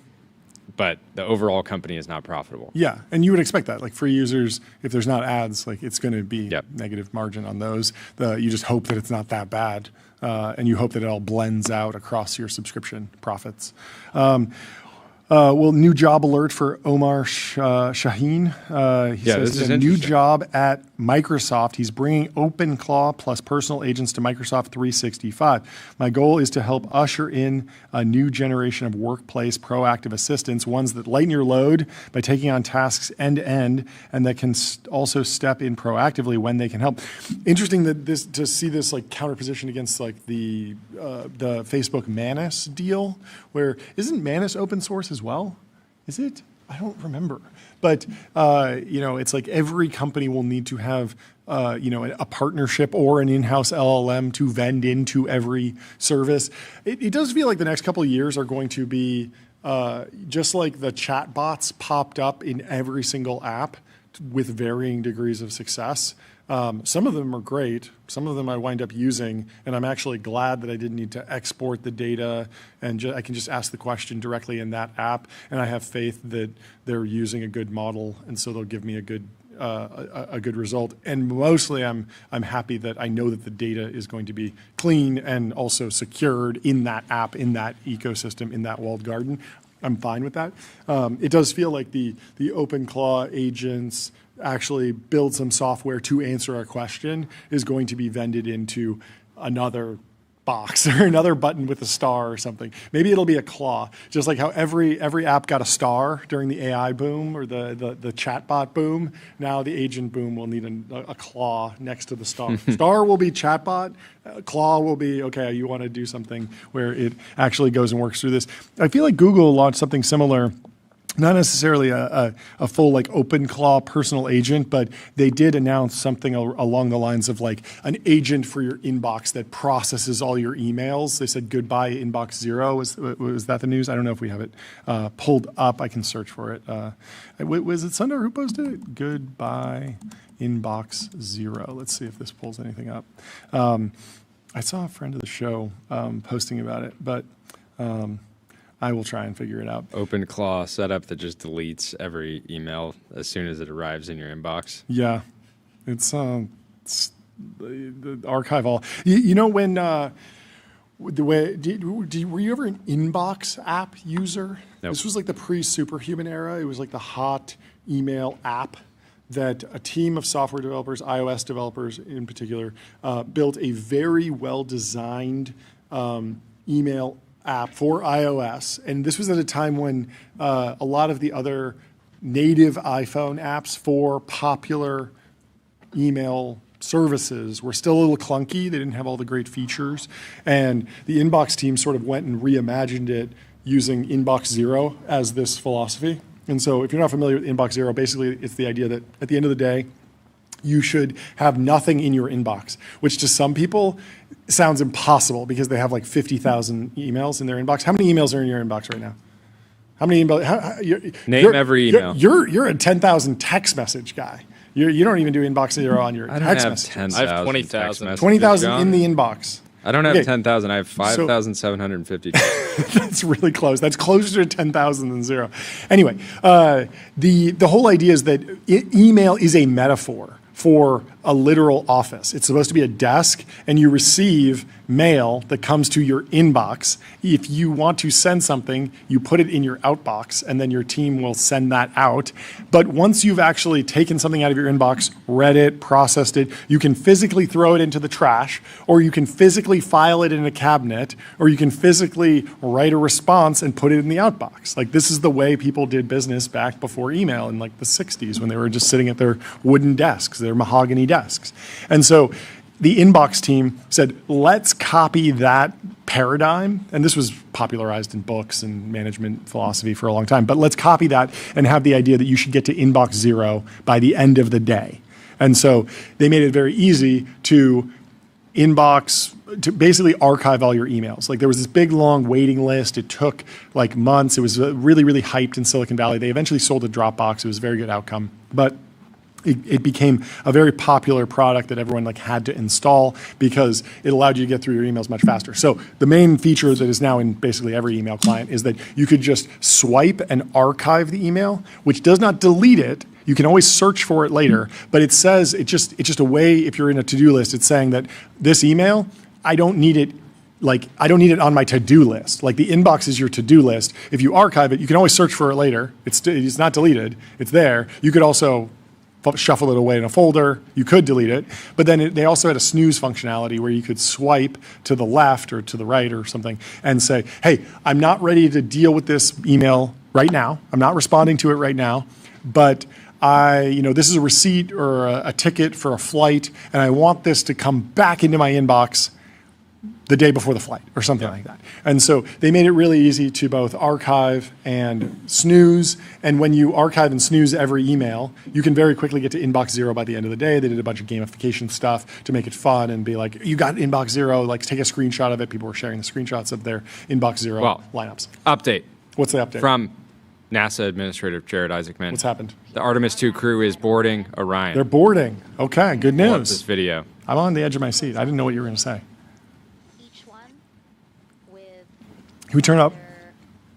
But the overall company is not profitable. Yeah, and you would expect that. Like free users, if there's not ads, like it's going to be negative margin on those. You just hope that it's not that bad, and you hope that it all blends out across your subscription profits. New job alert for Omar Shaheen. He says this is a new job at Microsoft. He's bringing OpenClaw plus personal agents to Microsoft 365. My goal is to help usher in a new generation of workplace proactive assistants, ones that lighten your load by taking on tasks end to end, and that can also step in proactively when they can help. Interesting that to see this like counterposition against like the Facebook Manus deal, where isn't Manus open source as well? Is it? I don't remember. But, it's like every company will need to have, a partnership or an in-house LLM to vend into every service. It does feel like the next couple of years are going to be just like the chat bots popped up in every single app with varying degrees of success. Some of them are great. Some of them I wind up using, and I'm actually glad that I didn't need to export the data, and I can just ask the question directly in that app, and I have faith that they're using a good model, and so they'll give me a good result. And mostly, I'm happy that I know that the data is going to be clean and also secured in that app, in that ecosystem, in that walled garden. I'm fine with that. It does feel like the OpenClaw agents actually build some software to answer a question is going to be vended into another box or another button with a star or something. Maybe it'll be a claw, just like how every app got a star during the AI boom or the chatbot boom. Now the agent boom will need a claw next to the star. Star will be chatbot. Claw will be, okay, you want to do something where it actually goes and works through this. I feel like Google launched something similar. Not necessarily a full like OpenClaw personal agent, but they did announce something along the lines of like an agent for your inbox that processes all your emails. They said goodbye inbox zero. Was that the news? I don't know if we have it pulled up. I can search for it. Was it Sundar who posted it? Goodbye inbox zero. Let's see if this pulls anything up. I saw a friend of the show posting about it, but I will try and figure it out. OpenClaw setup that just deletes every email as soon as it arrives in your inbox. Yeah, it's the archive all. You know when were you ever an inbox app user? Nope. This was like the pre-superhuman era. It was like the hot email app that a team of software developers, iOS developers in particular, built a very well-designed email app for iOS. And this was at a time when a lot of the other native iPhone apps for popular email services were still a little clunky. They didn't have all the great features. And the Inbox team sort of went and reimagined it using Inbox Zero as this philosophy. And so if you're not familiar with Inbox Zero, basically it's the idea that at the end of the day, you should have nothing in your inbox, which to some people sounds impossible because they have like 50,000 emails in their inbox. How many emails are in your inbox right now? How many emails? Name every email. You're a 10,000 text message guy. You don't even do Inbox Zero on your text message. I have 20,000. 20,000 in the inbox. I don't have 10,000. I have 5,750. That's really close. That's closer to 10,000 than zero. Anyway, the whole idea is that email is a metaphor for a literal office. It's supposed to be a desk, and you receive mail that comes to your inbox. If you want to send something, you put it in your outbox, and then your team will send that out. But once you've actually taken something out of your inbox, read it, processed it, you can physically throw it into the trash, or you can physically file it in a cabinet, or you can physically write a response and put it in the outbox. Like, this is the way people did business back before email in like the 60s, when they were just sitting at their wooden desks, their mahogany desks. And so the inbox team said, let's copy that paradigm. And this was popularized in books and management philosophy for a long time. But let's copy that and have the idea that you should get to inbox zero by the end of the day. And so they made it very easy to basically archive all your emails. Like, there was this big, long waiting list. It took like months. It was really, really hyped in Silicon Valley. They eventually sold to Dropbox. It was a very good outcome. But it became a very popular product that everyone had to install because it allowed you to get through your emails much faster. So the main feature that is now in basically every email client is that you could just swipe and archive the email, which does not delete it. You can always search for it later, but it says it's just a way. If you're in a to-do list, it's saying that this email, I don't need it. I don't need it on my to-do list. Like, the inbox is your to-do list. If you archive it, you can always search for it later. It's not deleted. It's there. You could also shuffle it away in a folder. You could delete it. But then they also had a snooze functionality where you could swipe to the left or to the right or something and say, hey, I'm not ready to deal with this email right now. I'm not responding to it right now, but this is a receipt or a ticket for a flight, and I want this to come back into my inbox the day before the flight or something like that. And so they made it really easy to both archive and snooze. And when you archive and snooze every email, you can very quickly get to inbox zero by the end of the day. They did a bunch of gamification stuff to make it fun and be like, you got inbox zero, take a screenshot of it. People were sharing the screenshots of their inbox zero lineups. Update. What's the update? From NASA Administrator Jared Isaacman. What's happened? The Artemis 2 crew is boarding Orion. They're boarding. Okay, good news. Love this video. I'm on the edge of my seat. I didn't know what you were going to say. Each one with Can we turn up?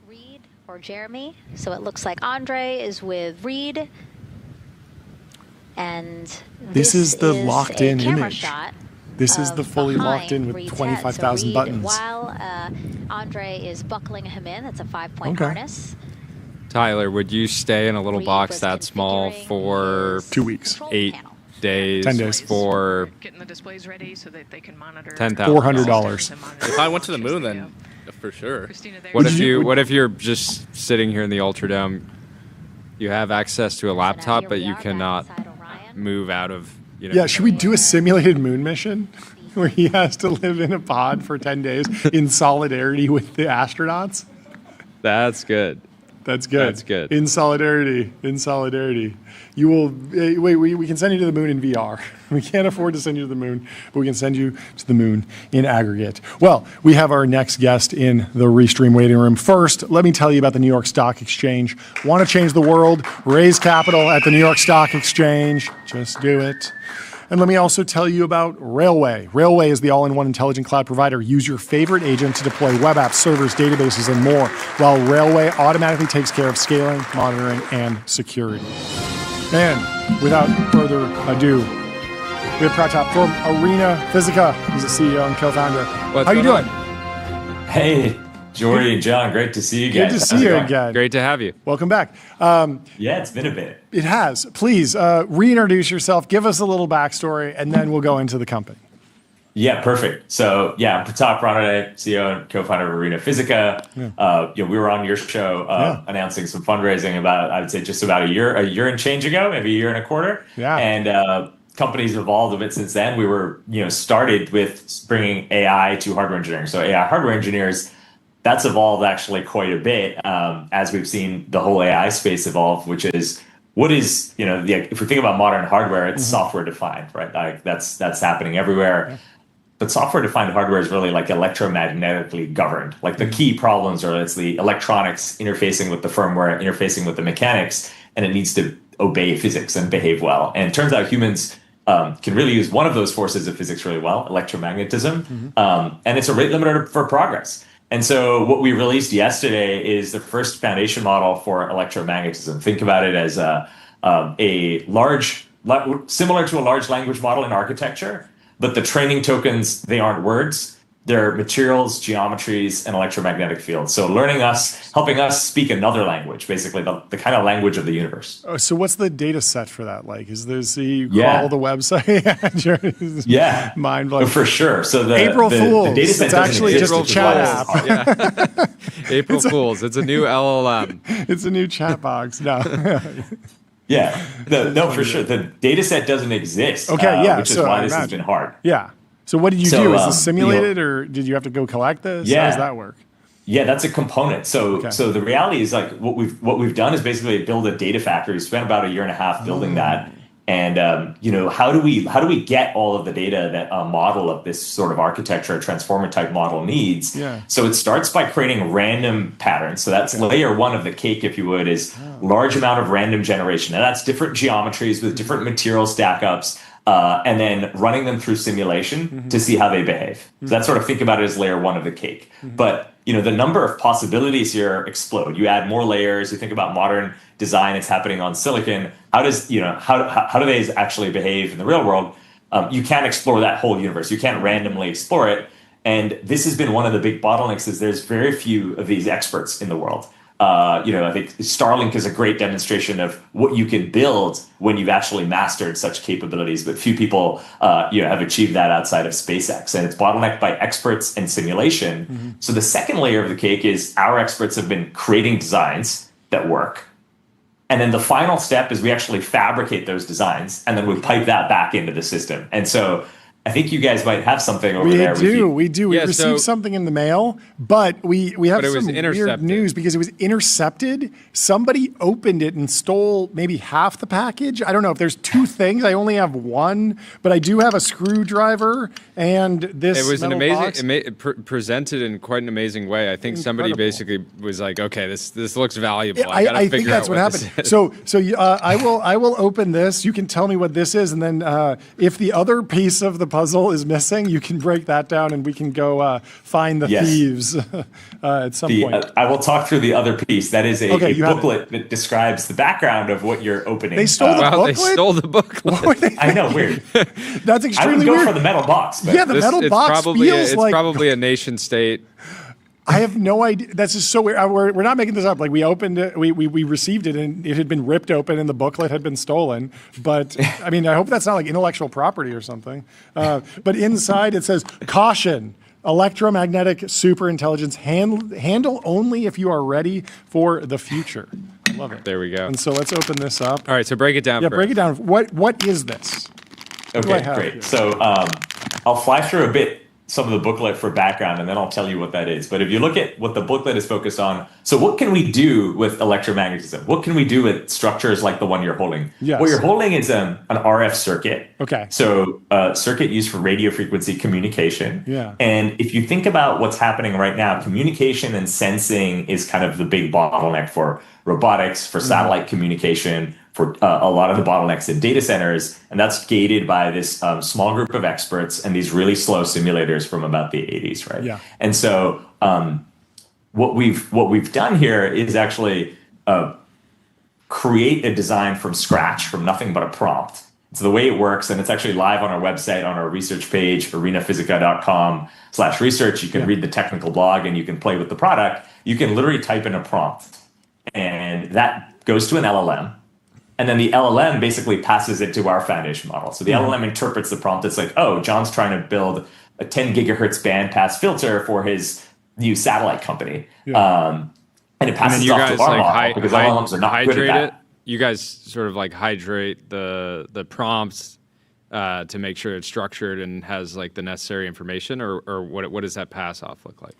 Reed or Jeremy. So it looks like Andre is with Reed. And this is the locked-in camera image. Shot. This is the fully locked in with Reed's 25,000 head. So buttons. While Andre is buckling him in, that's a 5-point harness. Tyler, would you stay in a little box that small for 2 weeks, 8 days, 10 days for Getting the displays ready so that they can monitor. $400. If I went to the moon, then for sure. What if you're just sitting here in the Ultradome? You have access to a laptop, but you cannot move out of. Yeah, should we do a simulated moon mission where he has to live in a pod for 10 days in solidarity with the astronauts? That's good. That's good. That's good. In solidarity. You will, wait, we can send you to the moon in VR. We can't afford to send you to the moon, but we can send you to the moon in aggregate. Well, we have our next guest in the Restream waiting room. First, let me tell you about the New York Stock Exchange. Want to change the world? Raise capital at the New York Stock Exchange. Just do it. And let me also tell you about Railway. Railway is the all-in-one intelligent cloud provider. Use your favorite agent to deploy web apps, servers, databases, and more, while Railway automatically takes care of scaling, monitoring, and security. And without further ado, we have Pratap from Arena Physica. He's the CEO and co-founder. How you doing? Hey, Jordy and John, great to see you guys. Good to see you again. Great to have you. Welcome back. Yeah, it's been a bit. It has. Please reintroduce yourself, give us a little backstory, and then we'll go into the company. Yeah, perfect. So yeah, I'm Pratap Ranade, CEO and co-founder of Arena Physica. Yeah. We were on your show announcing some fundraising about, I would say, just about a year and change ago, maybe a year and a quarter. Yeah. And companies evolved a bit since then. We were, started with bringing AI to hardware engineering. So AI hardware engineers, that's evolved actually quite a bit as we've seen the whole AI space evolve, which is if we think about modern hardware, it's software defined, right? Like that's happening everywhere. Yeah. But software defined hardware is really electromagnetically governed. Like the key problems are it's the electronics interfacing with the firmware, interfacing with the mechanics, and it needs to obey physics and behave well. And it turns out humans can really use one of those forces of physics really well, electromagnetism, and it's a rate limiter for progress. And so what we released yesterday is the first foundation model for electromagnetism. Think about it as a large, similar to a large language model in architecture, but the training tokens, they aren't words. They're materials, geometries, and electromagnetic fields. So helping us speak another language, basically the kind of language of the universe. Oh, so what's the data set for that like? Is this you call the website? Yeah, mind blowing for sure. So the April Fools. The data set it's actually just a chat app. Yeah. April Fools. It's a new LLM. It's a new chat box. No. Yeah, no, for sure. The data set doesn't exist. Okay, which is why this has been hard. Yeah. So what did you do? Is this simulated, or did you have to go collect this? Yeah. How does that work? Yeah, that's a component. So the reality is like what we've done is basically build a data factory. We spent about 1.5 years building that. And how do we get all of the data that a model of this sort of architecture, a transformer type model needs? Yeah. So it starts by creating random patterns. So that's layer one of the cake, if you would, is large amount of random generation. And that's different geometries with different material stack ups. And then running them through simulation to see how they behave. So that's sort of think about it as layer one of the cake. But the number of possibilities here explode. You add more layers. You think about modern design; it's happening on silicon. How does how do they actually behave in the real world? You can't explore that whole universe. You can't randomly explore it. And this has been one of the big bottlenecks. Is there's very few of these experts in the world. I think Starlink is a great demonstration of what you can build when you've actually mastered such capabilities, but few people, have achieved that outside of SpaceX, and it's bottlenecked by experts and simulation. So the second layer of the cake is our experts have been creating designs that work. And then the final step is we actually fabricate those designs, and then we pipe that back into the system. And so I think you guys might have something over there. We do. We received something in the mail, but we have some weird news because it was intercepted. Somebody opened it and stole maybe half the package. I don't know if there's two things. I only have one, but I do have a screwdriver and this. It was an amazing. Box. Presented in quite an amazing way. I think somebody basically was like, "Okay, this looks valuable." I think that's what happened. So I will open this. You can tell me what this is, and then if the other piece of the puzzle is missing, you can break that down and we can go find the thieves at some point. I will talk through the other piece. That is a booklet that describes the background of what you're opening. They stole the booklet? They stole the booklet. I know, weird. That's extremely weird. I would go for the metal box. Yeah, the metal box feels like... It's probably a nation state. I have no idea. That's just so weird. We're not making this up. Like we opened it, we received it, and it had been ripped open, and the booklet had been stolen. But I mean, I hope that's not like intellectual property or something. But inside it says, "Caution: electromagnetic superintelligence handle only if you are ready for the future." I love it. There we go. And so let's open this up. All right, so break it down. Yeah, break it down. What is this? Okay, great. Here? So I'll fly through a bit some of the booklet for background, and then I'll tell you what that is. But if you look at what the booklet is focused on, so what can we do with electromagnetism? What can we do with structures like the one you're holding? Yes. What you're holding is an RF circuit. Okay. So a circuit used for radio frequency communication. Yeah. And if you think about what's happening right now, communication and sensing is kind of the big bottleneck for robotics, for satellite communication, for a lot of the bottlenecks in data centers, and that's gated by this small group of experts and these really slow simulators from about the 80s, right? Yeah. And so what we've done here is actually create a design from scratch, from nothing but a prompt. So the way it works, and it's actually live on our website, on our research page, arenaphysica.com/research. You can read the technical blog and you can play with the product. You can literally type in a prompt, and that goes to an LLM. And then the LLM basically passes it to our foundation model. So the LLM interprets the prompt. It's like, oh, John's trying to build a 10 gigahertz bandpass filter for his new satellite company. Yeah. And it passes off to our model because LLMs are not good at that. You guys sort of like hydrate the prompts to make sure it's structured and has like the necessary information, or what does that pass off look like?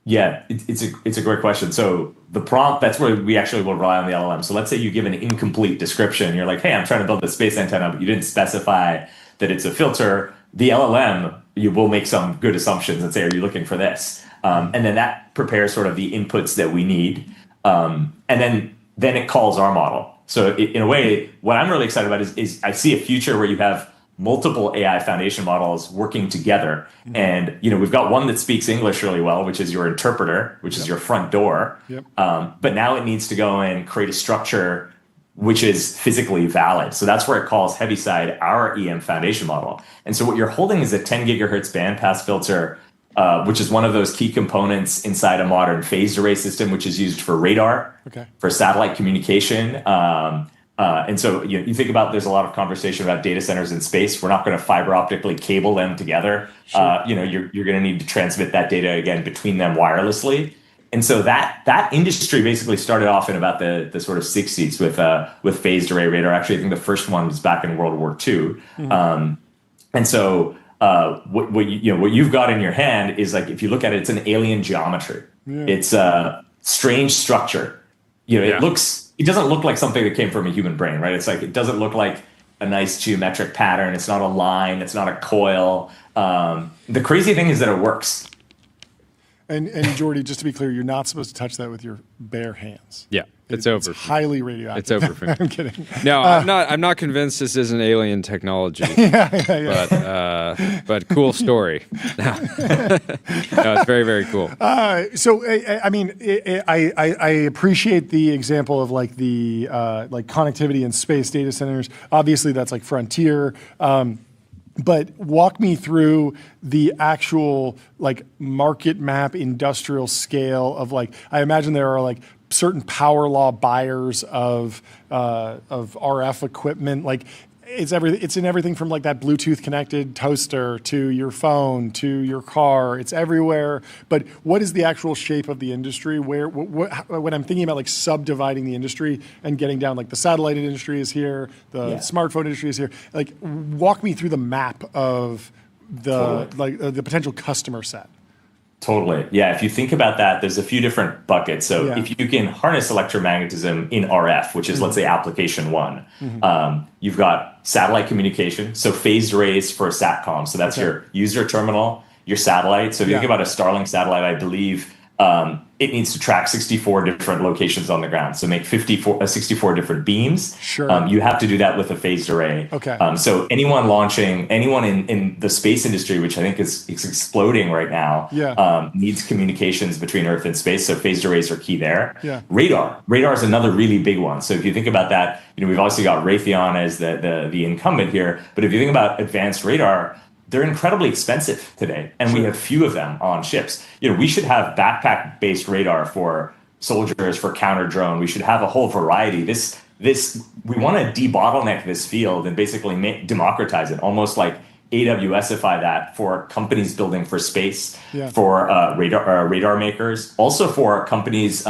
Yeah, it's a great question. So the prompt, that's where we actually will rely on the LLM. So let's say you give an incomplete description. You're like, hey, I'm trying to build a space antenna, but you didn't specify that it's a filter. The LLM, you will make some good assumptions and say, are you looking for this? And then that prepares sort of the inputs that we need. And then it calls our model. So in a way, what I'm really excited about is I see a future where you have multiple AI foundation models working together. And, we've got one that speaks English really well, which is your interpreter, which is your front door. But now it needs to go and create a structure which is physically valid. So that's where it calls Heaviside our EM foundation model. And so what you're holding is a 10 gigahertz bandpass filter, which is one of those key components inside a modern phased array system, which is used for radar, for satellite communication. And so you think about, there's a lot of conversation about data centers in space. We're not going to fiber optically cable them together. You're going to need to transmit that data again between them wirelessly. And so that industry basically started off in about the sort of 60s with phased array radar. Actually, I think the first one was back in World War II. And so what you've got in your hand is, like, if you look at it, it's an alien geometry. It's a strange structure. It doesn't look like something that came from a human brain, right? It's like, it doesn't look like a nice geometric pattern. It's not a line. It's not a coil. The crazy thing is that it works. And Jordy, just to be clear, you're not supposed to touch that with your bare hands. Yeah, it's over. It's highly radioactive. It's over for me. I'm kidding. No, I'm not convinced this is an alien technology. But cool story. No, it's very, very cool. So I appreciate the example of like the like connectivity in space data centers. Obviously, that's like frontier. But walk me through the actual like market map, industrial scale of, like, I imagine there are like certain power law buyers of RF equipment. Like, it's in everything from like that Bluetooth connected toaster to your phone to your car. It's everywhere. But what is the actual shape of the industry? When I'm thinking about like subdividing the industry and getting down, like the satellite industry is here, the smartphone industry is here. Like, walk me through the map of the the potential customer set. Totally. Yeah. If you think about that, there's a few different buckets. So if you can harness electromagnetism in RF, which is, let's say, application one, you've got satellite communication. So phased arrays for SATCOM. So that's your user terminal, your satellite. So if you think about a Starlink satellite, I believe it needs to track 64 different locations on the ground. So make 64 different beams. Sure. You have to do that with a phased array. Okay. So anyone in the space industry, which I think is exploding right now, needs communications between Earth and space. So phased arrays are key there. Yeah. Radar is another really big one. So if you think about that, we've obviously got Raytheon as the incumbent here. But if you think about advanced radar, they're incredibly expensive today, and we have few of them on ships. We should have backpack-based radar for soldiers, for counter drone. We should have a whole variety. We want to debottleneck this field and basically democratize it, almost like AWSify that for companies building for space, for radar makers, also for companies.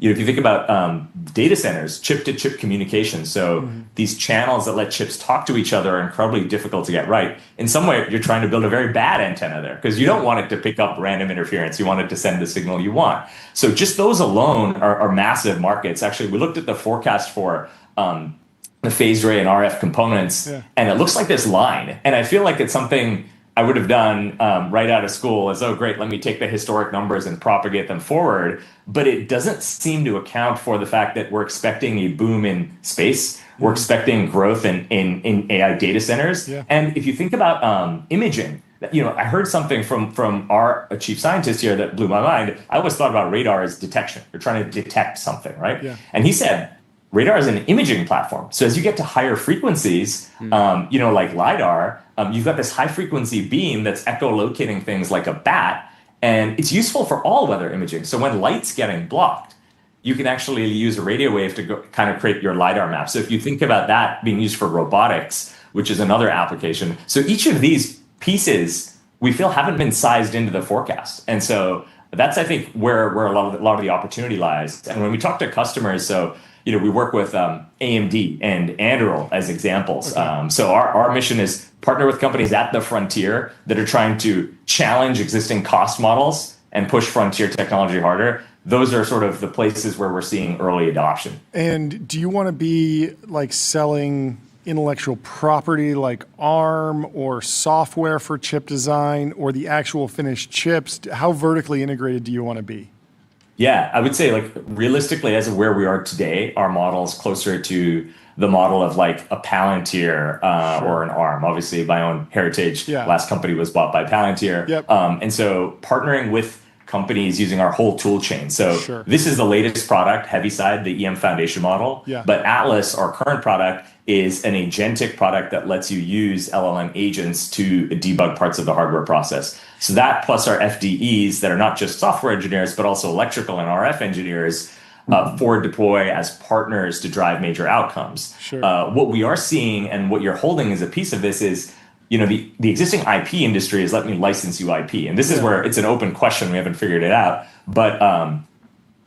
If you think about data centers, chip-to-chip communication, so these channels that let chips talk to each other are incredibly difficult to get right. In some way, you're trying to build a very bad antenna there because you don't want it to pick up random interference. You want it to send the signal you want. So just those alone are massive markets. Actually, we looked at the forecast for the phased array and RF components, and it looks like this line. And I feel like it's something I would have done right out of school as, oh, great, let me take the historic numbers and propagate them forward. But it doesn't seem to account for the fact that we're expecting a boom in space. We're expecting growth in AI data centers. And if you think about imaging, I heard something from our chief scientist here that blew my mind. I always thought about radar as detection. You're trying to detect something, right? And he said, radar is an imaging platform. So as you get to higher frequencies, like LiDAR, you've got this high frequency beam that's echolocating things like a bat, and it's useful for all weather imaging. So when light's getting blocked, you can actually use a radio wave to go kind of create your LiDAR map. So if you think about that being used for robotics, which is another application. So each of these pieces we feel haven't been sized into the forecast. And so that's, I think, where a lot of the opportunity lies. And when we talk to customers, so we work with AMD and Anduril as examples. So our mission is partner with companies at the frontier that are trying to challenge existing cost models and push frontier technology harder. Those are sort of the places where we're seeing early adoption. And do you want to be like selling intellectual property like ARM or software for chip design or the actual finished chips? How vertically integrated do you want to be? Yeah, I would say like realistically, as of where we are today, our model is closer to the model of like a Palantir or an ARM. Obviously, my own heritage, last company was bought by Palantir. And so partnering with companies using our whole tool chain. So this is the latest product, heavy side, the EM Foundation model. But Atlas, our current product, is an agentic product that lets you use LLM agents to debug parts of the hardware process. So that plus our FDEs that are not just software engineers, but also electrical and RF engineers forward deploy as partners to drive major outcomes. What we are seeing and what you're holding as a piece of this is, the existing IP industry is let me license you IP. And this is where it's an open question. We haven't figured it out. But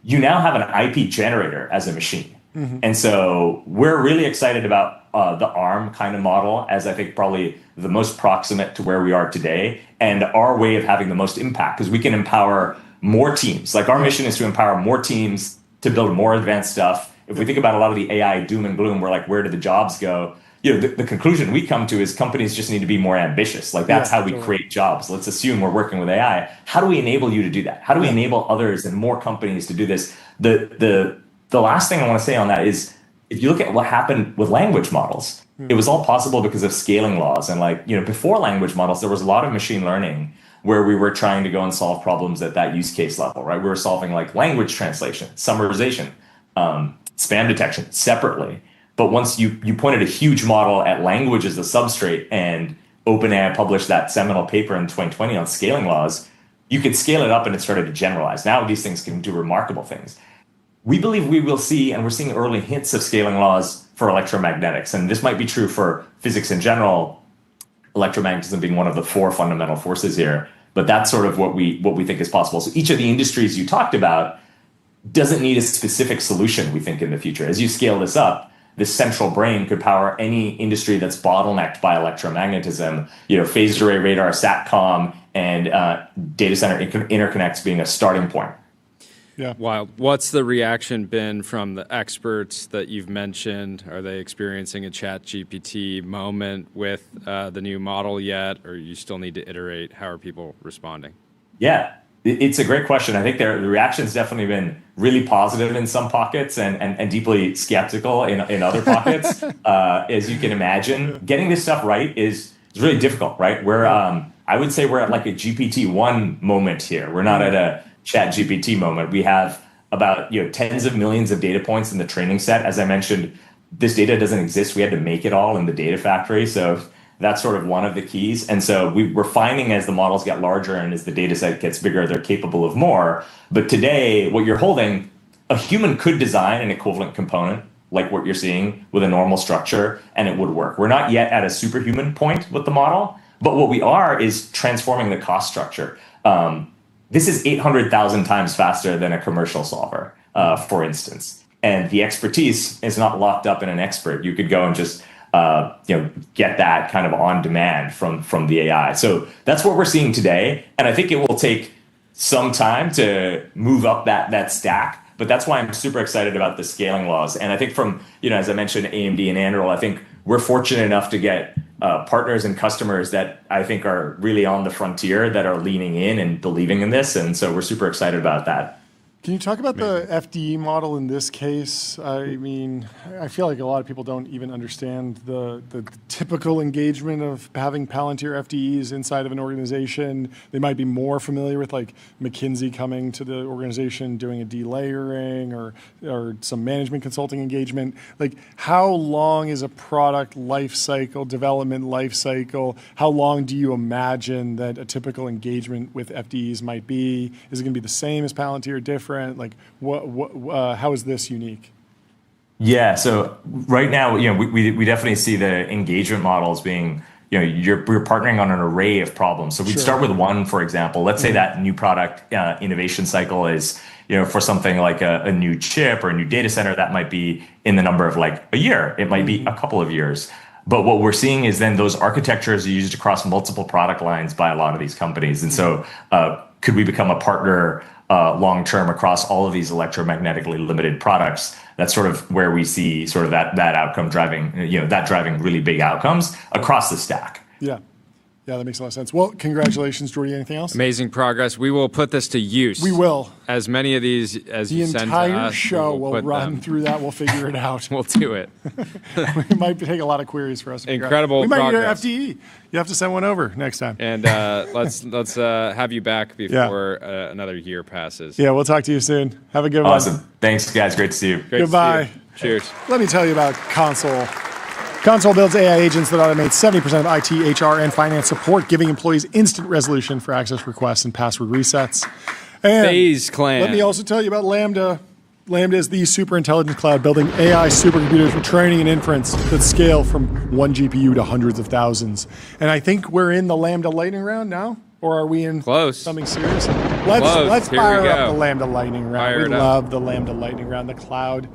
you now have an IP generator as a machine. And so we're really excited about the ARM kind of model as I think probably the most proximate to where we are today and our way of having the most impact because we can empower more teams. Like our mission is to empower more teams to build more advanced stuff. If we think about a lot of the AI doom and gloom, we're like, where do the jobs go? The conclusion we come to is companies just need to be more ambitious. Like that's how we create jobs. Let's assume we're working with AI. How do we enable you to do that? How do we enable others and more companies to do this? The last thing I want to say on that is if you look at what happened with language models, it was all possible because of scaling laws. And before language models, there was a lot of machine learning where we were trying to go and solve problems at that use case level, right? We were solving like language translation, summarization, spam detection separately. But once you pointed a huge model at language as the substrate and OpenAI published that seminal paper in 2020 on scaling laws, you could scale it up and it started to generalize. Now these things can do remarkable things. We believe we will see, and we're seeing early hints of scaling laws for electromagnetics. And this might be true for physics in general, electromagnetism being one of the four fundamental forces here. But that's sort of what we think is possible. So each of the industries you talked about doesn't need a specific solution, we think, in the future. As you scale this up, this central brain could power any industry that's bottlenecked by electromagnetism, phased array radar, SATCOM, and data center interconnects being a starting point. Yeah. Wow. What's the reaction been from the experts that you've mentioned? Are they experiencing a ChatGPT moment with the new model yet, or you still need to iterate? How are people responding? Yeah, it's a great question. I think the reaction's definitely been really positive in some pockets and deeply skeptical in other pockets. As you can imagine, getting this stuff right is really difficult, right? I would say we're at like a GPT-1 moment here. We're not at a ChatGPT moment. We have about tens of millions of data points in the training set. As I mentioned, this data doesn't exist. We had to make it all in the data factory. So that's sort of one of the keys. And so we're finding as the models get larger and as the data set gets bigger, they're capable of more. But today, what you're holding, a human could design an equivalent component like what you're seeing with a normal structure, and it would work. We're not yet at a superhuman point with the model, but what we are is transforming the cost structure. This is 800,000 times faster than a commercial solver, for instance. And the expertise is not locked up in an expert. You could go and just get that kind of on demand from the AI. So that's what we're seeing today. And I think it will take some time to move up that stack. But that's why I'm super excited about the scaling laws. And I think from, as I mentioned, AMD and Anduril, I think we're fortunate enough to get partners and customers that I think are really on the frontier that are leaning in and believing in this. And so we're super excited about that. Can you talk about the FDE model in this case? I mean, I feel like a lot of people don't even understand the typical engagement of having Palantir FDEs inside of an organization. They might be more familiar with like McKinsey coming to the organization, doing a delayering or some management consulting engagement. Like, how long is a product life cycle, development life cycle? How long do you imagine that a typical engagement with FDEs might be? Is it going to be the same as Palantir, different? Like, how is this unique? Yeah, so right now, we definitely see the engagement models being, we're partnering on an array of problems. So we'd start with one, for example. Let's say that new product innovation cycle is, for something like a new chip or a new data center, that might be in the number of like a year. It might be a couple of years. But what we're seeing is then those architectures are used across multiple product lines by a lot of these companies. And so could we become a partner long-term across all of these electromagnetically limited products? That's sort of where we see sort of that outcome driving, driving really big outcomes across the stack. Yeah. Yeah, that makes a lot of sense. Well, congratulations, Jordy. Anything else? Amazing progress. We will put this to use. We will. As many of these as the you send to entire us, show will run them. through that. We'll figure it out. We'll do it. It might take a lot of queries for us to figure Incredible out. We might progress. need an FTE. You have to send one over next time. And let's have you back before another year passes. Yeah, we'll talk to you soon. Have a good one. Awesome. Thanks, guys. Great to see you. Great Goodbye. To see you. Cheers. Let me tell you about Console. Console builds AI agents that automate 70% of IT, HR, and finance support, giving employees instant resolution for access requests and password resets. And FaZe Clan. let me also tell you about Lambda. Lambda is the super intelligence cloud building AI supercomputers for training and inference that scale from one GPU to hundreds of thousands. And I think we're in the Lambda lightning round now. Or are we in something serious? Let's fire up the Lambda lightning round. We love the Lambda lightning round. The cloud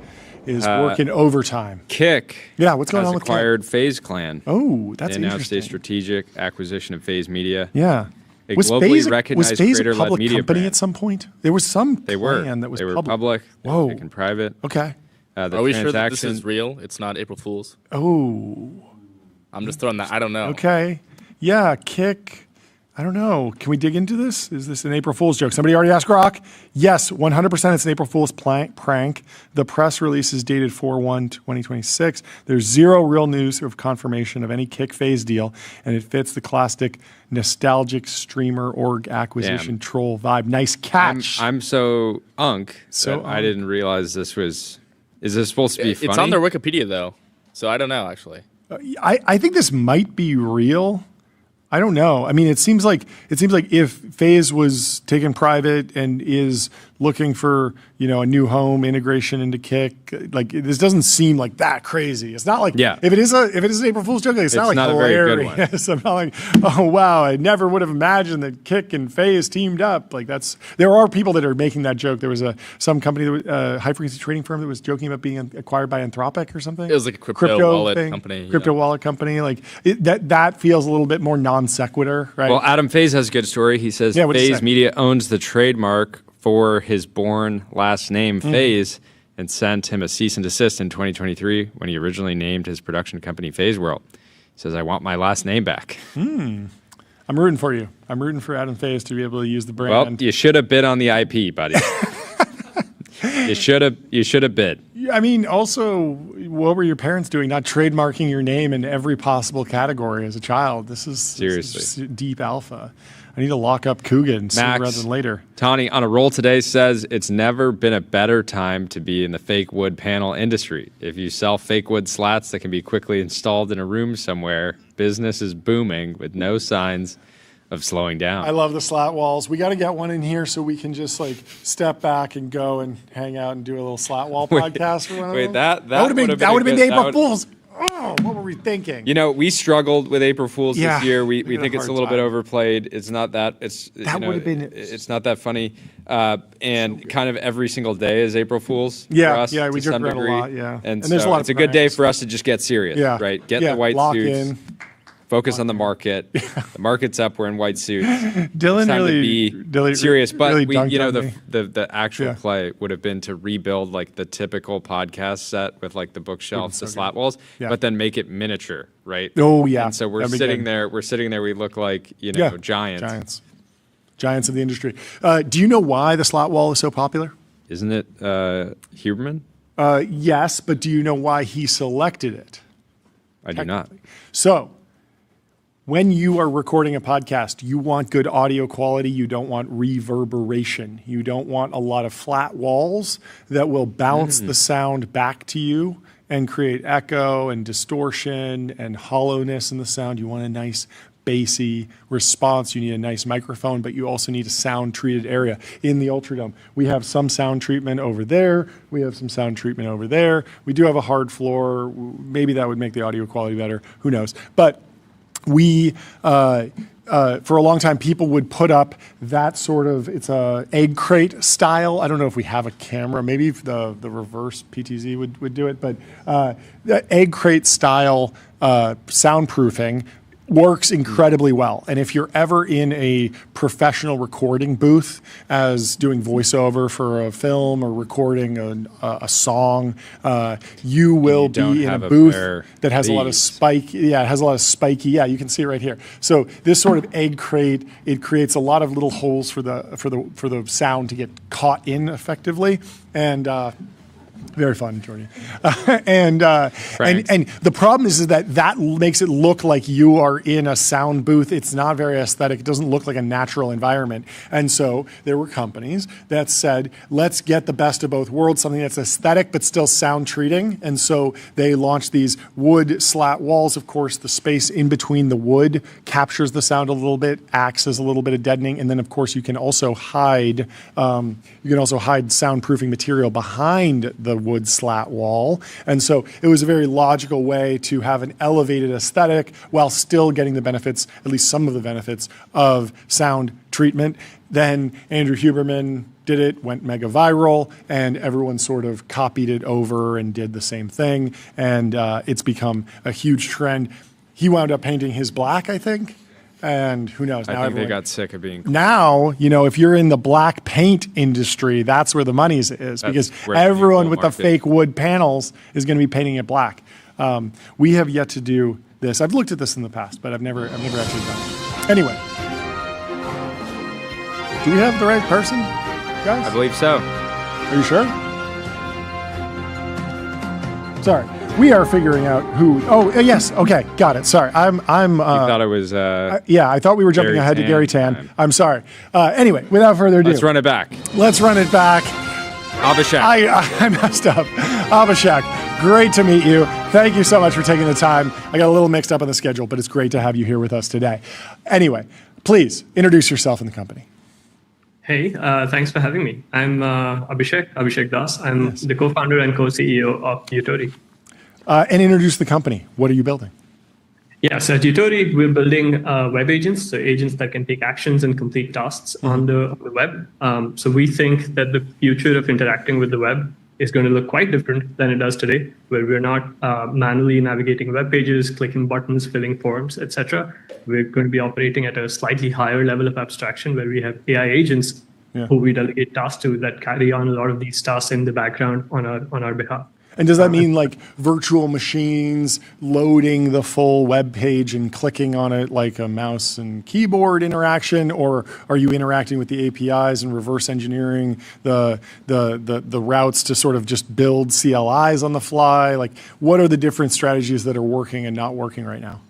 is working overtime. Kick. Yeah, what's going on with acquired Kick? FaZe Clan. Oh, that's they announced interesting. a strategic acquisition of FaZe Media. Yeah. A globally recognized FaZe a creator-led public media company brand. at some point? There was some They were. plan that was they were public. They Whoa. were taken private. Okay. Are we sure that this is real? It's not April Fool's? Oh. I'm just throwing that. I don't know. Okay. Yeah, Kick. I don't know. Can we dig into this? Is this an April Fool's joke? Somebody already asked Grok. Yes, 100% it's an April Fool's prank. The press release is dated 4/1/2026. There's zero real news of confirmation of any Kick FaZe deal, and it fits the classic nostalgic streamer org acquisition troll vibe. Nice catch. I'm so I didn't realize this was. Is this supposed to be funny? It's on their Wikipedia though, so I don't know actually. I think this might be real. I don't know. I mean, it seems like if FaZe was taken private and is looking for a new home integration into Kick, like this doesn't seem like that crazy. It's not like if it is an April Fool's joke, it's not like hilarious. I'm not like, oh wow, I never would have imagined that Kick and FaZe teamed up. Like there are people that are making that joke. There was some company high frequency trading firm that was joking about being acquired by Anthropic or something. It was like a crypto wallet company. Crypto wallet company. Like that feels a little bit more non sequitur, right? Well, Adam FaZe has a good story. He says FaZe Media owns the trademark for his born last name, FaZe, and sent him a cease and desist in 2023 when he originally named his production company FaZe World. He says, I want my last name back. I'm rooting for you. I'm rooting for Adam FaZe to be able to use the brand. Well, you should have bid on the IP, buddy. You should have bid. I mean, also, what were your parents doing? Not trademarking your name in every possible category as a child. This is deep alpha. I need to lock up Coogan sooner rather than later. Tawny on a roll today says it's never been a better time to be in the fake wood panel industry. If you sell fake wood slats that can be quickly installed in a room somewhere, business is booming with no signs of slowing down. I love the slat walls. We got to get one in here so we can just like step back and go and hang out and do a little slat wall podcast for one of them. That would have been April Fool's. Oh, what were we thinking? We struggled with April Fool's this year. We think it's a little bit overplayed. It's not that. That would have been. It's not that funny. And kind of every single day is April Fool's. Yeah, for us, yeah, we to joke some around degree. a lot. Yeah, and so there's a lot. It's a good day for us to just get serious. Yeah, right. Get the white lock suits. In. Focus on the market. The market's up. We're in white suits. Dylan really be serious, but really the actual play would have been to rebuild like the typical podcast set with like the bookshelves, the slat walls, but then make it miniature, right? Oh yeah. And so we're sitting there. We're sitting there. We look like giants. Giants of the industry. Do you know why the slat wall is so popular? Isn't it Huberman? Yes, but do you know why he selected it? I do not. So, when you are recording a podcast, you want good audio quality. You don't want reverberation. You don't want a lot of flat walls that will bounce the sound back to you and create echo and distortion and hollowness in the sound. You want a nice bassy response. You need a nice microphone, but you also need a sound treated area in the Ultradome. We have some sound treatment over there. We have some sound treatment over there. We do have a hard floor. Maybe that would make the audio quality better. Who knows? But we, for a long time, people would put up that sort of, it's a egg crate style. I don't know if we have a camera. Maybe the reverse PTZ would do it. But the egg crate style soundproofing works incredibly well. And if you're ever in a professional recording booth as doing voiceover for a film or recording a song, you will be in a booth that has a lot of spiky. Yeah, it has a lot of spiky. Yeah, you can see it right here. So this sort of egg crate, it creates a lot of little holes for the sound to get caught in effectively. And very fun, Jordy. And the problem is that makes it look like you are in a sound booth. It's not very aesthetic. It doesn't look like a natural environment. And so there were companies that said, let's get the best of both worlds, something that's aesthetic but still sound treating. And so they launched these wood slat walls. Of course, the space in between the wood captures the sound a little bit, acts as a little bit of deadening. And then, of course, you can also hide soundproofing material behind the wood slat wall. And so it was a very logical way to have an elevated aesthetic while still getting the benefits, at least some of the benefits, of sound treatment. Then Andrew Huberman did it, went mega viral, and everyone sort of copied it over and did the same thing. And it's become a huge trend. He wound up painting his black, I think. And who knows? I think they got sick of being. Now, if you're in the black paint industry, that's where the money is, because everyone with the fake wood panels is going to be painting it black. We have yet to do this. I've looked at this in the past, but I've never actually done it. Anyway, do we have the right person, guys? I believe so. Are you sure? Sorry. We are figuring out who. Oh, yes. Okay, got it. Sorry, I'm. You thought it was. Yeah, I thought we were jumping ahead to Gary Tan. I'm sorry. Anyway, without further ado, let's run it back. Abhishek. I messed up. Abhishek, great to meet you. Thank you so much for taking the time. I got a little mixed up on the schedule, but it's great to have you here with us today. Anyway, please introduce yourself and the company. Hey, thanks for having me. I'm Abhishek Das. I'm the co-founder and co-CEO of Utori. And introduce the company. What are you building? Yeah, so at Utori, we're building web agents, so agents that can take actions and complete tasks on the web. So we think that the future of interacting with the web is going to look quite different than it does today, where we're not manually navigating web pages, clicking buttons, filling forms, etc. We're going to be operating at a slightly higher level of abstraction, where we have AI agents who we delegate tasks to that carry on a lot of these tasks in the background on our behalf. And does that mean like virtual machines loading the full web page and clicking on it like a mouse and keyboard interaction, or are you interacting with the APIs and reverse engineering the routes to sort of just build CLIs on the fly? Like, what are the different strategies that are working and not working right now?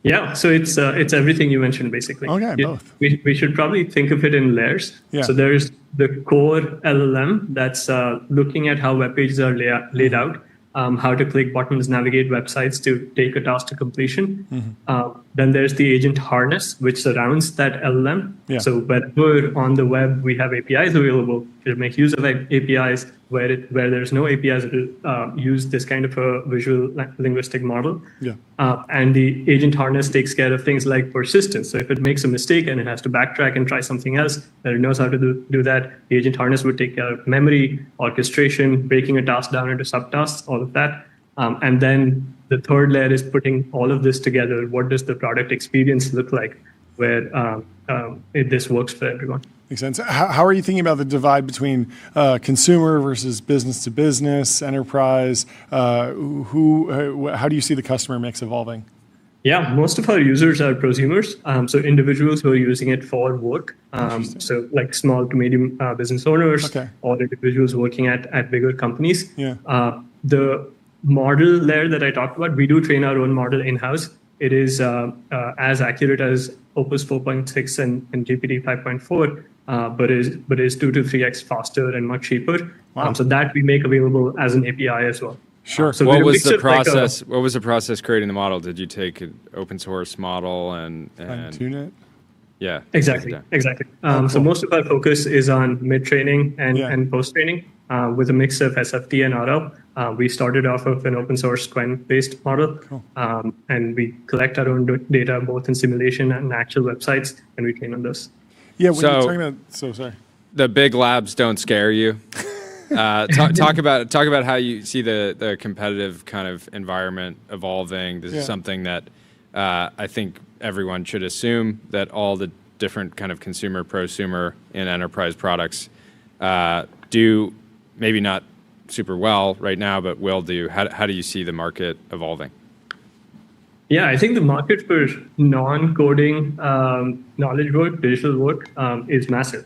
Yeah, so it's everything you mentioned, basically. Okay, both. We should probably think of it in layers. Yeah. So there's the core LLM that's looking at how web pages are laid out, how to click buttons, navigate websites to take a task to completion. Then there's the agent harness, which surrounds that LLM. Yeah. So wherever on the web we have APIs available, it'll make use of APIs. Where there's no APIs, it'll use this kind of a visual linguistic model. Yeah. And the agent harness takes care of things like persistence. So if it makes a mistake and it has to backtrack and try something else, that it knows how to do that, the agent harness would take care of memory, orchestration, breaking a task down into subtasks, all of that. And then the third layer is putting all of this together. What does the product experience look like where this works for everyone? Makes sense. How are you thinking about the divide between consumer versus business to business, enterprise? How do you see the customer mix evolving? Yeah, most of our users are prosumers, so individuals who are using it for work. So like small to medium business owners, or individuals working at bigger companies. Yeah. The model layer that I talked about, we do train our own model in-house. It is as accurate as Opus 4.6 and GPT 5.4, but is 2 to 3x faster and much cheaper. Wow. So that we make available as an API as well. Sure. So what was the process? What was the process creating the model? Did you take an open source model and tune it? Yeah. Exactly. Cool. So most of our focus is on mid-training and post-training with a mix of SFT and RL. We started off of an open source Qwen-based model, and we collect our own data both in simulation and actual websites, and we train on those. Yeah, when you're talking about, sorry. The big labs don't scare you. Talk about how you see the competitive kind of environment evolving. This is something that I think everyone should assume that all the different kind of consumer, prosumer, and enterprise products do maybe not super well right now, but will do. How do you see the market evolving? Yeah, I think the market for non-coding knowledge work, digital work, is massive.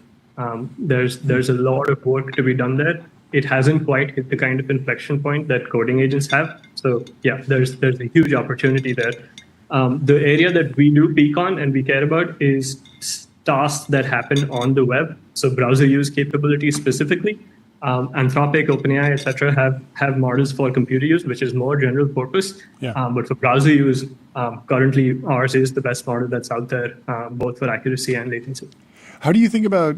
There's a lot of work to be done there. It hasn't quite hit the kind of inflection point that coding agents have. So yeah, there's a huge opportunity there. The area that we do peak on and we care about is tasks that happen on the web. So browser use capabilities specifically. Anthropic, OpenAI, etc. have models for computer use, which is more general purpose. But for browser use, currently ours is the best model that's out there, both for accuracy and latency. How do you think about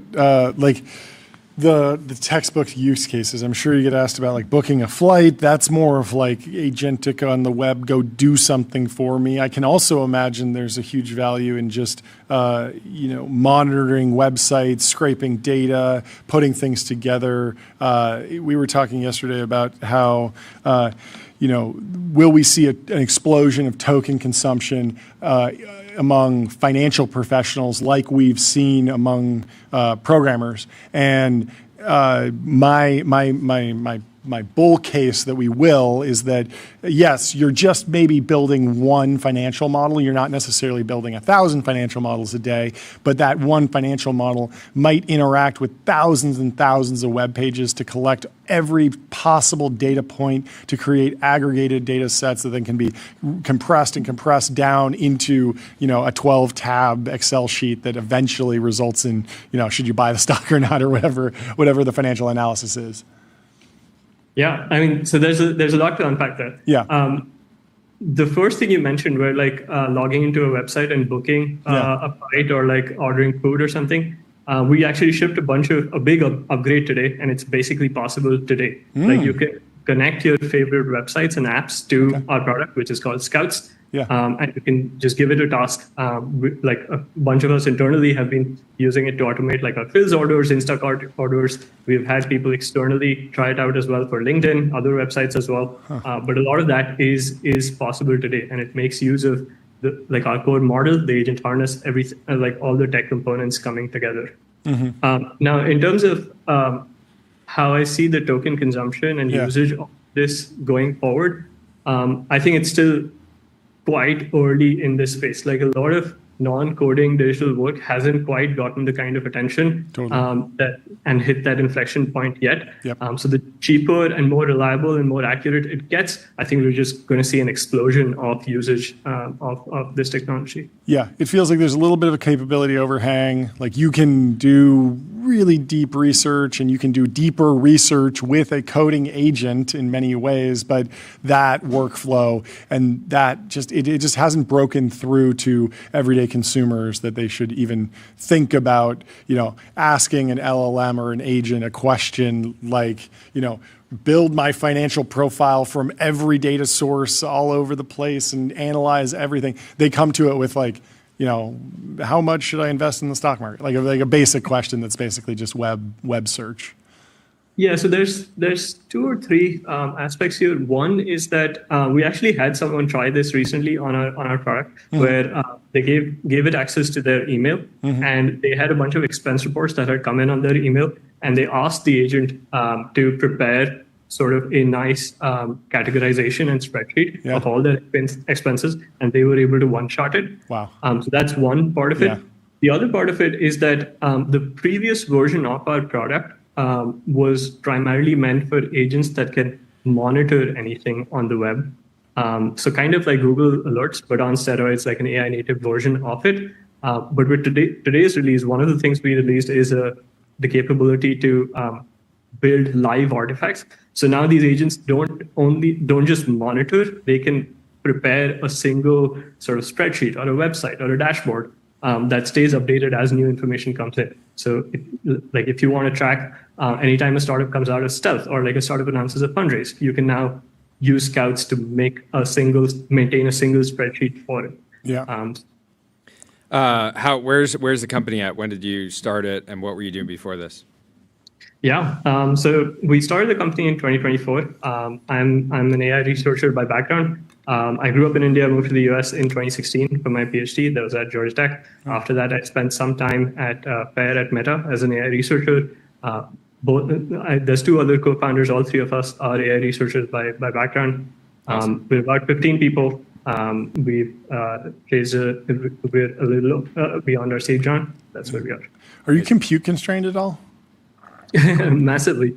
the textbook use cases? I'm sure you get asked about like booking a flight. That's more of like agentic on the web, go do something for me. I can also imagine there's a huge value in just monitoring websites, scraping data, putting things together. We were talking yesterday about how will we see an explosion of token consumption among financial professionals like we've seen among programmers? And my bull case that we will is that, yes, you're just maybe building one financial model. You're not necessarily building 1,000 financial models a day, but that one financial model might interact with thousands and thousands of web pages to collect every possible data point to create aggregated data sets that then can be compressed down into, a 12-tab Excel sheet that eventually results in, should you buy the stock or not, or whatever the financial analysis is. Yeah, I mean, so there's a lot to unpack there. Yeah. The first thing you mentioned were like logging into a website and booking a flight or like ordering food or something. We actually shipped a big upgrade today, and it's basically possible today. Like you can connect your favorite websites and apps to our product, which is called Scouts. And you can just give it a task. Like a bunch of us internally have been using it to automate like our Fizz orders, Instacart orders. We've had people externally try it out as well for LinkedIn, other websites as well. But a lot of that is possible today, and it makes use of our core model, the agent harness, everything, like all the tech components coming together. Now, in terms of how I see the token consumption and usage of this going forward, I think it's still quite early in this space. Like a lot of non-coding digital work hasn't quite gotten the kind of attention and hit that inflection point yet. So the cheaper and more reliable and more accurate it gets, I think we're just going to see an explosion of usage of this technology. Yeah, it feels like there's a little bit of a capability overhang. Like you can do really deep research and you can do deeper research with a coding agent in many ways, but that workflow and that it just hasn't broken through to everyday consumers that they should even think about, asking an LLM or an agent a question like, build my financial profile from every data source all over the place and analyze everything. They come to it with like, how much should I invest in the stock market? Like a basic question that's basically just web search. Yeah, so there's two or three aspects here. One is that we actually had someone try this recently on our product, where they gave it access to their email, and they had a bunch of expense reports that had come in on their email, and they asked the agent to prepare sort of a nice categorization and spreadsheet of all their expenses, and they were able to one-shot it. Wow. So that's one part of it. The other part of it is that the previous version of our product was primarily meant for agents that can monitor anything on the web. So kind of like Google Alerts, but on steroids, like an AI native version of it. But with today's release, one of the things we released is the capability to build live artifacts. So now these agents don't just monitor, they can prepare a single sort of spreadsheet or a website or a dashboard that stays updated as new information comes in. So if you want to track anytime a startup comes out of stealth or like a startup announces a fundraise, you can now use Scouts to maintain a single spreadsheet for it. Where's the company at? When did you start it, and what were you doing before this? Yeah. So we started the company in 2024. I'm an AI researcher by background. I grew up in India, moved to the US in 2016 for my PhD. That was at Georgia Tech. After that, I spent some time at Pair at Meta as an AI researcher. There's two other co-founders. All three of us are AI researchers by background. Awesome. We're about 15 people. We're a little beyond our seed round. That's where we are. Are you compute constrained at all? Massively.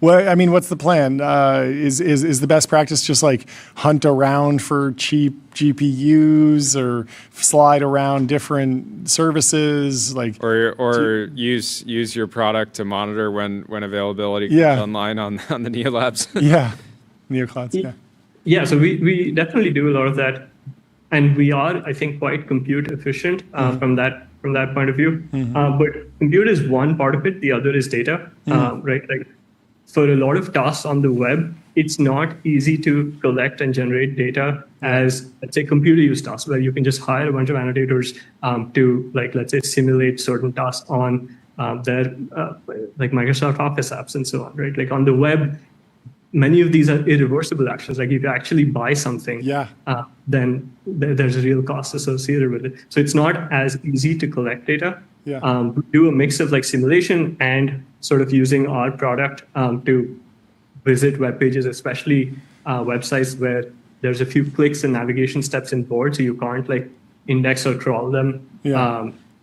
Well, I mean, what's the plan? Is the best practice just like hunt around for cheap GPUs or slide around different services, like or use your product to monitor when availability comes online on the NeoLabs? NeoClouds. Yeah. So we definitely do a lot of that, and we are, I think, quite compute efficient from that point of view. But compute is one part of it. The other is data, right? Like for a lot of tasks on the web, it's not easy to collect and generate data as, let's say, computer use tasks, where you can just hire a bunch of annotators to, like, let's say, simulate certain tasks on their like Microsoft Office apps and so on, right? Like on the web, many of these are irreversible actions. Like if you actually buy something, then there's a real cost associated with it. So it's not as easy to collect data. We do a mix of like simulation and sort of using our product to visit web pages, especially websites where there's a few clicks and navigation steps involved, so you can't like index or crawl them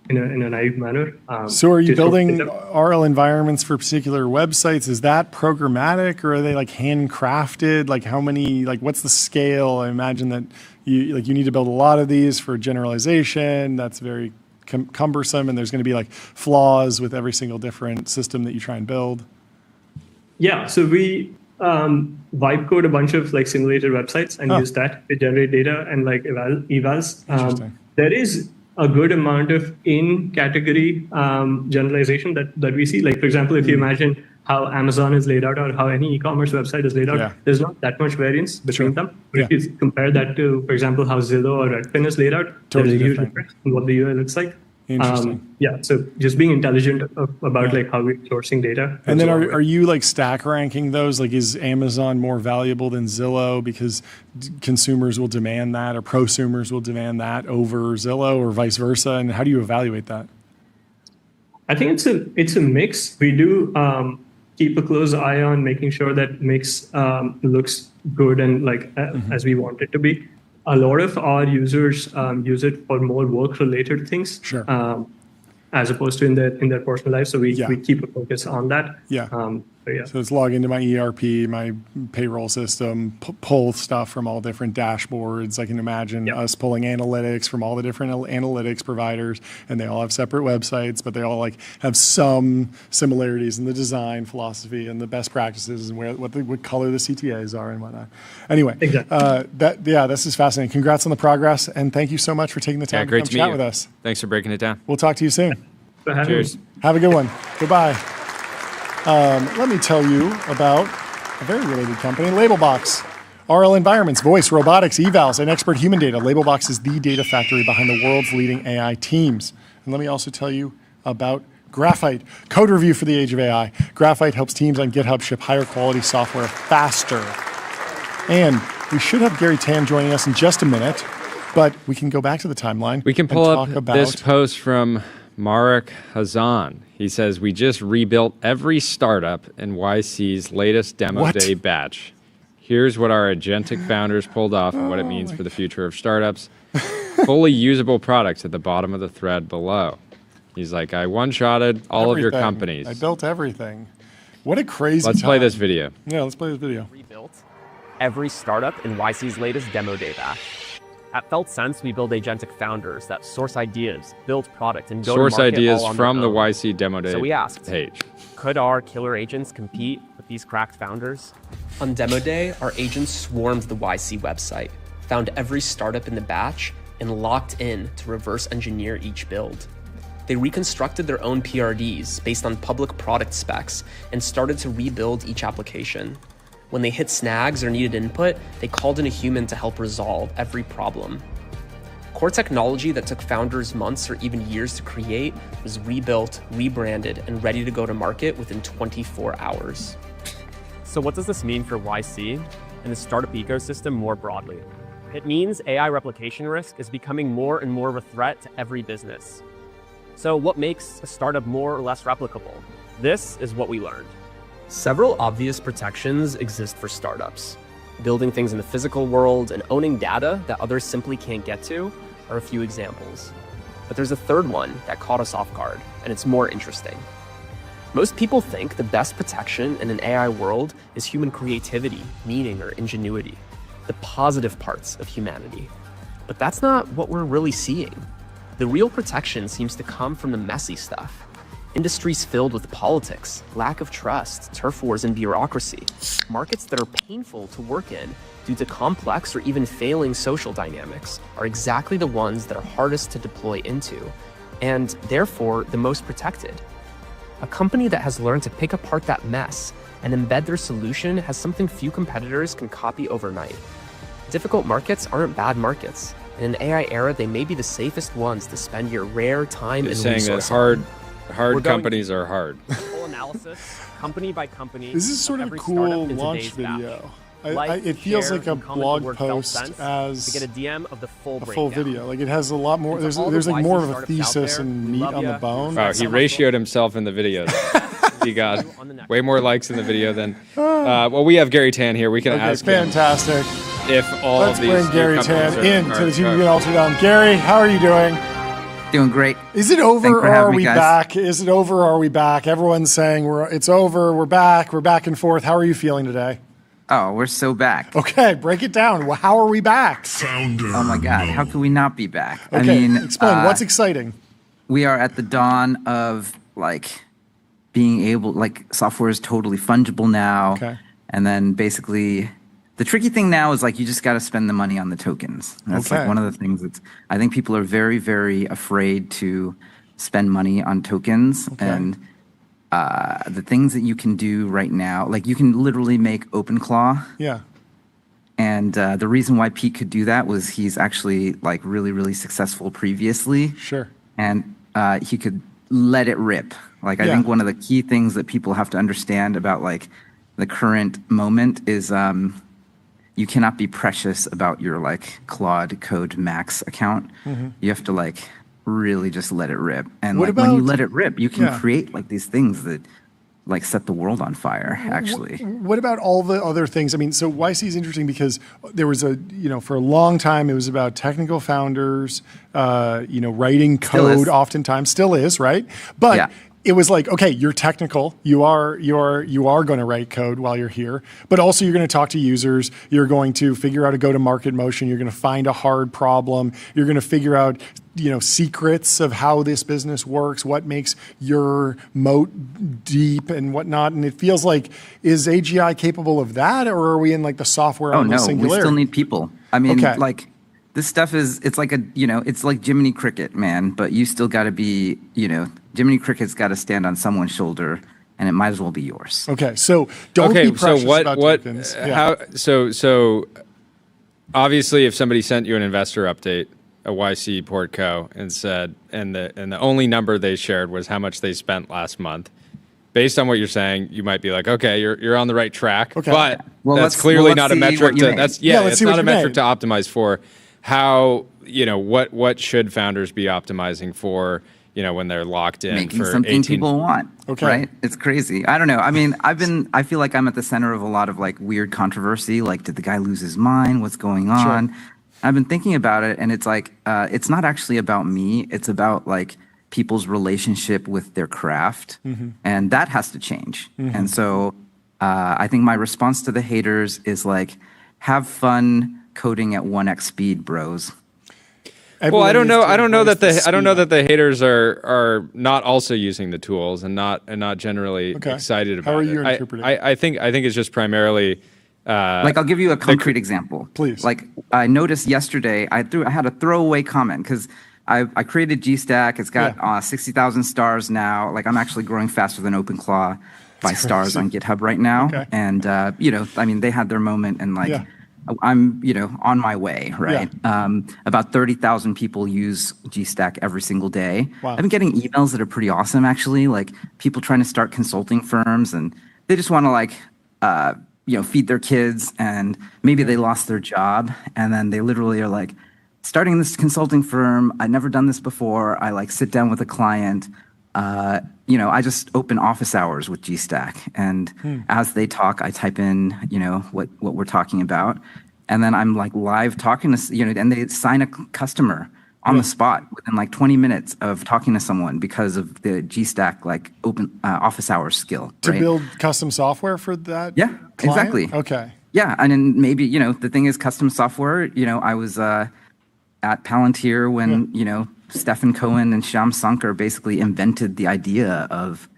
in a naive manner. So are you building RL environments for particular websites? Is that programmatic, or are they like handcrafted? Like how many, like what's the scale? I imagine that you need to build a lot of these for generalization. That's very cumbersome, and there's going to be like flaws with every single different system that you try and build. Yeah, so we vibe code a bunch of like simulated websites and use that to generate data and like evals. There is a good amount of in-category generalization that we see. Like, for example, if you imagine how Amazon is laid out or how any e-commerce website is laid out, there's not that much variance between them. But if you compare that to, for example, how Zillow or Redfin is laid out, there's a huge difference in what the UI looks like. Interesting. So just being intelligent about like how we're sourcing data. And then are you like stack ranking those? Like, is Amazon more valuable than Zillow because consumers will demand that, or prosumers will demand that over Zillow, or vice versa? And how do you evaluate that? I think it's a mix. We do keep a close eye on making sure that mix looks good and like as we want it to be. A lot of our users use it for more work-related things, as opposed to in their personal life. So we keep a focus on that. So it's log into my ERP, my payroll system, pull stuff from all different dashboards. I can imagine us pulling analytics from all the different analytics providers, and they all have separate websites, but they all like have some similarities in the design philosophy and the best practices and what color the CTAs are and whatnot. Anyway, this is fascinating. Congrats on the progress, and thank you so much for taking the time to come chat with us. Thanks for breaking it down. We'll talk to you soon. Cheers. Have a good one. Goodbye. Let me tell you about a very related company, Labelbox. RL environments, voice, robotics, evals, and expert human data. Labelbox is the data factory behind the world's leading AI teams. And let me also tell you about Graphite, code review for the age of AI. Graphite helps teams on GitHub ship higher quality software faster. And we should have Gary Tam joining us in just a minute, but we can go back to the timeline. We can pull up this post from Marek Hazan. He says, we just rebuilt every startup in YC's latest demo day batch. Here's what our agentic founders pulled off and what it means for the future of startups. Fully usable products at the bottom of the thread below. He's like, I one-shotted all of your companies. I built everything. What a crazy Let's play this video. Yeah, let's play this video. Rebuilt every startup in YC's latest demo day batch. At Felt Sense, we build agentic founders that source ideas, build product, and go to market ideas all on from their the own. YC demo day So we asked, page. Could our killer agents compete with these cracked founders? On demo day, our agents swarmed the YC website, found every startup in the batch, and locked in to reverse engineer each build. They reconstructed their own PRDs based on public product specs and started to rebuild each application. When they hit snags or needed input, they called in a human to help resolve every problem. Core technology that took founders months or even years to create was rebuilt, rebranded, and ready to go to market within 24 hours. So what does this mean for YC and the startup ecosystem more broadly? It means AI replication risk is becoming more and more of a threat to every business. So what makes a startup more or less replicable? This is what we learned. Several obvious protections exist for startups. Building things in the physical world and owning data that others simply can't get to are a few examples. But there's a third one that caught us off guard, and it's more interesting. Most people think the best protection in an AI world is human creativity, meaning, or ingenuity, the positive parts of humanity. But that's not what we're really seeing. The real protection seems to come from the messy stuff. Industries filled with politics, lack of trust, turf wars, and bureaucracy. Markets that are painful to work in due to complex or even failing social dynamics are exactly the ones that are hardest to deploy into, and therefore the most protected. A company that has learned to pick apart that mess and embed their solution has something few competitors can copy overnight. Difficult markets aren't bad markets. In an AI era, they may be the safest ones to spend your rare time and saying resources. That hard companies are hard. Full analysis, company by company. This is sort of a cool launch video. It feels like a blog post as to get a DM of the full video. Like it has a lot more. There's like more of a thesis and meat on the bone. Wow, he ratioed himself in the video. He got way more likes in the video than. Well, we have Gary Tan here. We can ask fantastic. him if all Let's of these. Let's bring Gary Tan into the TBPN Ultra Down. Gary, how are you doing? Doing great. Is it over or are we back? Is it over or are we back? Everyone's saying it's over. We're back. We're back and forth. How are you feeling today? Oh, we're so back. Okay, break it down. Well, how are we back? Oh my God, how can we not be back? Okay, I mean, explain. What's exciting? We are at the dawn of being able, software is totally fungible now. Okay. And then basically, the tricky thing now is you just got to spend the money on the tokens. That's one of the things that's, I think people are very, very afraid to spend money on tokens. Okay. And the things that you can do right now, you can literally make OpenClaw. Yeah. And the reason why Pete could do that was he's actually really, really successful previously. Sure. And he could let it rip. I think one of the key things that people have to understand about the current moment is you cannot be precious about your Claude Code Max account. Mm-hmm. You have to really just let it rip. And when you let it rip, you can create these things that set the world on fire, actually. What about all the other things? I mean, so YC is interesting because there was for a long time, it was about technical founders, writing code oftentimes, still is, right? But it was okay, you're technical. You are going to write code while you're here, but also you're going to talk to users. You're going to figure out a go-to-market motion. You're going to find a hard problem. You're going to figure out secrets of how this business works, what makes your moat deep and whatnot. And it feels is AGI capable of that, or are we in the software only singularity? We still need people. I mean, this stuff it's it's like Jiminy Cricket, man, but you still got to be, Jiminy Cricket's got to stand on someone's shoulder, and it might as well be yours. Okay, so don't be precious about tokens. So obviously, if somebody sent you an investor update, a YC Portco, and said, and the only number they shared was how much they spent last month. Based on what you're saying, you might be okay, you're on the right track, but that's clearly not a metric to it's not a metric to optimize for. How what should founders be optimizing for? When they're locked in making for something 18 people want. Okay, right? It's crazy. I don't know. I mean, I feel like I'm at the center of a lot of weird controversy. Did the guy lose his mind? What's going on? Sure. I've been thinking about it, and it's it's not actually about me. It's about people's relationship with their craft, and that has to change. And so, I think my response to the haters is have fun coding at 1x speed, bros. Well, I don't know that the haters are not also using the tools and not generally excited about it. How are you interpreting? I think it's just primarily. I'll give you a concrete example. Please. I noticed yesterday, I had a throwaway comment because I created GStack. It's got 60,000 stars now. I'm actually growing faster than OpenClaw by stars on GitHub right now. Okay. And I mean, they had their moment and I'm, on my way, right? About 30,000 people use GStack every single day. Wow. I've been getting emails that are pretty awesome, actually, like people trying to start consulting firms, and they just want to feed their kids, and maybe they lost their job, and then they literally are like, starting this consulting firm, I'd never done this before. I sit down with a client. I just open office hours with GStack, and as they talk, I type in, what we're talking about, and then I'm live talking to, and they sign a customer on the spot within 20 minutes of talking to someone because of the GStack open office hours skill. To build custom software for that? Yeah, client? exactly. Okay. Yeah, and then maybe the thing is custom software. I was at Palantir when Stephen Cohen and Shyam Sankar basically invented the idea of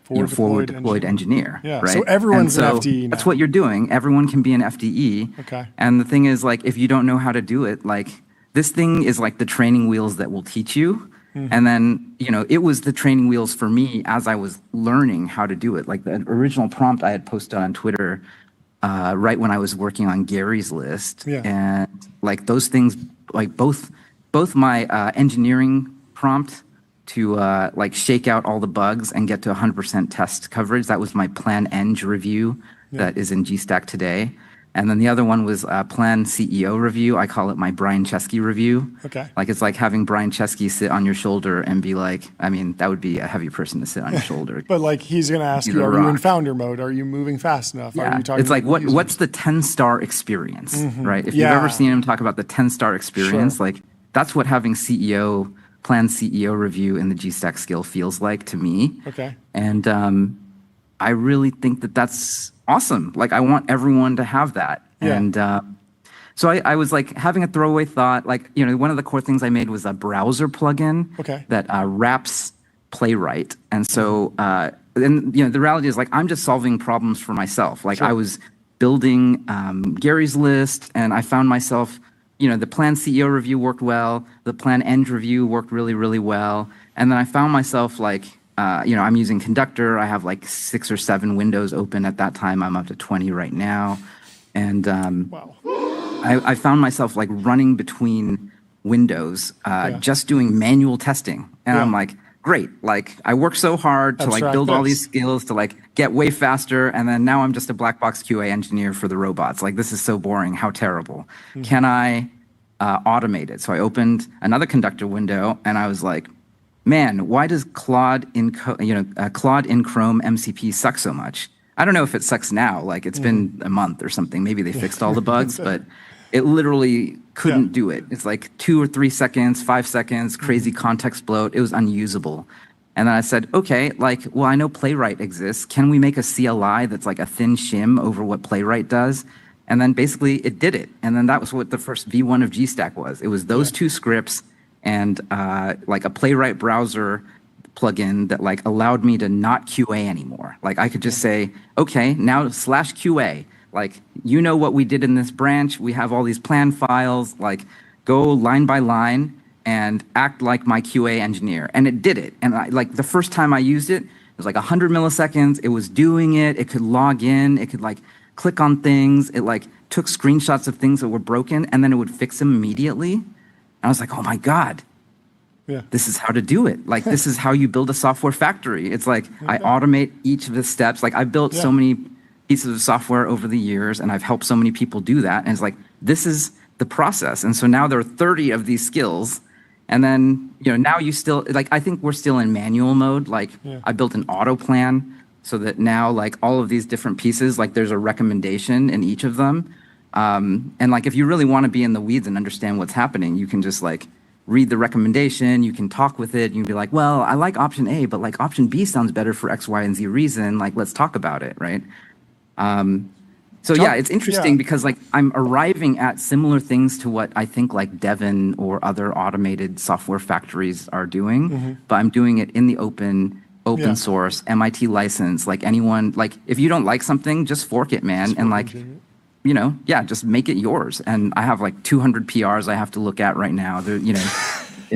forward deployed engineer. Yeah, right? so everyone's an FDE now. That's what you're doing. Everyone can be an FDE. Okay. And the thing is, if you don't know how to do it, this thing is like the training wheels that will teach you. And then, it was the training wheels for me as I was learning how to do it. The original prompt I had posted on Twitter right when I was working on Gary's list. Yeah. And those things, both my engineering prompt to shake out all the bugs and get to 100% test coverage. That was my Plan Eng review that is in GStack today. And then the other one was Plan CEO review. I call it my Brian Chesky review. Okay. It's like having Brian Chesky sit on your shoulder and be that would be a heavy person to sit on your shoulder. But he's going to ask you, are you in founder mode? Are you moving fast enough? Yeah. Are you talking It's what's the 10-star experience, right? If you've ever seen him talk about the 10-star experience, that's what having Plan CEO review in the GStack skill feels like to me. Okay. And I really think that that's awesome. I want everyone to have that. Yeah. And so I was having a throwaway thought, one of the core things I made was a browser plugin that wraps Playwright. And so, the reality is I'm just solving problems for myself. I was building Gary's list, and I found myself, the Plan CEO review worked well. The Plan Eng review worked really, really well. And then I found myself I'm using Conductor. I have 6 or 7 windows open at that time. I'm up to 20 right now. And wow. I found myself running between windows, just doing manual testing. And I'm great. I worked so hard to build all these skills to get way faster. And then now I'm just a black box QA engineer for the robots. This is so boring. How terrible. Can I automate it? So I opened another Conductor window, and I was like, man, why does Claude in Chrome MCP suck so much? I don't know if it sucks now. It's been a month or something. Maybe they fixed all the bugs, but it literally couldn't do it. It's 2 or 3 seconds, 5 seconds, crazy context bloat. It was unusable. And then I said, okay, I know Playwright exists. Can we make a CLI that's a thin shim over what Playwright does? And then basically it did it. And then that was what the first V1 of GStack was. It was those 2 scripts and a Playwright browser plugin that allowed me to not QA anymore. I could just say, okay, now /QA, what we did in this branch. We have all these plan files, go line by line and act like my QA engineer. And it did it. And the first time I used it, it was 100 milliseconds. It was doing it. It could log in. It could click on things. It took screenshots of things that were broken, and then it would fix them immediately. I was oh my God, this is how to do it. This is how you build a software factory. It's I automate each of the steps. I've built so many pieces of software over the years, and I've helped so many people do that. And it's this is the process. And so now there are 30 of these skills. And then, now you still, I think we're still in manual mode. I built an auto plan so that now, all of these different pieces, there's a recommendation in each of them. And if you really want to be in the weeds and understand what's happening, you can just read the recommendation, you can talk with it, you can be well, I like option A, but option B sounds better for X, Y, and Z reason, let's talk about it, right? So yeah, it's interesting because I'm arriving at similar things to what I think Devon or other automated software factories are doing, but I'm doing it in the open source, MIT license, anyone, if you don't like something, just fork it, man, and just make it yours. And I have 200 PRs I have to look at right now.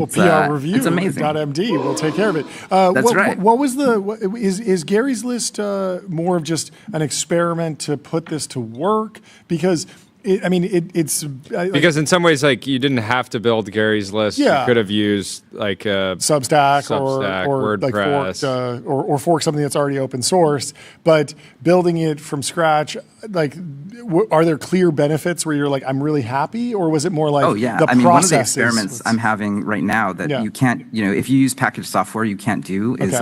PR review. It's amazing. .md will take care of it. That's right. What was is Gary's List more of just an experiment to put this to work? Because it's because in some ways, like, you didn't have to build Gary's List. Yeah. You could have used like a Substack or WordPress, like or fork something that's already open source. But building it from scratch, like, are there clear benefits where you're like, I'm really happy, or was it more like, the process? One of the experiments I'm having right now that you can't, if you use packaged software, you can't do is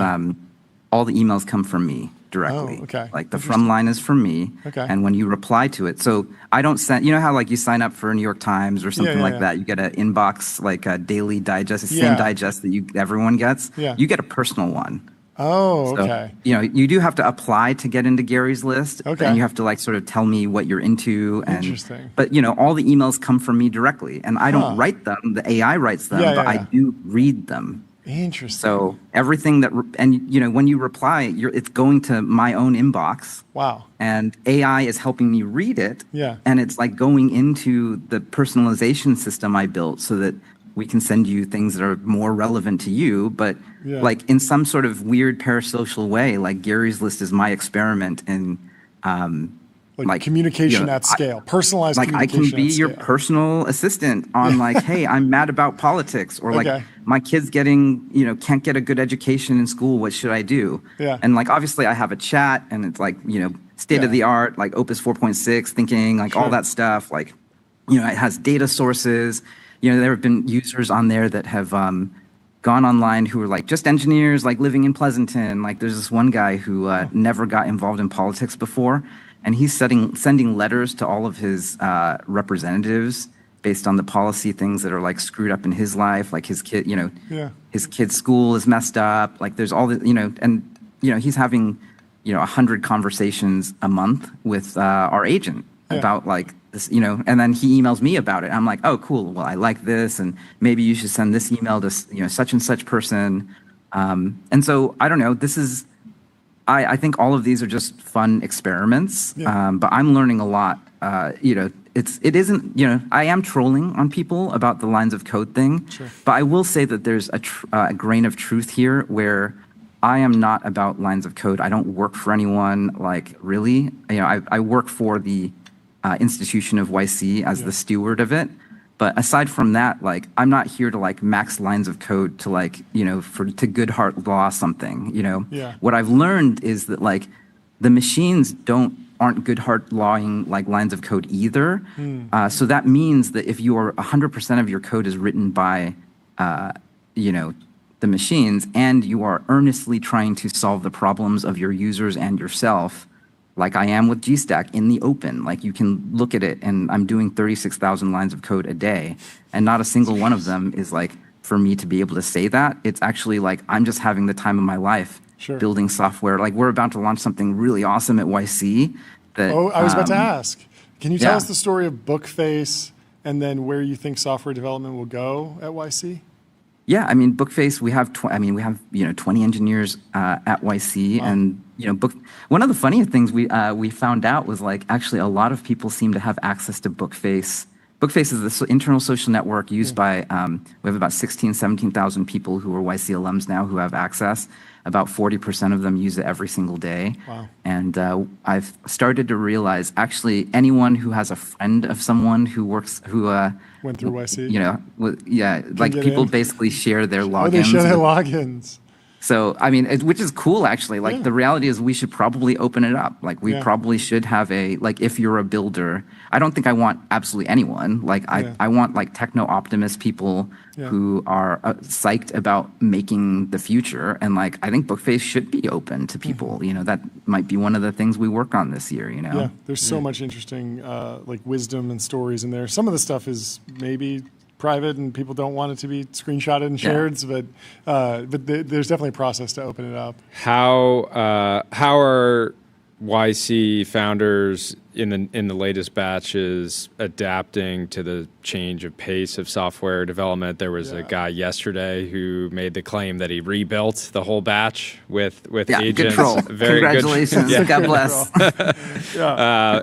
all the emails come from me directly. Oh, okay. Like the from line is from me. Okay. And when you reply to it, so I don't send, how like you sign up for New York Times or something like that, you get an inbox, like a daily digest, the same digest that everyone gets. Yeah. You get a personal one. Oh, So, okay. you do have to apply to get into Gary's List. Okay. And you have to like sort of tell me what you're into. And, Interesting. But all the emails come from me directly, and I don't write them. The AI writes them, but I do read them. Interesting. So everything when you reply, it's going to my own inbox. Wow. And AI is helping me read it. Yeah. And it's like going into the personalization system I built so that we can send you things that are more relevant to you, but like in some sort of weird parasocial way, like Gary's List is my experiment in like communication at scale, personalized like I communication can be your personal assistant on like, hey, I'm mad about politics, or like my kid's getting, can't get a good education in school. What should I do? Yeah. And like, obviously I have a chat and it's like, state of the art, like Opus 4.6 thinking, like all that stuff. Like, it has data sources. There have been users on there that have gone online who are like just engineers, like living in Pleasanton. Like there's this one guy who never got involved in politics before. And he's sending letters to all of his representatives based on the policy things that are like screwed up in his life, like his kid, his kid's school is messed up. Like there's all the, he's having, 100 conversations a month with our agent about like this, and then he emails me about it. I'm like, oh, cool. Well, I like this, and maybe you should send this email to such and such person. And so I don't know. This is. I think all of these are just fun experiments, but I'm learning a lot. It isn't, I am trolling on people about the lines of code thing, but I will say that there's a grain of truth here where I am not about lines of code. I don't work for anyone, like really. I work for the institution of YC as the steward of it. But aside from that, like, I'm not here to like max lines of code to like, to good heart law something, What I've learned is that like the machines aren't good heart lawing like lines of code either. So that means that if you are 100% of your code is written by, the machines, and you are earnestly trying to solve the problems of your users and yourself, like I am with GStack in the open. Like you can look at it, and I'm doing 36,000 lines of code a day, and not a single one of them is like for me to be able to say that. It's actually like I'm just having the time of my life building software. Like we're about to launch something really awesome at YC. That, I was about to ask. Can you tell us the story of Bookface and then where you think software development will go at YC? Yeah, I mean, Bookface, we have 20 engineers at YC, and one of the funniest things we found out was like actually a lot of people seem to have access to Bookface. Bookface is the internal social network used by we have about 17,000 people who are YC alums now who have access. About 40% of them use it every single day. Wow. And I've started to realize actually anyone who has a friend of someone who works went through YC. Like people basically share their logins. Oh, they share their logins. So, I mean, which is cool, actually. Like, the reality is we should probably open it up. Like, we probably should have if you're a builder, I don't think I want absolutely anyone. Like, I want, like, techno-optimist people who are psyched about making the future. And, like, I think Bookface should be open to people. That might be one of the things we work on this year, Yeah, there's so much interesting, like, wisdom and stories in there. Some of the stuff is maybe private and people don't want it to be screenshotted and shared, but there's definitely a process to open it up. How are YC founders in the latest batches adapting to the change of pace of software development. There was a guy yesterday who made the claim that he rebuilt the whole batch with agents. Good troll. Very Congratulations. Good. God bless.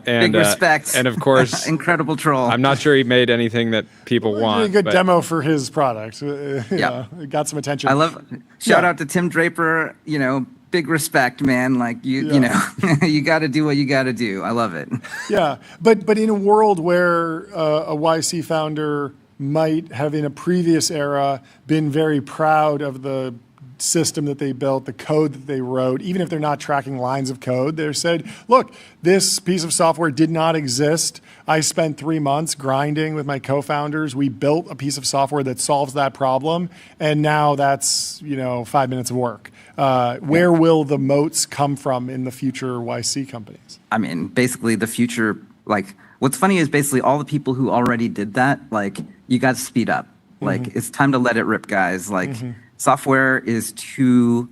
Big respect. And of course, incredible troll. I'm not sure he made anything that people want. A good demo for his product. It got some attention. I love. Shout out to Tim Draper. Big respect, man. Like you know, you got to do what you got to do. I love it. Yeah, but in a world where a YC founder might have in a previous era been very proud of the system that they built, the code that they wrote, even if they're not tracking lines of code, they said, look, this piece of software did not exist. I spent 3 months grinding with my co-founders. We built a piece of software that solves that problem. And now that's, 5 minutes of work. Where will the moats come from in the future YC companies? I mean, basically the future, what's funny is basically all the people who already did that, you got to speed up. It's time to let it rip, guys. Software is too,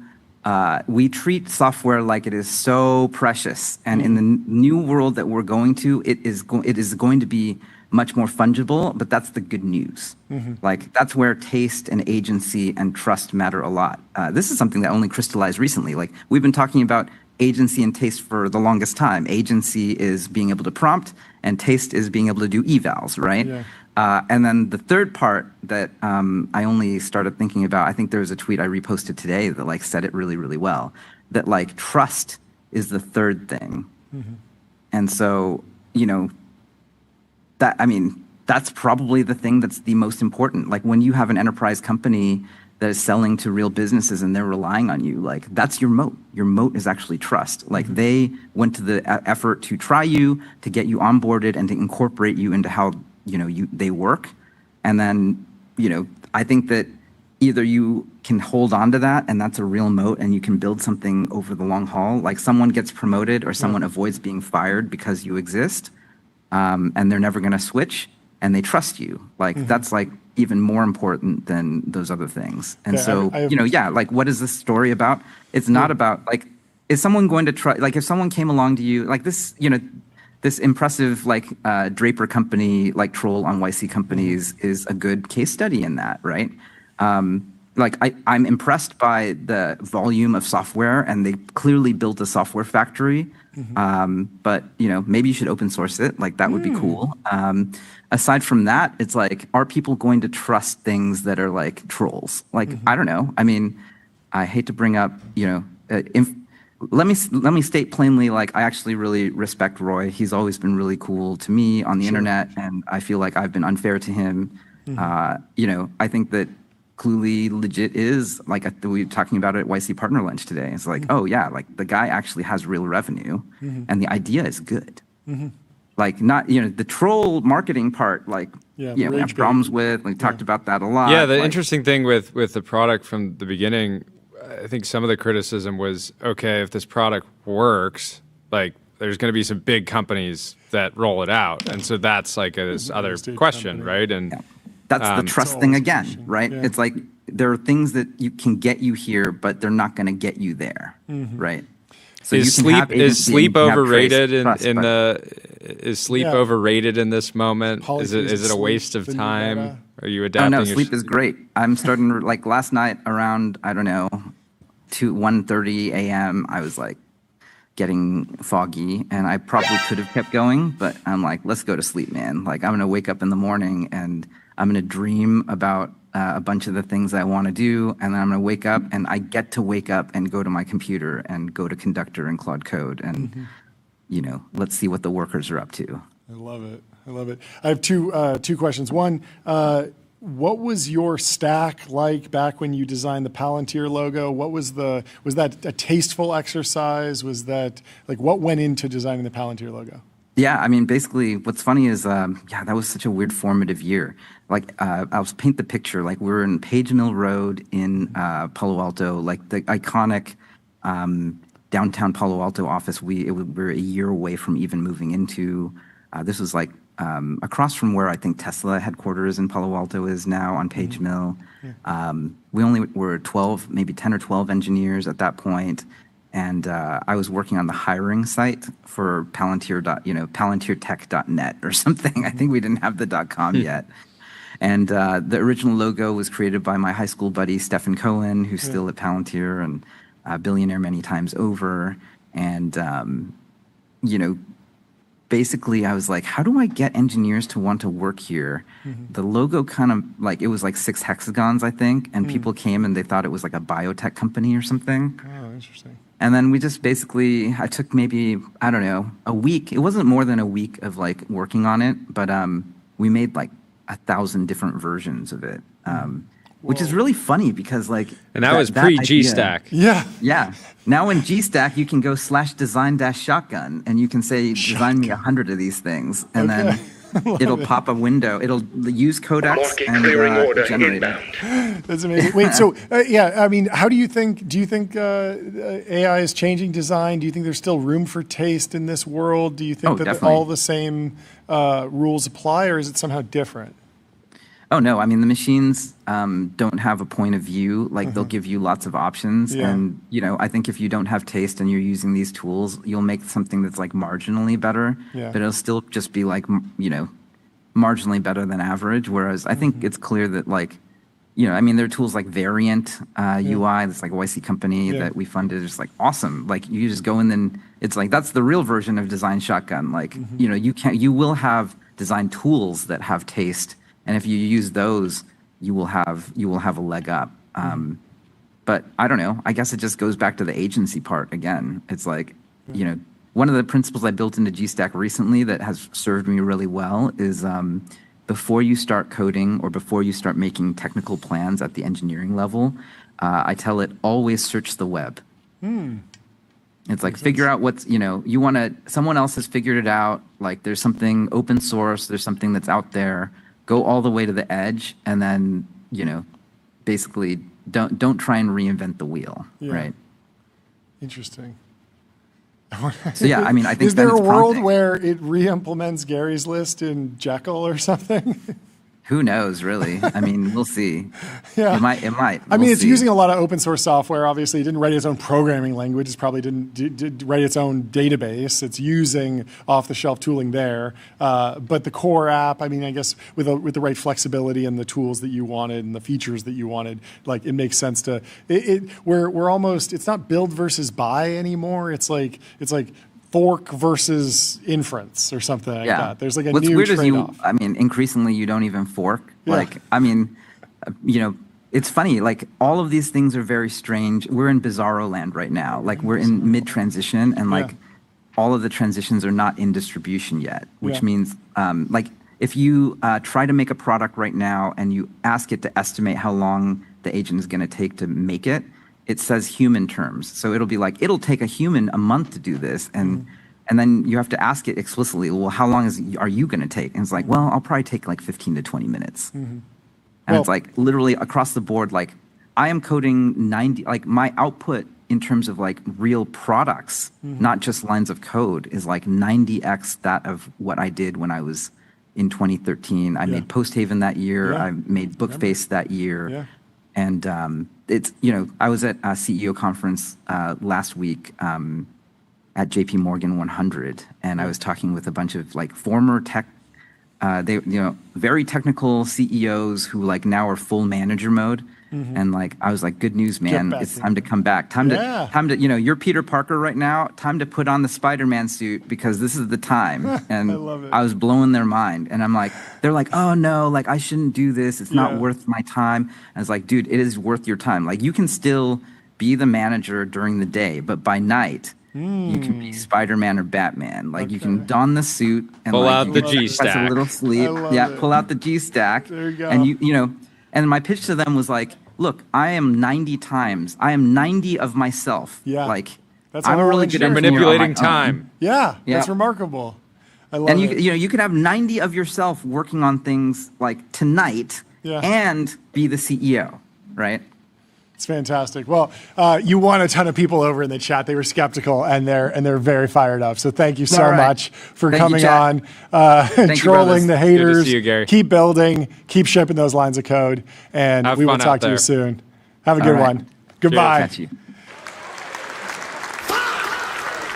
we treat software like it is so precious. And in the new world that we're going to, it is going to be much more fungible, but that's the good news. That's where taste and agency and trust matter a lot. This is something that only crystallized recently. We've been talking about agency and taste for the longest time. Agency is being able to prompt, and taste is being able to do evals, right? Yeah. And then the third part that I only started thinking about, I think there was a tweet I reposted today that said it really, really well, that trust is the third thing. And so, that's probably the thing that's the most important. When you have an enterprise company that is selling to real businesses and they're relying on you, that's your moat. Your moat is actually trust. They went to the effort to try you, to get you onboarded, and to incorporate you into how they work. And then, I think that either you can hold on to that and that's a real moat and you can build something over the long haul. Someone gets promoted or someone avoids being fired because you exist, and they're never going to switch, and they trust you. That's even more important than those other things. And what is this story about? It's not about is someone going to try, if someone came along to you this, this impressive Draper company troll on YC companies is a good case study in that, right? I'm impressed by the volume of software, and they clearly built a software factory. But maybe you should open source it. That would be cool. Aside from that, it's are people going to trust things that are trolls? I don't know. I mean, I hate to bring up let me state plainly, I actually really respect Roy. He's always been really cool to me on the internet, and I feel like I've been unfair to him. I think that Cluely legit is we were talking about it at YC Partner Lunch today. It's the guy actually has real revenue, and the idea is good. Not the troll marketing part. We have problems with. We talked about that a lot. Yeah, the interesting thing with the product from the beginning, I think some of the criticism was, okay, if this product works, there's going to be some big companies that roll it out, and so that's this other question, right? And that's the trust thing again, right? Yeah. It's there are things that you can get you here, but they're not going to get you there, right? So is sleep overrated overrated in this moment? Is it a waste of time? Are you adapting? Oh no, sleep is great. I'm starting last night around 1:30 a.m. I was getting foggy, and I probably could have kept going, but I'm let's go to sleep, man. I'm gonna wake up in the morning and I'm gonna dream about a bunch of the things I want to do, and then I'm gonna wake up, and I get to wake up and go to my computer and go to Conductor and Claude Code, and let's see what the workers are up to. I love it. I have two questions. One, what was your stack like back when you designed the Palantir logo? Was that a tasteful exercise? Was that what went into designing the Palantir logo? Yeah, I mean, basically, what's funny is, that was such a weird formative year. I'll paint the picture. We were in Page Mill Road in Palo Alto, the iconic downtown Palo Alto office. We're a year away from even moving into. This was across from where I think Tesla headquarters in Palo Alto is now on Page Mill. We only were 12, maybe 10 or 12 engineers at that point. and I was working on the hiring site for PalantirTech.net or something. I think we didn't have the .com yet. And the original logo was created by my high school buddy, Stephen Cohen, who's still at Palantir and a billionaire many times over. And, basically I was like, how do I get engineers to want to work here? The logo kind of like, it was like 6 hexagons, I think. And people came and they thought it was like a biotech company or something. Oh, interesting. And then we just basically, I took maybe, I don't know, a week. It wasn't more than a week of like working on it, but we made like 1,000 different versions of it, which is really funny because like. And that was pre-G-Stack. Yeah. Yeah. Now in G-Stack, you can go /design-shotgun and you can say, design me 100 of these things. And then it'll pop a window. It'll use codecs and generate it. That's amazing. Wait, so I mean, how do you think AI is changing design? Do you think there's still room for taste in this world? Do you think that all the same rules apply, or is it somehow different? Oh, no. I mean, the machines don't have a point of view. Like, they'll give you lots of options. Yeah. And, I think if you don't have taste and you're using these tools, you'll make something that's, like, marginally better. Yeah. But it'll still just be, like, marginally better than average. Whereas I think it's clear that, like, I mean, there are tools like Variant UI, that's, like, a YC company that we funded. It's, like, awesome. Like, you just go in and it's, like, that's the real version of Design Shotgun. Like, you will have design tools that have taste. And if you use those, you will have a leg up. But I don't know. I guess it just goes back to the agency part again. It's like, one of the principles I built into GStack recently that has served me really well is before you start coding or before you start making technical plans at the engineering level, I tell it always search the web. It's like figure out what's, someone else has figured it out. Like there's something open source, there's something that's out there. Go all the way to the edge, and then basically don't try and reinvent the wheel, right? Interesting. So yeah, I mean, I think is there a world where it re-implements Gary's list in Jekyll or something? Who knows, really? I mean, we'll see. Yeah. It might. I mean, it's using a lot of open source software. Obviously, it didn't write its own programming language. It probably didn't write its own database. It's using off-the-shelf tooling there. But the core app, I mean, I guess with the right flexibility and the tools that you wanted and the features that you wanted, like it makes sense to. We're almost. It's not build versus buy anymore. It's like fork versus inference or something like that. There's like a What's new weird trade-off. is I mean, increasingly you don't even fork. Yeah. Like, I mean, it's funny. Like all of these things are very strange. We're in bizarro land right now. Like we're in mid-transition and like all of the transitions are not in distribution yet, which means like if you try to make a product right now and you ask it to estimate how long the agent is going to take to make it, it says human terms. So it'll be like, it'll take a human a month to do this. And then you have to ask it explicitly, well, how long are you going to take? And it's like, well, I'll probably take like 15 to 20 minutes. And it's like literally across the board, like I am coding 90, like my output in terms of like real products, not just lines of code, is like 90x that of what I did when I was in 2013. I made Posthaven that year. I made Bookface that year. And it's, I was at a CEO conference last week at JP Morgan 100, and I was talking with a bunch of like former tech, very technical CEOs who like now are full manager mode. And like, I was like, good news, man. It's time to come back. Time to, you're Peter Parker right now. Time to put on the Spider-Man suit because this is the time. And I was blowing their mind. And I'm like, they're like, oh no, like I shouldn't do this. It's not worth my time. And I was like, dude, it is worth your time. Like you can still be the manager during the day, but by night, you can be Spider-Man or Batman. Like you can don the suit and pull like, out the G-stack. A little sleep. Pull out the G-stack. There you go. And and my pitch to them was like, look, I am 90 of myself. Yeah. Like that's I'm a really good engineer. Manipulating time. Yeah. That's remarkable. I love it. And you could have 90 of yourself working on things like tonight and be the CEO, right? It's fantastic. Well, you won a ton of people over in the chat. They were skeptical, and they're very fired up. So thank you so much for coming on, trolling the haters. Good to see you, Gary. Keep building, keep shipping those lines of code, and we will talk to you soon. Have a good one. Goodbye. Catch you.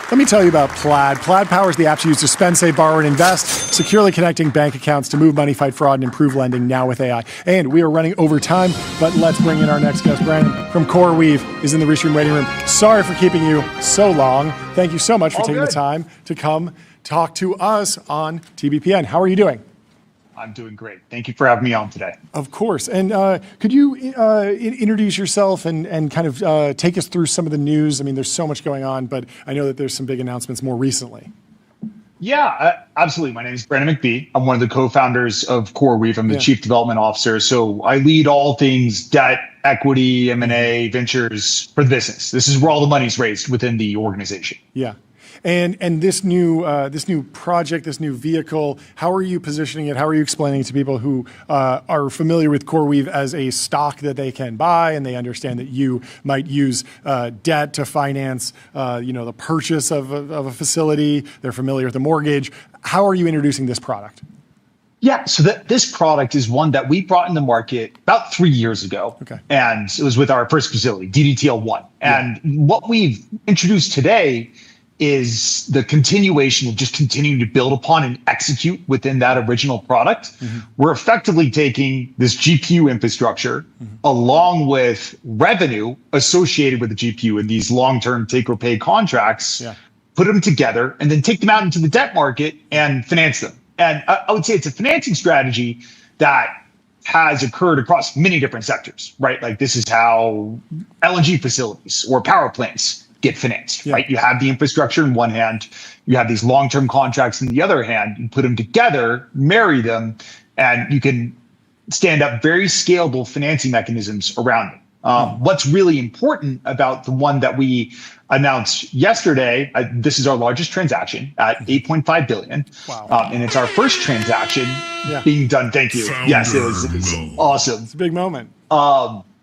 Let me tell you about Plaid. Plaid powers the apps you use to spend, save, borrow, and invest, securely connecting bank accounts to move money, fight fraud, and improve lending now with AI. And we are running over time, but let's bring in our next guest. Brandon from CoreWeave is in the Restream waiting room. Sorry for keeping you so long. Thank you so much for taking the time to come talk to us on TBPN. How are you doing? I'm doing great. Thank you for having me on today. Of course. And could you introduce yourself and kind of take us through some of the news? I mean, there's so much going on, but I know that there's some big announcements more recently. Yeah, absolutely. My name is Brandon McBee. I'm one of the co-founders of CoreWeave. I'm the Chief Development Officer. So I lead all things debt, equity, M&A, ventures for the business. This is where all the money's raised within the organization. Yeah. And this new project, this new vehicle, how are you positioning it? How are you explaining it to people who are familiar with CoreWeave as a stock that they can buy, and they understand that you might use debt to finance, the purchase of a facility? They're familiar with the mortgage. How are you introducing this product? Yeah, so this product is one that we brought in the market about 3 years ago. Okay. And it was with our first facility, DDTL1. And what we've introduced today is the continuation of just continuing to build upon and execute within that original product. We're effectively taking this GPU infrastructure along with revenue associated with the GPU in these long-term take-or-pay contracts, put them together, and then take them out into the debt market and finance them. And I would say it's a financing strategy that has occurred across many different sectors, right? Like this is how LNG facilities or power plants get financed, right? You have the infrastructure in one hand, you have these long-term contracts in the other hand, you put them together, marry them, and you can stand up very scalable financing mechanisms around them. What's really important about the one that we announced yesterday, this is our largest transaction at $8.5 billion. Wow. And it's our first transaction being done. Thank you. Yes, it was awesome. It's a big moment.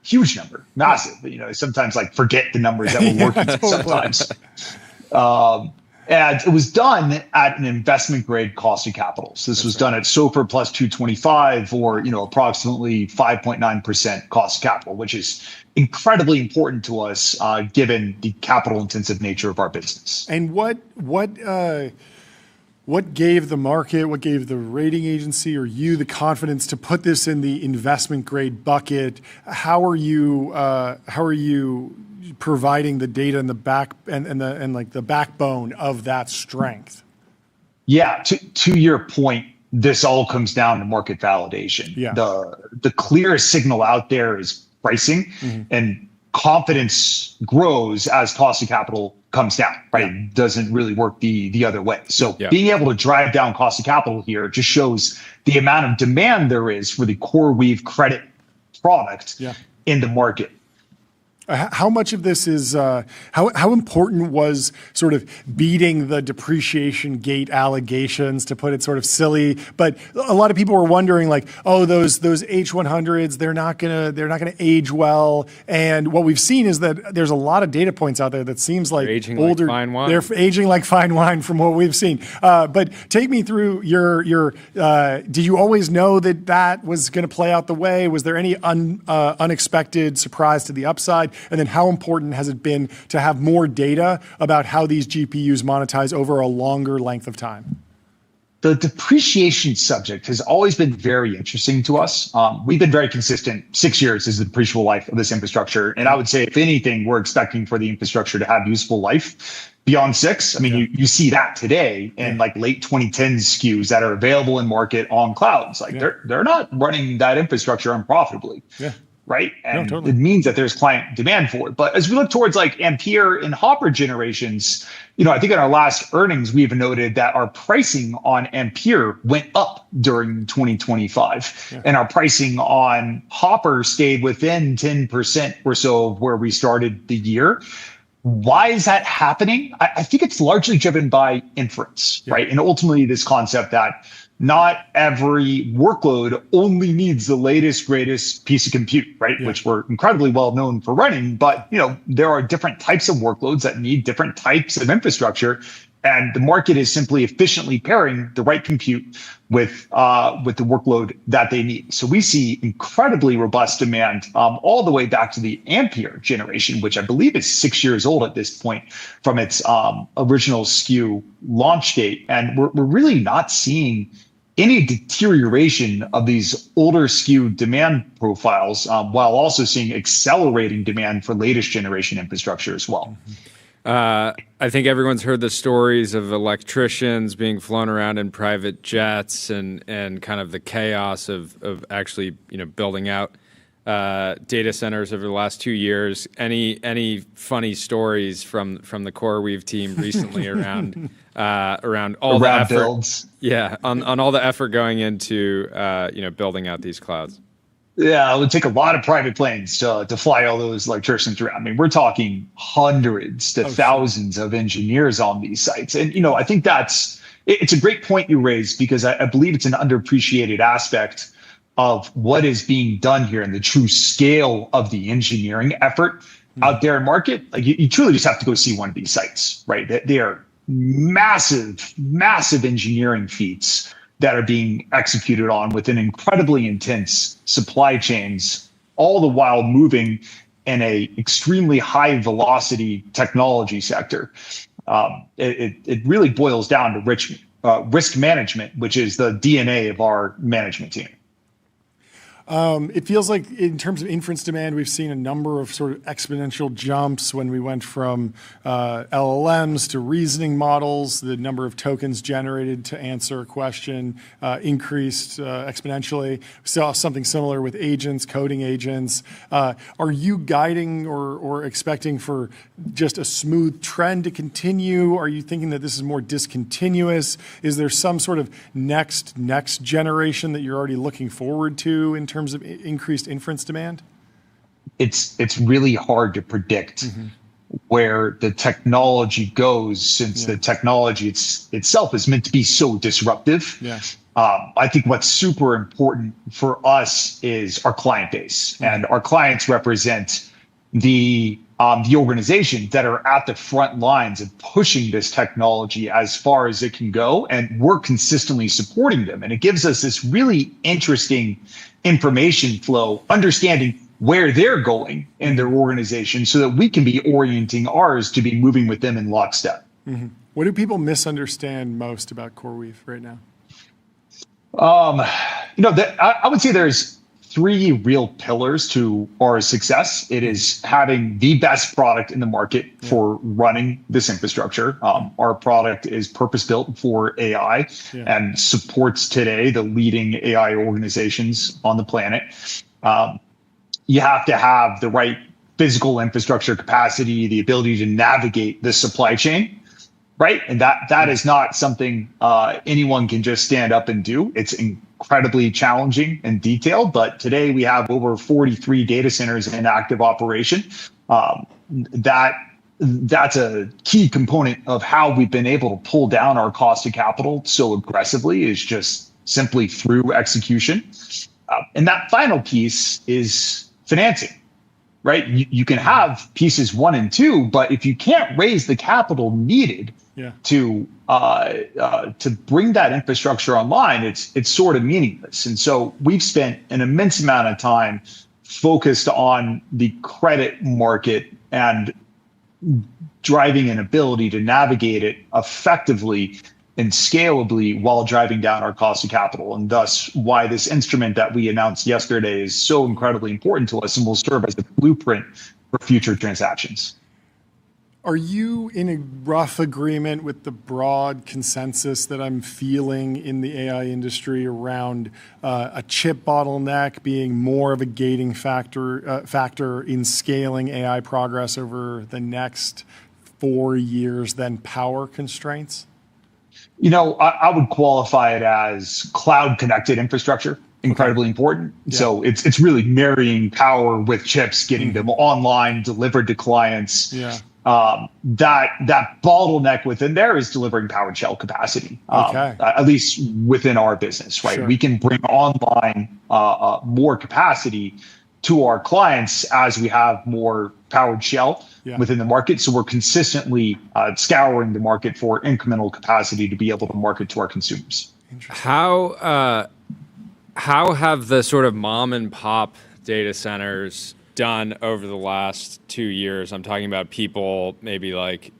Huge number, massive. But, sometimes like forget the numbers that we're working with sometimes. And it was done at an investment grade cost of capital. So this was done at SOFR plus 225 or, approximately 5.9% cost of capital, which is incredibly important to us given the capital intensive nature of our business. And what gave the market, what gave the rating agency or you the confidence to put this in the investment grade bucket? How are you providing the data and the the backbone of that strength? Yeah, to your point, this all comes down to market validation. Yeah. The clearest signal out there is pricing, and confidence grows as cost of capital comes down, right? It doesn't really work the other way. So being able to drive down cost of capital here just shows the amount of demand there is for the CoreWeave credit product in the market. How much of this is, how important was sort of beating the depreciation gate allegations, to put it sort of silly? But a lot of people were wondering like, oh, those H100s, they're not gonna age well. And what we've seen is that there's a lot of data points out there that seems like aging older. Like fine wine. They're aging like fine wine from what we've seen. But take me through your did you always know that was gonna play out the way? Was there any unexpected surprise to the upside? And then how important has it been to have more data about how these GPUs monetize over a longer length of time? The depreciation subject has always been very interesting to us. We've been very consistent. 6 years is the depreciable life of this infrastructure. And I would say, if anything, we're expecting for the infrastructure to have useful life beyond 6. I mean, you see that today in like late 2010s SKUs that are available in market on clouds. Like they're not running that infrastructure unprofitably. Right? And it means that there's client demand for it. But as we look towards like Ampere and Hopper generations, I think in our last earnings, we've noted that our pricing on Ampere went up during 2025. And our pricing on Hopper stayed within 10% or so of where we started the year. Why is that happening? I think it's largely driven by inference, right? And ultimately this concept that not every workload only needs the latest, greatest piece of compute, right? Yeah. Which we're incredibly well known for running, but there are different types of workloads that need different types of infrastructure. And the market is simply efficiently pairing the right compute with the workload that they need. So we see incredibly robust demand all the way back to the Ampere generation, which I believe is 6 years old at this point from its original SKU launch date. And we're really not seeing any deterioration of these older SKU demand profiles, while also seeing accelerating demand for latest generation infrastructure as well. I think everyone's heard the stories of electricians being flown around in private jets and kind of the chaos of actually building out data centers over the last 2 years. Any funny stories from the CoreWeave team recently around all the effort builds? Yeah, on all the effort going into building out these clouds. Yeah, it would take a lot of private planes to fly all those electricians around. I mean, we're talking hundreds to thousands of engineers on these sites. And, I think it's a great point you raised, because I believe it's an underappreciated aspect of what is being done here and the true scale of the engineering effort out there in market. Like you truly just have to go see one of these sites, right? They are massive, massive engineering feats that are being executed on within incredibly intense supply chains, all the while moving in a extremely high velocity technology sector. It really boils down to risk management, which is the DNA of our management team. It feels like in terms of inference demand, we've seen a number of sort of exponential jumps when we went from LLMs to reasoning models. The number of tokens generated to answer a question increased exponentially. We saw something similar with agents, coding agents. Are you guiding or expecting for just a smooth trend to continue? Are you thinking that this is more discontinuous? Is there some sort of next generation that you're already looking forward to in terms of increased inference demand? It's really hard to predict where the technology goes, since the technology itself is meant to be so disruptive. Yeah. I think what's super important for us is our client base, and our clients represent the organizations that are at the front lines of pushing this technology as far as it can go, and we're consistently supporting them. And it gives us this really interesting information flow, understanding where they're going in their organization, so that we can be orienting ours to be moving with them in lockstep. What do people misunderstand most about CoreWeave right now? I would say there's 3 real pillars to our success. It is having the best product in the market for running this infrastructure. Our product is purpose-built for AI and supports today the leading AI organizations on the planet. You have to have the right physical infrastructure capacity, the ability to navigate the supply chain, right? And that is not something anyone can just stand up and do. It's incredibly challenging and detailed, but today we have over 43 data centers in active operation. That's a key component of how we've been able to pull down our cost of capital so aggressively, is just simply through execution. And that final piece is financing, right? You can have pieces 1 and 2, but if you can't raise the capital needed to bring that infrastructure online, it's sort of meaningless. And so we've spent an immense amount of time focused on the credit market and driving an ability to navigate it effectively and scalably while driving down our cost of capital. And thus why this instrument that we announced yesterday is so incredibly important to us and will serve as a blueprint for future transactions. Are you in a rough agreement with the broad consensus that I'm feeling in the AI industry around a chip bottleneck being more of a gating factor in scaling AI progress over the next 4 years than power constraints? I would qualify it as cloud-connected infrastructure, incredibly important. Yeah. So it's really marrying power with chips, getting them online, delivered to clients. Yeah. that bottleneck within there is delivering powered shell capacity. At least within our business, right? Sure. We can bring online more capacity to our clients as we have more powered shell within the market. So we're consistently scouring the market for incremental capacity to be able to market to our consumers. How have the sort of mom and pop data centers done over the last 2 years? I'm talking about people maybe like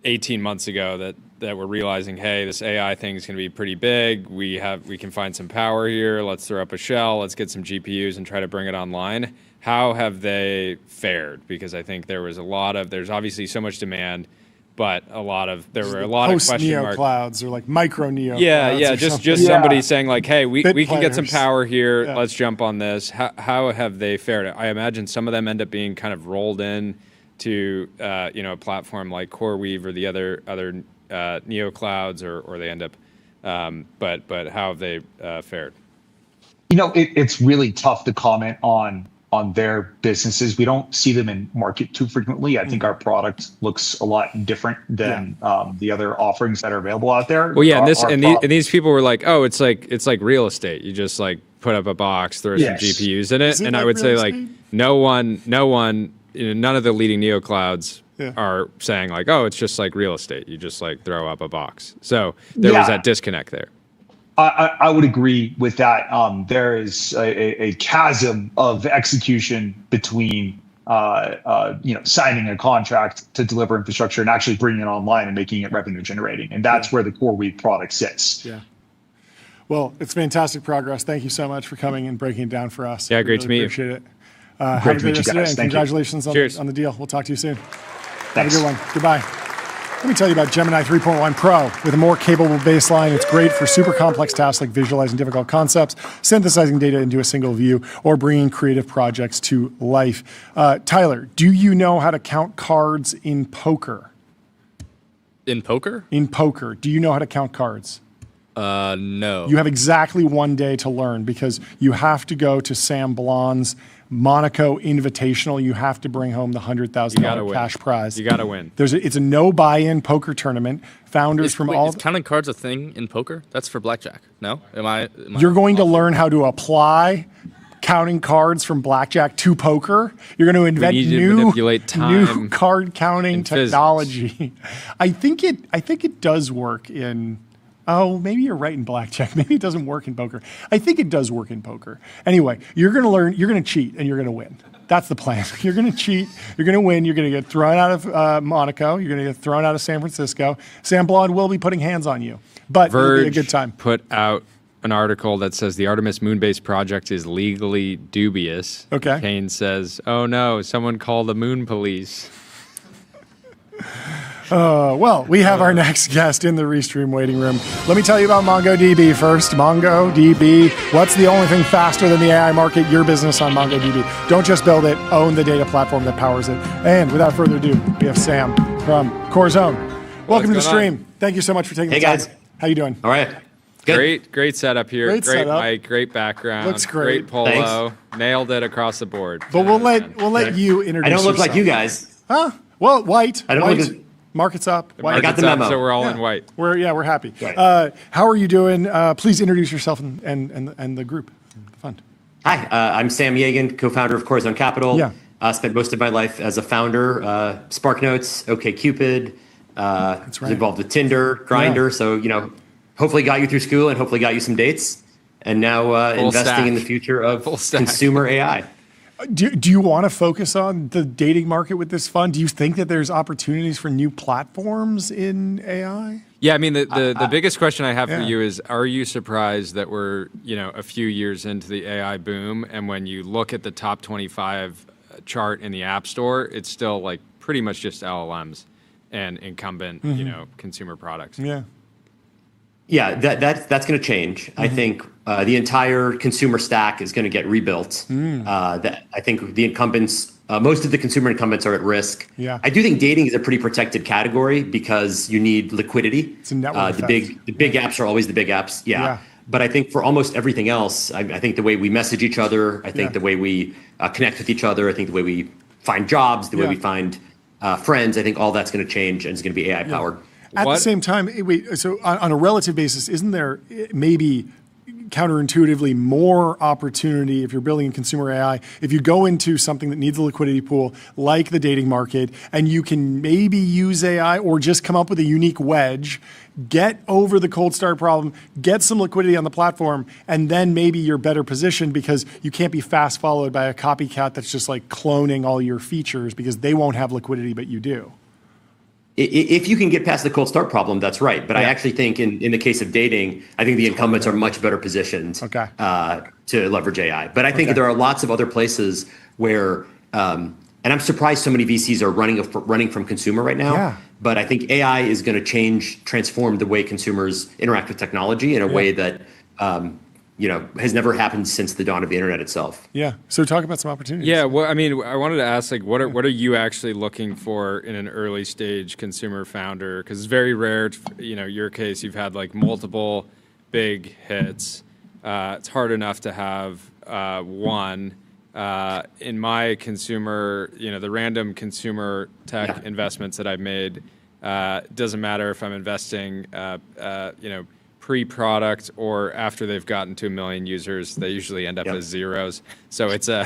18 months ago that were realizing, hey, this AI thing is going to be pretty big. We can find some power here. Let's throw up a shell. Let's get some GPUs and try to bring it online. How have they fared? Because I think there's obviously so much demand, but there were a lot of question marks. Post-neo clouds or like micro neo clouds. Yeah, just somebody saying like, hey, we can get some power here. Yeah. Let's jump on this. How have they fared? I imagine some of them end up being kind of rolled in to a platform like CoreWeave or the other neo clouds, or they end up. But how have they fared? It's really tough to comment on their businesses. We don't see them in market too frequently. I think our product looks a lot different than the other offerings that are available out there. Well, yeah, and these people were like, oh, it's like real estate. You just like put up a box, throw some GPUs in it, and I would say like no one, none of the leading neoclouds are saying like, oh, it's just like real estate. You just like throw up a box. So there was that disconnect there. I would agree with that. There is a chasm of execution between signing a contract to deliver infrastructure and actually bringing it online and making it revenue generating, and that's where the CoreWeave product sits. Yeah. Well, it's fantastic progress. Thank you so much for coming and breaking it down for us. Yeah, great to meet you. Appreciate it. Have a great rest of the day, and congratulations on the deal. We'll talk to you soon. Thanks. Have a good one. Goodbye. Let me tell you about Gemini 3.1 Pro. With a more capable baseline, it's great for super complex tasks like visualizing difficult concepts, synthesizing data into a single view, or bringing creative projects to life. Tyler, do you know how to count cards in poker? In poker? In poker. Do you know how to count cards? No. You have exactly 1 day to learn, because you have to go to Sam Blon's Monaco Invitational. You have to bring home the $100,000 cash prize. You got to win. It's a no buy-in poker tournament. Founders is counting cards a thing in poker? That's for blackjack. No? You're going to learn how to apply counting cards from blackjack to poker. You're going to invent new card counting technology. I think it does work in. Oh, maybe you're right in blackjack. Maybe it doesn't work in poker. I think it does work in poker. Anyway, you're going to learn, you're going to cheat, and you're going to win. That's the plan. You're going to cheat, you're going to win, you're going to get thrown out of Monaco, you're going to get thrown out of San Francisco. Sam Blonde will be putting hands on you, but it'll be a good time. Put out an article that says the Artemis moon-based project is legally dubious. Okay. Kane says, oh no, someone call the moon police. Well, we have our next guest in the Restream waiting room. Let me tell you about MongoDB first. MongoDB, what's the only thing faster than the AI market? Your business on MongoDB. Don't just build it, own the data platform that powers it. And without further ado, we have Sam from CoreZone. Welcome to the stream. Thank you so much for taking the time. Hey guys. How you doing? All right. Good. Great setup here. Great setup. mic, great background. Looks great. Polo. Thanks. Nailed it across the board. But we'll let you introduce I don't look yourself. like you guys. Huh? Well, white. I don't white. look. Market's up. I got the memo. So we're all in white. We're happy. Right. How are you doing? Please introduce yourself and the group, the fund. Hi, I'm Sam Yegan, co-founder of CoreZone Capital. Yeah. Spent most of my life as a founder, SparkNotes, OkCupid. That's right. Was involved with Tinder, Grindr. Yeah. So hopefully got you through school and hopefully got you some dates. And now investing in the future of consumer AI. Do you want to focus on the dating market with this fund? Do you think that there's opportunities for new platforms in AI? Yeah, I mean, the biggest question I have for you is, are you surprised that we're, a few years into the AI boom, and when you look at the top 25 chart in the App Store, it's still like pretty much just LLMs and incumbent, consumer products? Yeah. Yeah, that's going to change. I think the entire consumer stack is going to get rebuilt. I think the incumbents, most of the consumer incumbents are at risk. Yeah. I do think dating is a pretty protected category because you need liquidity. It's a network the big apps are always the big apps. Yeah. But I think for almost everything else, I think the way we message each other, I think the way we connect with each other, I think the way we find jobs, the way we find friends. I think all that's going to change and it's going to be AI powered. At the same time, wait, so on a relative basis, isn't there maybe counterintuitively more opportunity if you're building consumer AI, if you go into something that needs a liquidity pool like the dating market, and you can maybe use AI or just come up with a unique wedge, get over the cold start problem, get some liquidity on the platform, and then maybe you're better positioned because you can't be fast followed by a copycat that's just like cloning all your features because they won't have liquidity, but you do. If you can get past the cold start problem, that's right. But I actually think in the case of dating, I think the incumbents are much better positioned to leverage AI. But I think there are lots of other places where, and I'm surprised so many VCs are running from consumer right now. Yeah. But I think AI is going to transform the way consumers interact with technology in a way that has never happened since the dawn of the internet itself. Yeah. So talk about some opportunities. Yeah. Well, I mean, I wanted to ask, like, what are you actually looking for in an early stage consumer founder? Because it's very rare. Your case, you've had like multiple big hits. It's hard enough to have one. In my consumer, the random consumer tech investments that I've made, doesn't matter if I'm investing, pre-product or after they've gotten to 1 million users, they usually end up as zeros. So it's an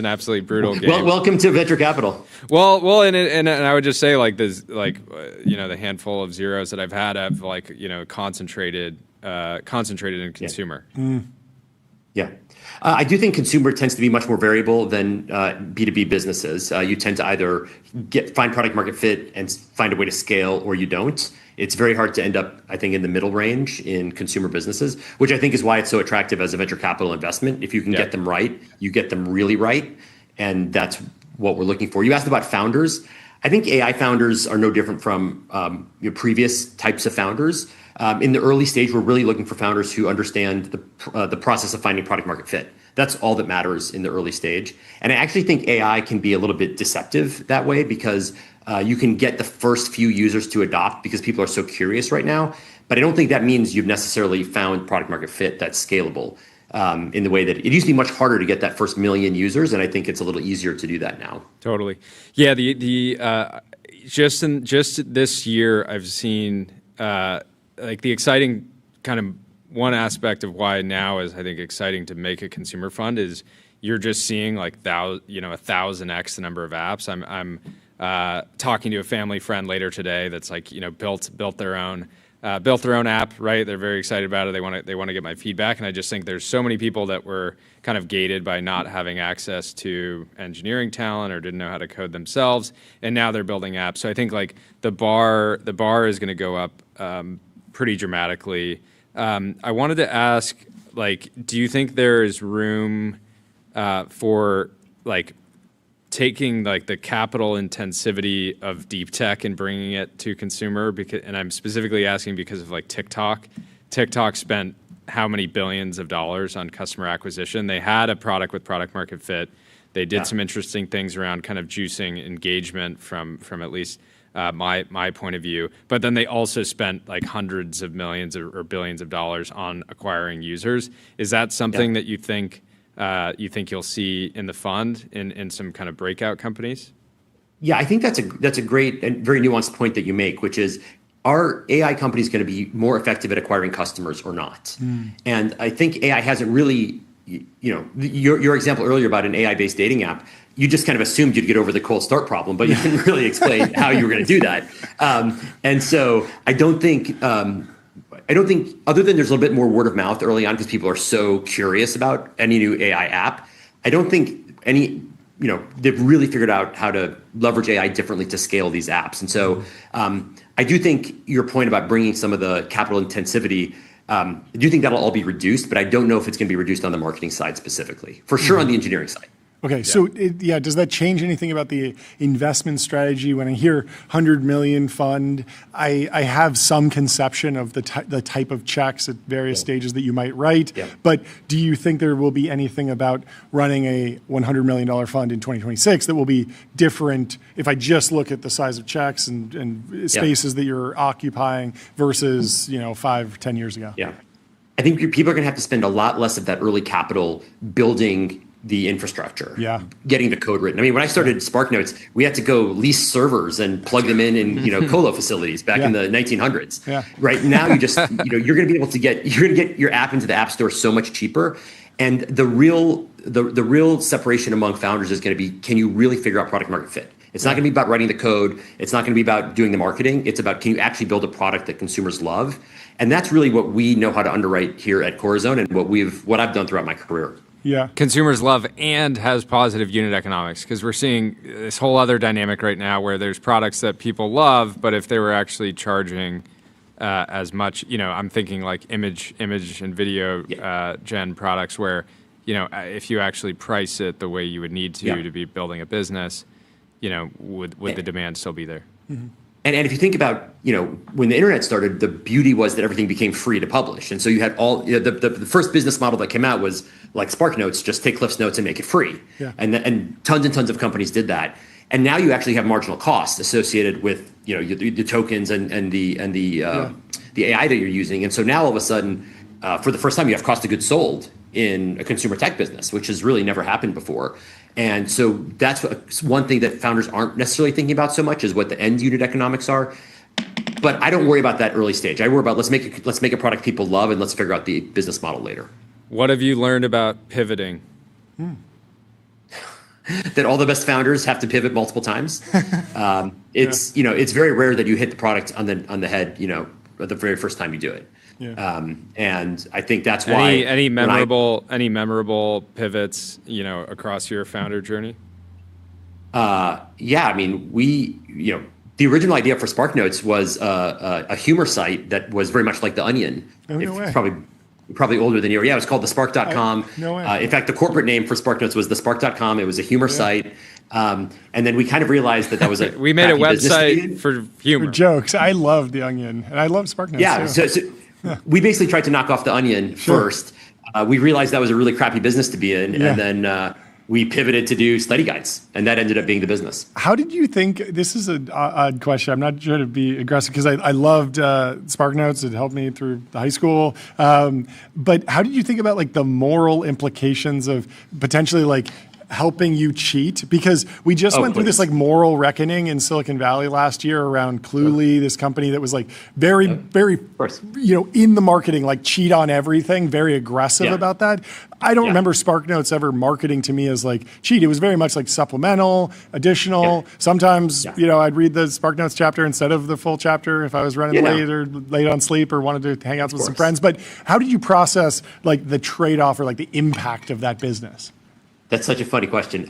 absolutely brutal game. Well, welcome to venture capital. Well, and I would just say like this, the handful of zeros that I've had have concentrated in consumer. Yeah. I do think consumer tends to be much more variable than B2B businesses. You tend to either find product market fit and find a way to scale, or you don't. It's very hard to end up, I think, in the middle range in consumer businesses, which I think is why it's so attractive as a venture capital investment. If you can get them right, you get them really right. And that's what we're looking for. You asked about founders. I think AI founders are no different from your previous types of founders. In the early stage, we're really looking for founders who understand the process of finding product market fit. That's all that matters in the early stage. And I actually think AI can be a little bit deceptive that way because you can get the first few users to adopt because people are so curious right now. But I don't think that means you've necessarily found product market fit that's scalable in the way that it used to be much harder to get that first 1 million users. And I think it's a little easier to do that now. Totally. Yeah. Just this year, I've seen like the exciting kind of one aspect of why now is I think exciting to make a consumer fund is you're just seeing like 1,000x the number of apps. I'm talking to a family friend later today that's like built their own app, right? They're very excited about it. They want to get my feedback, and I just think there's so many people that were kind of gated by not having access to engineering talent or didn't know how to code themselves, and now they're building apps. So I think like the bar is going to go up pretty dramatically. I wanted to ask, like, do you think there is room for like taking like the capital intensivity of deep tech and bringing it to consumer? And I'm specifically asking because of like TikTok. TikTok spent how many billions of dollars on customer acquisition? They had a product with product market fit. They did some interesting things around kind of juicing engagement from at least my point of view. But then they also spent like hundreds of millions or billions of dollars on acquiring users. Is that something that you think you'll see in the fund in some kind of breakout companies? Yeah, I think that's a great and very nuanced point that you make, which is, are AI companies going to be more effective at acquiring customers or not? And I think AI hasn't really, your example earlier about an AI-based dating app, you just kind of assumed you'd get over the cold start problem, but you didn't really explain how you were going to do that. And so I don't think, other than there's a little bit more word of mouth early on because people are so curious about any new AI app, I don't think they've really figured out how to leverage AI differently to scale these apps. And so I do think your point about bringing some of the capital intensivity, I do think that'll all be reduced, but I don't know if it's going to be reduced on the marketing side specifically. For sure on the engineering side. Okay, so does that change anything about the investment strategy? When I hear 100 million fund, I have some conception of the type of checks at various stages that you might write. Yeah. But do you think there will be anything about running a $100 million fund in 2026 that will be different if I just look at the size of checks and spaces that you're occupying versus 5 or 10 years ago? Yeah. I think people are going to have to spend a lot less of that early capital building the infrastructure, getting the code written. I mean, when I started SparkNotes, we had to go lease servers and plug them in colo facilities back in the 1900s. Right now, you just you're going to be able to get your app into the App Store so much cheaper. And the real separation among founders is going to be, can you really figure out product market fit? It's not going to be about writing the code. It's not going to be about doing the marketing. It's about, can you actually build a product that consumers love? And that's really what we know how to underwrite here at Corazon, and what I've done throughout my career. Consumers love and has positive unit economics, because we're seeing this whole other dynamic right now where there's products that people love, but if they were actually charging as much, I'm thinking like image and video gen products where, if you actually price it the way you would need to be building a business, would the demand still be there? And if you think about, when the internet started, the beauty was that everything became free to publish. And so you had the first business model that came out was like SparkNotes, just take Cliff's Notes and make it free. And tons of companies did that. And now you actually have marginal costs associated with, the tokens and the AI that you're using. And so now all of a sudden, for the first time, you have cost of goods sold in a consumer tech business, which has really never happened before. And so that's one thing that founders aren't necessarily thinking about so much, is what the end unit economics are. But I don't worry about that early stage. I worry about let's make a product people love, and let's figure out the business model later. What have you learned about pivoting? That all the best founders have to pivot multiple times. It's very rare that you hit the product on the head, the very first time you do it. And I think that's why. Any memorable pivots, across your founder journey? I mean, the original idea for SparkNotes was a humor site that was very much like The Onion. Probably older than you. Yeah, it was called thespark.com. No way. In fact, the corporate name for SparkNotes was thespark.com. It was a humor site. And then we kind of realized that was we made a website for humor. For jokes. I love The Onion, and I love SparkNotes. Yeah, so we basically tried to knock off The Onion first. We realized that was a really crappy business to be in, and then we pivoted to do study guides, and that ended up being the business. How did you think, this is an odd question, I'm not trying to be aggressive, because I loved SparkNotes. It helped me through high school. But how did you think about like the moral implications of potentially helping you cheat? Because we just went through this moral reckoning in Silicon Valley last year around Cluely, this company that was very in the marketing, cheat on everything, very aggressive about that. I don't remember SparkNotes ever marketing to me as cheat. It was very much supplemental, additional. Sometimes I'd read the SparkNotes chapter instead of the full chapter if I was running late or late on sleep or wanted to hang out with some friends. But how did you process the trade-off or the impact of that business? That's such a funny question.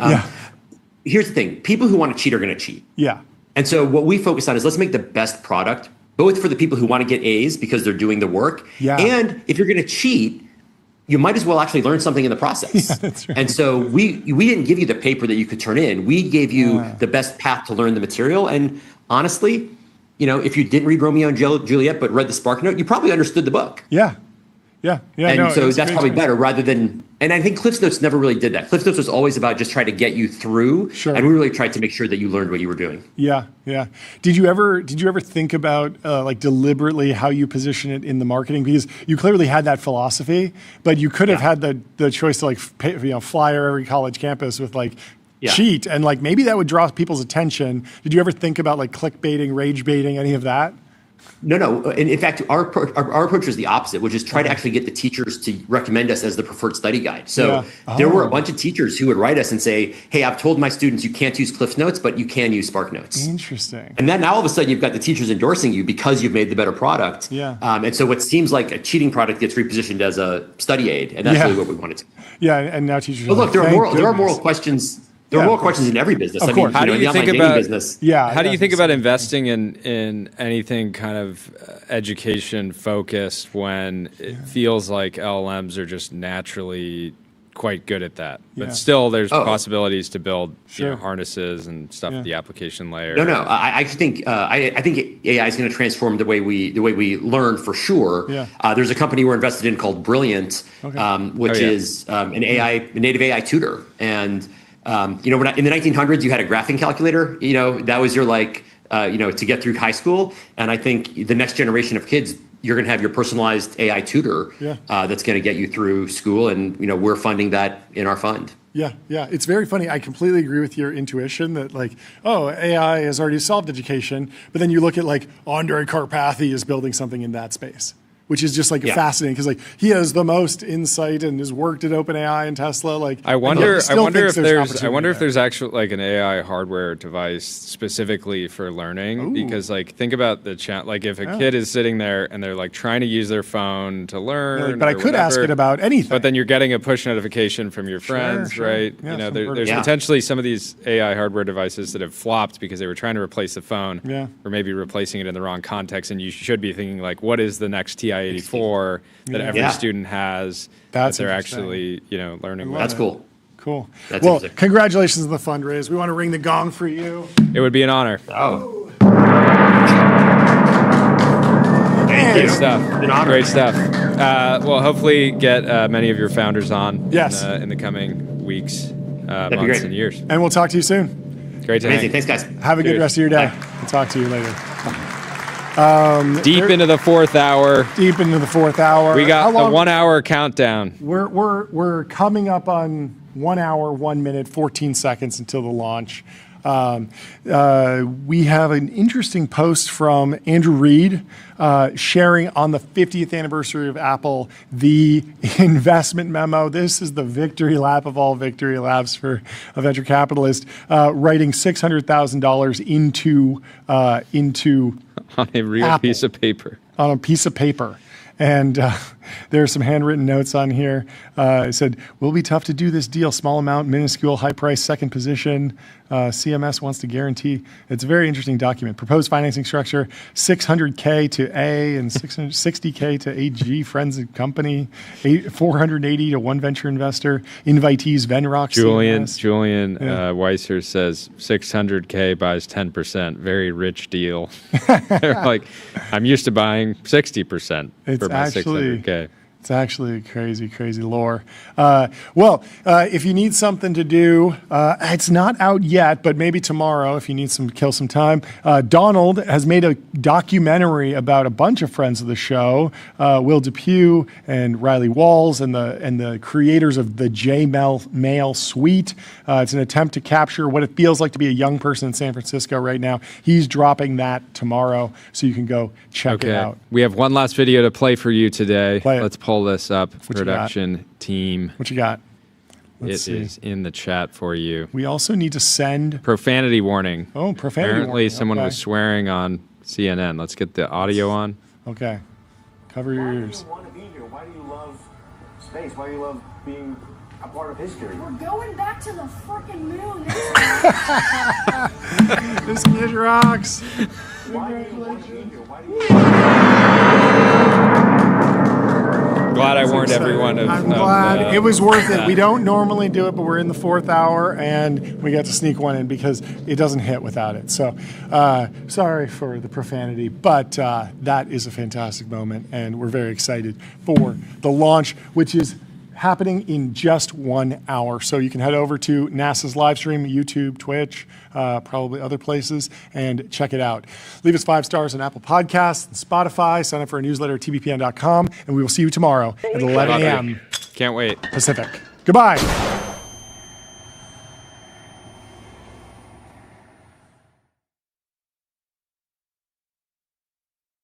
Here's the thing. People who want to cheat are going to cheat. Yeah. And so what we focus on is let's make the best product, both for the people who want to get A's because they're doing the work. And if you're going to cheat, you might as well actually learn something in the process. That's right. And so we didn't give you the paper that you could turn in. We gave you the best path to learn the material. And honestly, if you didn't read Romeo and Juliet but read the SparkNote, you probably understood the book. And so that's probably better rather than, and I think Cliff's Notes never really did that. Cliff's Notes was always about just trying to get you through. And we really tried to make sure that you learned what you were doing. Yeah. Did you ever think about deliberately how you position it in the marketing? Because you clearly had that philosophy, but you could have had the choice to flyer every college campus with cheat, and maybe that would draw people's attention. Did you ever think about clickbaiting, rage baiting, any of that? No. And in fact, our approach was the opposite, which is try to actually get the teachers to recommend us as the preferred study guide. So there were a bunch of teachers who would write us and say, hey, I've told my students you can't use Cliff Notes, but you can use SparkNotes. Interesting. And then now all of a sudden you've got the teachers endorsing you because you've made the better product. And so what seems like a cheating product gets repositioned as a study aid. And that's really what we wanted to. And now teachers But look, there are moral questions. There are more questions in every business. Of course. How do you think about business? How do you think about investing in anything kind of education focused when it feels like LLMs are just naturally quite good at that, but still there's possibilities to build harnesses and stuff at the application layer? No. I think AI is going to transform the way we learn for sure. There's a company we're invested in called Brilliant, which is a native AI tutor. And when in the 1900s you had a graphing calculator. That was your to get through high school. And I think the next generation of kids, you're going to have your personalized AI tutor that's going to get you through school. And we're funding that in our fund. Yeah, yeah. It's very funny. I completely agree with your intuition that like, oh, AI has already solved education, but then you look at like Andre Karpathy is building something in that space, which is just like fascinating because like he has the most insight and has worked at OpenAI and Tesla. Like I wonder if there's actually like an AI hardware device specifically for learning. Because like think about the chat. Like if a kid is sitting there and they're like trying to use their phone to learn, but I could ask it about anything. But then you're getting a push notification from your friends, right? Yeah, you know, there's potentially some of these AI hardware devices that have flopped because they were trying to replace the phone, or maybe replacing it in the wrong context. And you should be thinking like, what is the next TI-84 that every student has that they're actually, learning with. That's cool. Cool. That's well, congratulations on the fundraise. We want to ring the gong for you. It would be an honor. Oh. Great stuff. Great stuff. Well, hopefully get many of your founders on in the coming weeks, months, and years. And we'll talk to you soon. Great to Amazing. Thanks, guys. Have a good rest of your day. We'll talk to you later. Deep into the fourth hour. Deep into the fourth hour. We got the 1 hour countdown. We're coming up on 1 hour, 1 minute, 14 seconds until the launch. We have an interesting post from Andrew Reed sharing on the 50th anniversary of Apple, the investment memo. This is the victory lap of all victory laps for a venture capitalist, writing $600,000 into on a real Apple, piece of paper. On a piece of paper. And there are some handwritten notes on here. It said, will be tough to do this deal. Small amount, minuscule, high price, second position. CMS wants to guarantee. It's a very interesting document. Proposed financing structure, $600K to A and $660K to AG, friends and company, $480 to one venture investor, invitees, Venrock, Julian CMS. Weiser says $600K buys 10%. Very rich deal. They're like, I'm used to buying 60% for my $600K. It's actually crazy, crazy lore. If you need something to do, it's not out yet, but maybe tomorrow if you need kill some time. Donald has made a documentary about a bunch of friends of the show, Will Depew and Riley Walls and the creators of the J-Mail suite. It's an attempt to capture what it feels like to be a young person in San Francisco right now. He's dropping that tomorrow, so you can go check it out. We have one last video to play for you today. Let's pull this up. What Production team. What you got? Let's see. It is in the chat for you. We also need to send profanity warning. Oh, profanity Apparently warning. Someone was swearing on CNN. Let's get the audio on. Okay. Cover your ears. Why do you want to be here? Why do you love space? Why do you love being a part of history? We're going back to the freaking moon. This kid rocks. Glad I warned everyone of. I'm glad it was worth it. We don't normally do it, but we're in the fourth hour, and we got to sneak one in because it doesn't hit without it. So, sorry for the profanity, but that is a fantastic moment, and we're very excited for the launch, which is happening in just 1 hour. So you can head over to NASA's live stream, YouTube, Twitch, probably other places, and check it out. Leave us 5 stars on Apple Podcasts and Spotify. Sign up for our newsletter at tbpn.com, and we will see you tomorrow at 11 a.m. Can't wait. Pacific. Goodbye.